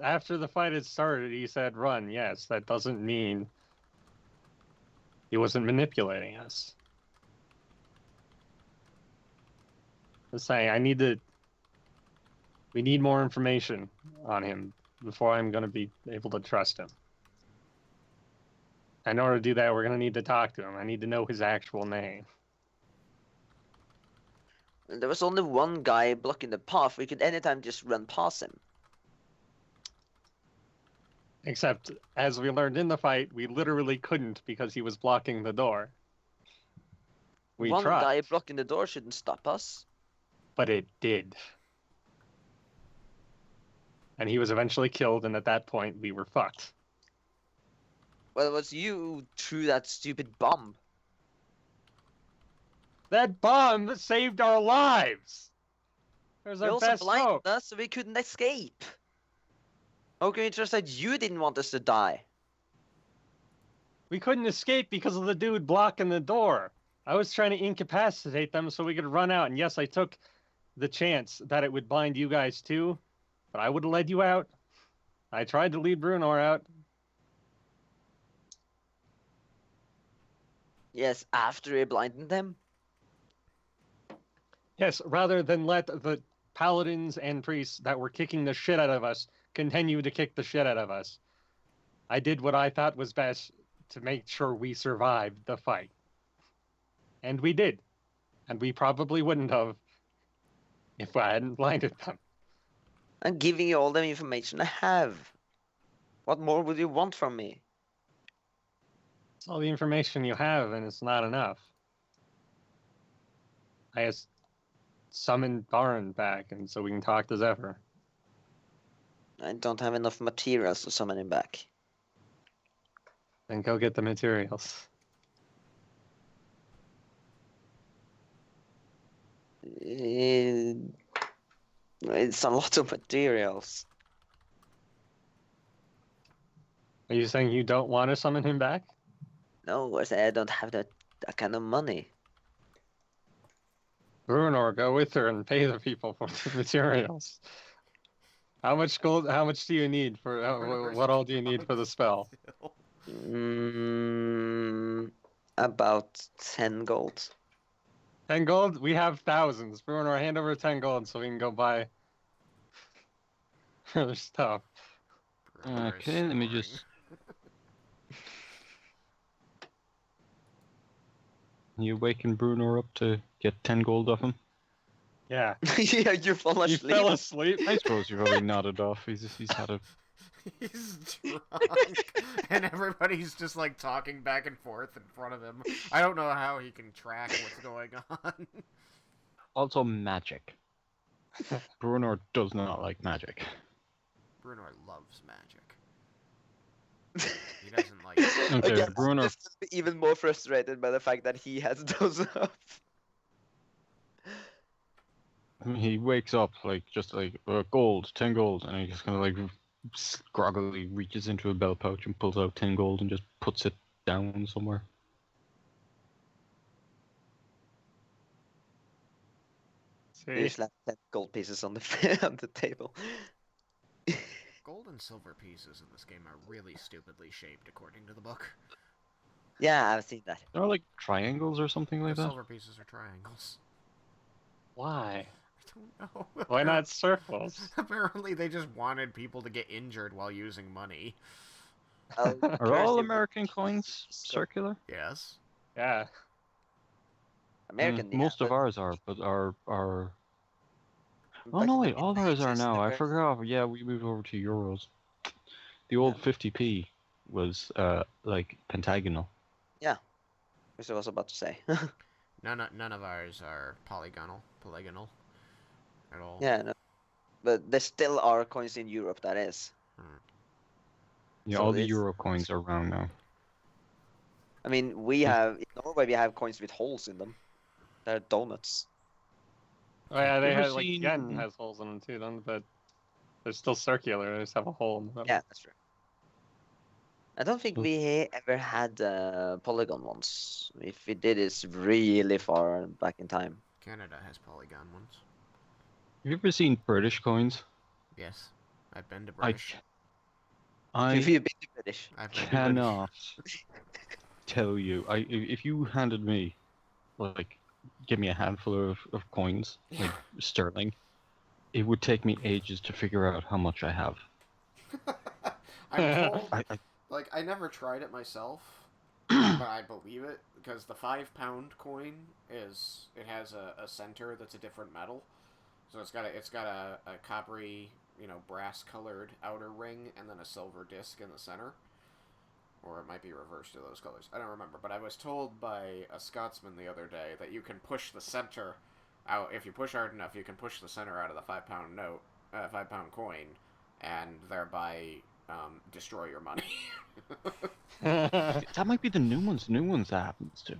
[SPEAKER 4] After the fight had started, he said run. Yes, that doesn't mean he wasn't manipulating us. I'm saying we need more information on him before I'm going to be able to trust him. In order to do that, we're going to need to talk to him. I need to know his actual name.
[SPEAKER 1] There was only one guy blocking the path. We could anytime just run past him.
[SPEAKER 4] Except, as we learned in the fight, we literally couldn't because he was blocking the door. We
[SPEAKER 1] One
[SPEAKER 4] tried,
[SPEAKER 1] guy blocking the door shouldn't stop us.
[SPEAKER 4] but it did. And he was eventually killed, and at that point, we were fucked.
[SPEAKER 1] Well, it was you who threw that stupid bomb.
[SPEAKER 4] That bomb saved our lives! It was
[SPEAKER 1] You
[SPEAKER 4] our
[SPEAKER 1] also
[SPEAKER 4] best
[SPEAKER 1] blinded
[SPEAKER 4] hope.
[SPEAKER 1] us so we couldn't escape. How can you trust that you didn't want us to die?
[SPEAKER 4] We couldn't escape because of the dude blocking the door. I was trying to incapacitate them so we could run out, and yes, I took the chance that it would blind you guys too, but I would have led you out. I tried to lead Bruenor out.
[SPEAKER 1] Yes, after we blinded them.
[SPEAKER 4] Yes, rather than let the paladins and priests that were kicking the shit out of us continue to kick the shit out of us. I did what I thought was best to make sure we survived the fight. And we did. And we probably wouldn't have if I hadn't blinded them.
[SPEAKER 1] I'm giving you all the information I have. What more would you want from me?
[SPEAKER 4] It's all the information you have, and it's not enough. I just summoned Baron back, and so we can talk to Zephyr.
[SPEAKER 1] I don't have enough materials to summon him back.
[SPEAKER 4] Then go get the materials.
[SPEAKER 1] It's a lot of materials.
[SPEAKER 4] Are you saying you don't want to summon him back?
[SPEAKER 1] No, I said I don't have that kind of money.
[SPEAKER 4] Bruenor, go with her and pay the people for the materials. How much gold? How much do you need for? What all do you need for the spell?
[SPEAKER 1] About 10 gold.
[SPEAKER 4] 10 gold? We have thousands. Bruenor, hand over 10 gold so we can go buy other stuff.
[SPEAKER 3] Okay, let me just. You waken Bruenor up to get 10 gold off him?
[SPEAKER 4] Yeah.
[SPEAKER 1] Yeah, you fall
[SPEAKER 4] You
[SPEAKER 1] asleep.
[SPEAKER 4] fell asleep.
[SPEAKER 3] I suppose you've already nodded off. He's had a.
[SPEAKER 2] He's drunk, and everybody's just like talking back and forth in front of him. I don't know how he can track what's going on.
[SPEAKER 3] Also, magic. Bruenor does not like magic.
[SPEAKER 2] Bruenor loves magic. He doesn't like.
[SPEAKER 3] Okay,
[SPEAKER 1] Okay,
[SPEAKER 3] Bruenor.
[SPEAKER 1] I'm just even more frustrated by the fact that he has those up.
[SPEAKER 3] He wakes up like just like gold, 10 gold, and he just kind of like groggily reaches into a belt pouch and pulls out 10 gold and just puts it down somewhere.
[SPEAKER 1] You
[SPEAKER 4] See?
[SPEAKER 1] slap 10 gold pieces on the on the table.
[SPEAKER 2] Gold and silver pieces in this game are really stupidly shaped, according to the book.
[SPEAKER 1] Yeah, I've seen that.
[SPEAKER 3] They're like triangles or something like
[SPEAKER 2] The
[SPEAKER 3] that.
[SPEAKER 2] silver pieces are triangles.
[SPEAKER 4] Why?
[SPEAKER 2] I don't know.
[SPEAKER 4] Why not circles?
[SPEAKER 2] Apparently, they just wanted people to get injured while using money.
[SPEAKER 1] I'll
[SPEAKER 3] Are
[SPEAKER 1] curse
[SPEAKER 3] all
[SPEAKER 1] you.
[SPEAKER 3] American coins circular?
[SPEAKER 2] Yes.
[SPEAKER 4] Yeah.
[SPEAKER 1] American? Yeah,
[SPEAKER 3] Most of
[SPEAKER 1] but
[SPEAKER 3] ours are, but are. Oh
[SPEAKER 1] back
[SPEAKER 3] no,
[SPEAKER 1] in the
[SPEAKER 3] wait, all ours are
[SPEAKER 1] ages,
[SPEAKER 3] now.
[SPEAKER 1] they
[SPEAKER 3] I
[SPEAKER 1] were-
[SPEAKER 3] forgot. Yeah, we moved over to euros. The old 50p was like pentagonal.
[SPEAKER 1] Which I was about to say.
[SPEAKER 2] None of ours are polygonal at all.
[SPEAKER 1] Yeah, no. But there still are coins in Europe, that is.
[SPEAKER 3] Yeah,
[SPEAKER 1] So
[SPEAKER 3] all the
[SPEAKER 1] it's-
[SPEAKER 3] euro coins are round now.
[SPEAKER 1] I mean, we have in Norway we have coins with holes in them. They're donuts.
[SPEAKER 4] Oh yeah, they
[SPEAKER 3] You ever
[SPEAKER 4] have like
[SPEAKER 3] seen-
[SPEAKER 4] yen has holes in them too, don't they? But they're still circular. They just have a hole in them.
[SPEAKER 1] Yeah, that's true. I don't think
[SPEAKER 3] Mm.
[SPEAKER 1] we ever had polygon ones. If we did, it's really far back in time.
[SPEAKER 2] Canada has polygon ones.
[SPEAKER 3] Have you ever seen British coins?
[SPEAKER 2] Yes. I've been to
[SPEAKER 3] I
[SPEAKER 2] British.
[SPEAKER 1] If
[SPEAKER 3] I
[SPEAKER 1] you've been to British.
[SPEAKER 2] I've been to
[SPEAKER 3] cannot tell you. If you handed me, like, give me a handful of coins, like sterling, it would take me ages to figure out how much I have.
[SPEAKER 2] I'm told,
[SPEAKER 3] I
[SPEAKER 2] like, I never tried it myself, but I believe it, because the 5-pound coin it has a center that's a different metal. So it's got a coppery brass-colored outer ring and then a silver disc in the center. Or it might be reversed to those colors. I don't remember. But I was told by a Scotsman the other day that you can push the center out. If you push hard enough, you can push the center out of the 5-pound note, 5-pound coin, and thereby destroy your money.
[SPEAKER 3] That might be the new ones. New ones that happens to.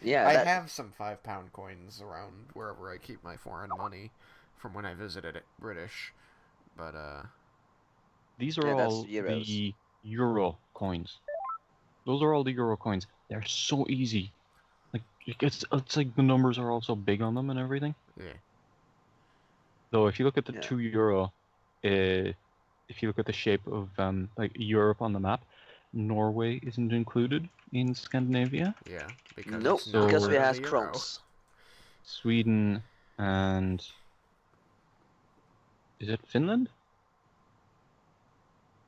[SPEAKER 1] Yeah,
[SPEAKER 2] I have some 5-pound coins around wherever I keep my foreign money from when I visited it British. But,
[SPEAKER 3] These are
[SPEAKER 1] that's
[SPEAKER 3] all
[SPEAKER 1] euros.
[SPEAKER 3] the Euro coins. Those are all the Euro coins. They're so easy. Like it's like the numbers are also big on them and everything.
[SPEAKER 2] yeah.
[SPEAKER 3] Though if you look at the
[SPEAKER 1] Yeah.
[SPEAKER 3] 2 euro, if you look at the shape of like Europe on the map, Norway isn't included in Scandinavia.
[SPEAKER 2] Yeah, because
[SPEAKER 1] Nope,
[SPEAKER 2] it's not
[SPEAKER 1] because we
[SPEAKER 2] part of
[SPEAKER 1] have
[SPEAKER 2] the euro.
[SPEAKER 1] crowns.
[SPEAKER 3] Sweden and is it Finland?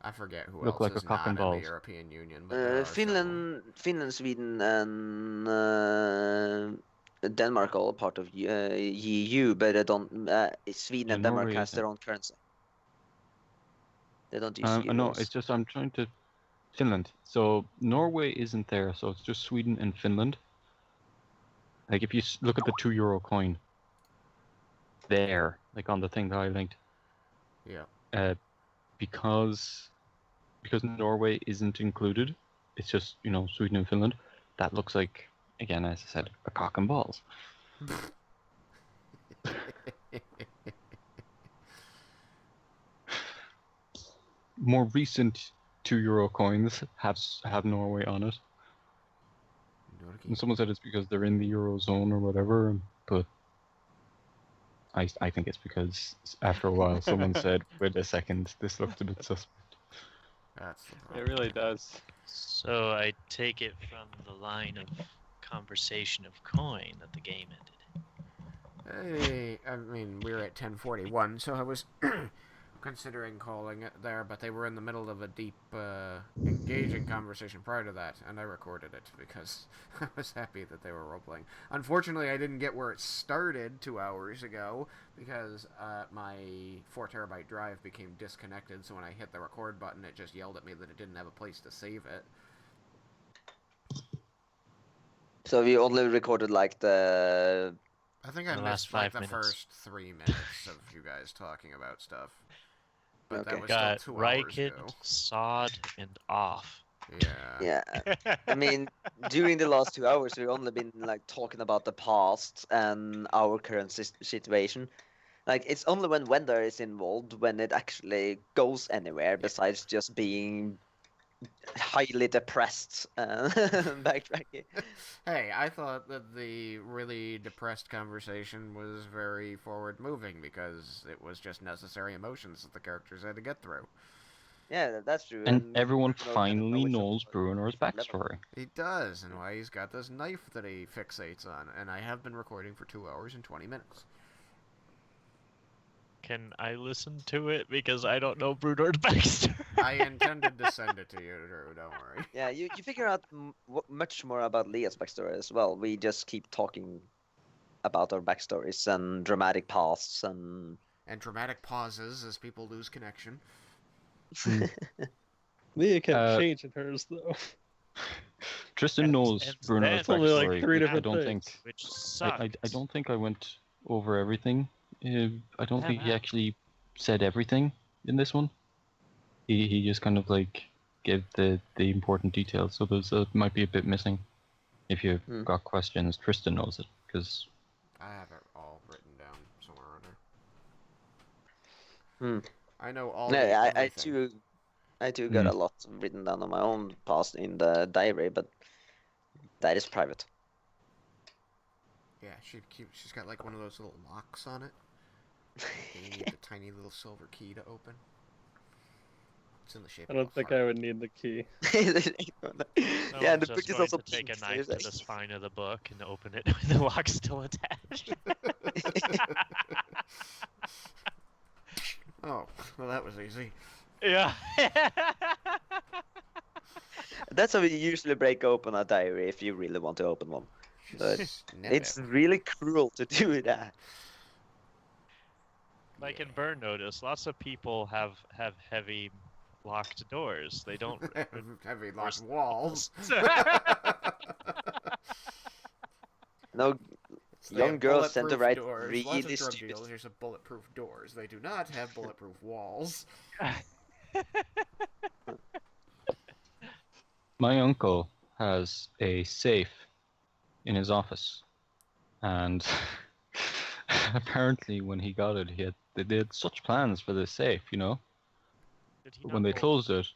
[SPEAKER 2] I forget who
[SPEAKER 3] Look
[SPEAKER 2] else
[SPEAKER 3] like a
[SPEAKER 2] is
[SPEAKER 3] cock
[SPEAKER 2] not
[SPEAKER 3] and
[SPEAKER 2] in the
[SPEAKER 3] balls.
[SPEAKER 2] European Union, but there are
[SPEAKER 1] Finland, Sweden, and Denmark are all part of EU, but they don't. Sweden
[SPEAKER 3] Yeah,
[SPEAKER 1] and Denmark
[SPEAKER 3] Norway
[SPEAKER 1] has their
[SPEAKER 3] isn't.
[SPEAKER 1] own currency. They don't use
[SPEAKER 3] No,
[SPEAKER 1] euros.
[SPEAKER 3] it's just I'm trying to Finland. So Norway isn't there, so it's just Sweden and Finland. Like if you look at the 2 euro coin there, like on the thing that I linked,
[SPEAKER 2] Yeah.
[SPEAKER 3] because Norway isn't included, it's just Sweden and Finland. That looks like, again, as I said, a cock and balls. More recent 2 euro coins have Norway on it. And someone said it's because they're in the Eurozone or whatever, but I think it's because after a while someone said, wait a second, this looked a bit suspect.
[SPEAKER 2] That's the problem.
[SPEAKER 4] It really does.
[SPEAKER 5] So I take it from the line of conversation of coin that the game ended.
[SPEAKER 2] Hey, I mean, we were at 10:41, so I was considering calling it there, but they were in the middle of a deep, engaging conversation prior to that, and I recorded it because I was happy that they were role-playing. Unfortunately, I didn't get where it started 2 hours ago because my 4 terabyte drive became disconnected, so when I hit the record button, it just yelled at me that it didn't have a place to save it.
[SPEAKER 1] So we only recorded like the.
[SPEAKER 2] I think I
[SPEAKER 5] The
[SPEAKER 2] missed
[SPEAKER 5] last
[SPEAKER 2] like
[SPEAKER 5] 5
[SPEAKER 2] the
[SPEAKER 5] minutes.
[SPEAKER 2] first 3 minutes of you guys talking about stuff. But
[SPEAKER 1] Okay.
[SPEAKER 2] that was
[SPEAKER 5] Got
[SPEAKER 2] still 2 hours
[SPEAKER 5] Raiken,
[SPEAKER 2] ago.
[SPEAKER 5] Sod, and off.
[SPEAKER 2] Yeah.
[SPEAKER 1] Yeah, I mean, during the last 2 hours, we've only been like talking about the past and our current situation. Like, it's only when Vendar is involved when it actually goes anywhere besides just being highly depressed and backtracking.
[SPEAKER 2] Hey, I thought that the really depressed conversation was very forward-moving because it was just necessary emotions that the characters had to get through.
[SPEAKER 1] Yeah, that's true.
[SPEAKER 3] And everyone
[SPEAKER 1] Bruenor kind of
[SPEAKER 3] finally
[SPEAKER 1] knows
[SPEAKER 3] knows
[SPEAKER 1] about
[SPEAKER 3] Bruenor's
[SPEAKER 1] level.
[SPEAKER 3] backstory.
[SPEAKER 2] He does, and why he's got this knife that he fixates on, and I have been recording for 2 hours and 20 minutes.
[SPEAKER 5] Can I listen to it? Because I don't know Brunor's backstory.
[SPEAKER 2] I intended to send it to you, Drew, don't worry.
[SPEAKER 1] Yeah, you figure out much more about Leah's backstory as well. We just keep talking about our backstories and dramatic pasts and
[SPEAKER 2] dramatic pauses as people lose connection.
[SPEAKER 6] Leah kept
[SPEAKER 3] Uh,
[SPEAKER 6] changing hers though.
[SPEAKER 3] Tristan
[SPEAKER 5] And-
[SPEAKER 3] knows
[SPEAKER 5] and
[SPEAKER 3] Bruenor's
[SPEAKER 5] then-
[SPEAKER 6] Only like
[SPEAKER 3] backstory.
[SPEAKER 6] 3
[SPEAKER 3] which
[SPEAKER 6] different
[SPEAKER 3] I don't
[SPEAKER 6] things.
[SPEAKER 3] think
[SPEAKER 5] Which sucks.
[SPEAKER 3] I don't think I went over everything. I don't
[SPEAKER 5] Yeah,
[SPEAKER 3] think he
[SPEAKER 5] man.
[SPEAKER 3] actually said everything in this one. He just kind of like gave the important details. So there's might be a bit missing. If you've
[SPEAKER 1] Hmm.
[SPEAKER 3] got questions, Tristan knows it because
[SPEAKER 2] I have it all written down somewhere or
[SPEAKER 1] Hmm.
[SPEAKER 2] other. I know all
[SPEAKER 1] Yeah,
[SPEAKER 2] the everything.
[SPEAKER 1] I too got a lot written down on my own past in the diary, but that is private.
[SPEAKER 2] Yeah, she's got like one of those little locks on it. You need the tiny little silver key to open. It's in the shape
[SPEAKER 6] I
[SPEAKER 2] of
[SPEAKER 6] don't
[SPEAKER 2] a
[SPEAKER 6] think
[SPEAKER 2] heart.
[SPEAKER 6] I would need the key.
[SPEAKER 1] Yeah, and the book
[SPEAKER 5] Someone's
[SPEAKER 1] is
[SPEAKER 5] going
[SPEAKER 1] also
[SPEAKER 5] to take
[SPEAKER 1] pink,
[SPEAKER 5] a
[SPEAKER 1] so
[SPEAKER 5] knife
[SPEAKER 1] it's
[SPEAKER 5] to
[SPEAKER 1] like-
[SPEAKER 5] the spine of the book and open it with the lock still attached.
[SPEAKER 2] Oh, well, that was easy.
[SPEAKER 5] Yeah.
[SPEAKER 1] That's how we usually break open a diary if you really want to open one. But
[SPEAKER 2] Snip
[SPEAKER 1] it's
[SPEAKER 2] it.
[SPEAKER 1] really cruel to do that.
[SPEAKER 5] Like in Burn Notice, lots of people have heavy locked doors. They don't
[SPEAKER 2] Heavy
[SPEAKER 5] force
[SPEAKER 2] locked walls.
[SPEAKER 1] No,
[SPEAKER 2] They
[SPEAKER 1] young
[SPEAKER 2] have
[SPEAKER 1] girls tend to
[SPEAKER 2] bulletproof
[SPEAKER 1] write
[SPEAKER 2] doors. Lots
[SPEAKER 1] really
[SPEAKER 2] of drug
[SPEAKER 1] stupid.
[SPEAKER 2] dealers have bulletproof doors. They do not have bulletproof walls.
[SPEAKER 3] My uncle has a safe in his office, and apparently when he got it, they had such plans for this safe, you know.
[SPEAKER 5] Did he
[SPEAKER 3] But
[SPEAKER 5] not
[SPEAKER 3] when they
[SPEAKER 5] roll-
[SPEAKER 3] closed it,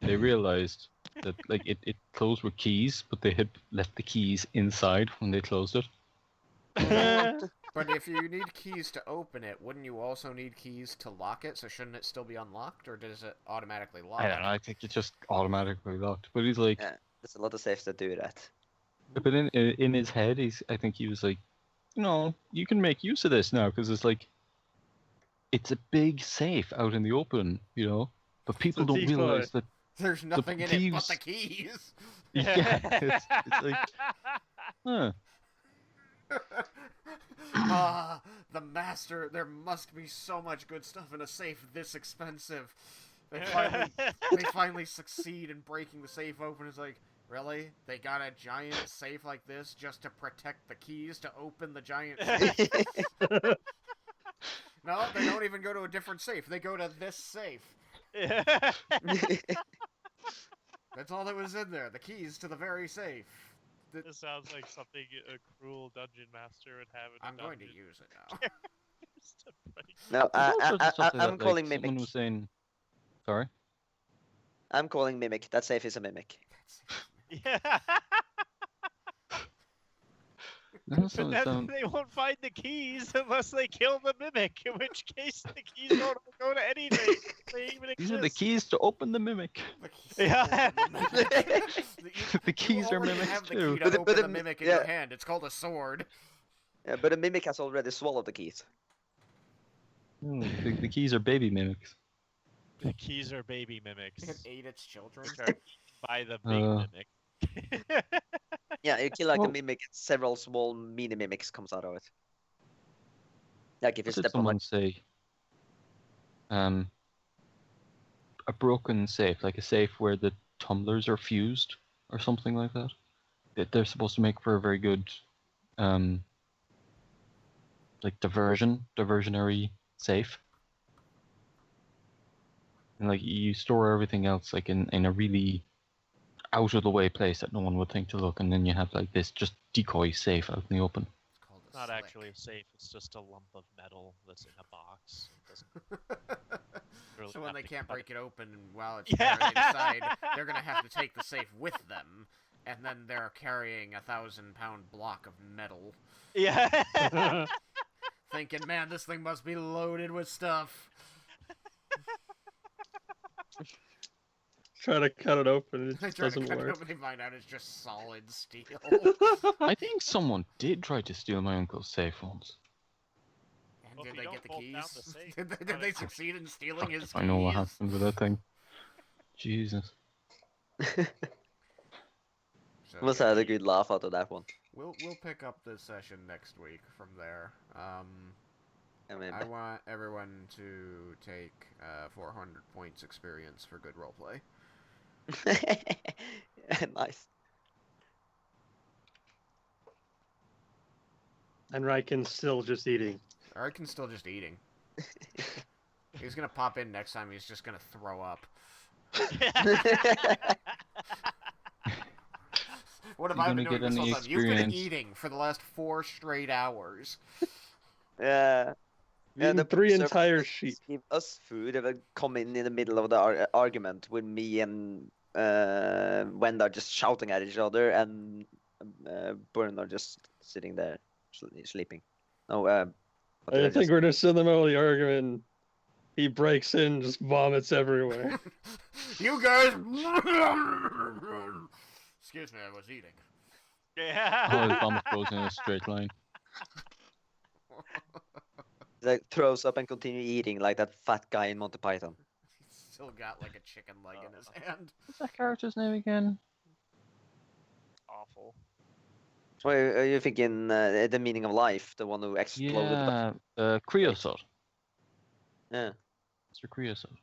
[SPEAKER 3] they realized that like it closed with keys, but they had left the keys inside when they closed it.
[SPEAKER 2] But if you need keys to open it, wouldn't you also need keys to lock it? So shouldn't it still be unlocked, or does it automatically lock?
[SPEAKER 3] I don't know. I think it's just automatically locked. But he's like,
[SPEAKER 1] Yeah, there's a lot of safes that do that.
[SPEAKER 3] but in his head, I think he was like, you know, you can make use of this now because it's like, it's a big safe out in the open, you know. But people don't
[SPEAKER 6] decoy.
[SPEAKER 3] realize that.
[SPEAKER 2] There's nothing in it but the
[SPEAKER 3] thieves-
[SPEAKER 2] keys.
[SPEAKER 3] Yeah, it's like, huh.
[SPEAKER 2] Ah, the master. There must be so much good stuff in a safe this expensive. They finally succeed in breaking the safe open. It's like, really? They got a giant safe like this just to protect the keys to open the giant safe? No, they don't even go to a different safe. They go to this safe. That's all that was in there. The keys to the very safe.
[SPEAKER 5] This sounds like something a cruel dungeon master would have in a
[SPEAKER 2] I'm going to
[SPEAKER 5] dungeon.
[SPEAKER 2] use it now.
[SPEAKER 5] Just to break-
[SPEAKER 1] No,
[SPEAKER 3] There's all sorts of stuff like
[SPEAKER 1] I'm
[SPEAKER 3] that,
[SPEAKER 1] calling
[SPEAKER 3] like,
[SPEAKER 1] mimic.
[SPEAKER 3] someone was saying, sorry.
[SPEAKER 1] I'm calling mimic. That safe is a mimic.
[SPEAKER 5] Yeah.
[SPEAKER 3] No,
[SPEAKER 5] But
[SPEAKER 3] so,
[SPEAKER 5] then
[SPEAKER 3] so,
[SPEAKER 5] they won't find the keys unless they kill the mimic, in which case the keys don't go to anything. They even
[SPEAKER 3] these are the
[SPEAKER 5] exist.
[SPEAKER 3] keys to open the mimic.
[SPEAKER 2] The keys
[SPEAKER 5] Yeah.
[SPEAKER 2] open the mimic.
[SPEAKER 3] The keys are
[SPEAKER 2] you already
[SPEAKER 3] mimics
[SPEAKER 2] have the
[SPEAKER 3] too.
[SPEAKER 2] key to
[SPEAKER 1] But the-
[SPEAKER 2] open
[SPEAKER 1] but
[SPEAKER 2] the
[SPEAKER 1] the-
[SPEAKER 2] mimic in
[SPEAKER 1] yeah.
[SPEAKER 2] your hand. It's called a sword.
[SPEAKER 1] Yeah, but the mimic has already swallowed the keys.
[SPEAKER 3] The keys are baby mimics.
[SPEAKER 5] The keys are baby mimics,
[SPEAKER 2] It ate its children.
[SPEAKER 5] which are eaten by the big mimic.
[SPEAKER 1] Yeah, you kill like a
[SPEAKER 3] Well-
[SPEAKER 1] mimic, several small mini mimics comes out of it. Like if you
[SPEAKER 3] What did
[SPEAKER 1] step on
[SPEAKER 3] someone
[SPEAKER 1] like
[SPEAKER 3] say? A broken safe, like a safe where the tumblers are fused or something like that. They're supposed to make for a very good, like diversionary safe. And like you store everything else like in a really out of the way place that no one would think to look, and then you have like this just decoy safe out in the open.
[SPEAKER 2] It's called a
[SPEAKER 5] Not
[SPEAKER 2] slick.
[SPEAKER 5] actually a safe, it's just a lump of metal that's in a box. It doesn't really
[SPEAKER 2] So when
[SPEAKER 5] have
[SPEAKER 2] they
[SPEAKER 5] to
[SPEAKER 2] can't
[SPEAKER 5] cut
[SPEAKER 2] break it open while it's
[SPEAKER 5] Yeah.
[SPEAKER 2] there inside, they're gonna have to take the safe with them, and then they're carrying a 1,000-pound block of metal,
[SPEAKER 5] it. Yeah.
[SPEAKER 2] thinking, "Man, this thing must be loaded with stuff."
[SPEAKER 6] Try to cut it open, it
[SPEAKER 2] They
[SPEAKER 6] just
[SPEAKER 2] try to
[SPEAKER 6] doesn't
[SPEAKER 2] cut it
[SPEAKER 6] work.
[SPEAKER 2] open, they find out it's just solid steel.
[SPEAKER 3] I think someone did try to steal my uncle's safe once.
[SPEAKER 2] And
[SPEAKER 5] Well, if
[SPEAKER 2] did
[SPEAKER 5] you
[SPEAKER 2] they
[SPEAKER 5] don't
[SPEAKER 2] get the
[SPEAKER 5] bolt down
[SPEAKER 2] keys?
[SPEAKER 5] the safe,
[SPEAKER 2] Did they succeed in stealing his
[SPEAKER 3] I know what
[SPEAKER 2] keys?
[SPEAKER 3] happened with that thing. Jesus.
[SPEAKER 2] So,
[SPEAKER 1] must
[SPEAKER 2] yeah,
[SPEAKER 1] have had a good laugh out of that one.
[SPEAKER 2] we'll pick up this session next week from there.
[SPEAKER 1] I mean,
[SPEAKER 2] I want everyone to take 400 points experience for good roleplay.
[SPEAKER 1] nice.
[SPEAKER 6] And Raiken's still just eating.
[SPEAKER 2] Or I can still just eating. He's gonna pop in next time. He's just gonna throw up. What have
[SPEAKER 3] You
[SPEAKER 2] I been
[SPEAKER 3] gonna
[SPEAKER 2] doing
[SPEAKER 3] get
[SPEAKER 2] this whole
[SPEAKER 3] any
[SPEAKER 2] time? You've been
[SPEAKER 3] experience?
[SPEAKER 2] eating for the last 4 straight hours.
[SPEAKER 1] Yeah.
[SPEAKER 6] Eating
[SPEAKER 1] the
[SPEAKER 6] 3
[SPEAKER 1] producer
[SPEAKER 6] entire
[SPEAKER 1] would
[SPEAKER 6] sheep.
[SPEAKER 1] Give us food. They would come in the middle of the argument with me and Wendar just shouting at each other, and Bruenor just sitting there sleeping. No, what did
[SPEAKER 6] I
[SPEAKER 1] I
[SPEAKER 6] think
[SPEAKER 1] just...
[SPEAKER 6] we're just in the middle of the argument. He breaks in, just vomits everywhere.
[SPEAKER 2] You guys. Excuse me, I was eating.
[SPEAKER 3] Oh, his vomit goes in a straight line.
[SPEAKER 1] like throws up and continue eating like that fat guy in Monty Python.
[SPEAKER 2] He's still got like a chicken leg in his hand.
[SPEAKER 3] What's that character's name again?
[SPEAKER 5] Awful.
[SPEAKER 1] So are you thinking the meaning of life, the one who exploded?
[SPEAKER 3] Yeah, creosote.
[SPEAKER 1] Yeah.
[SPEAKER 3] Mr. Creosote.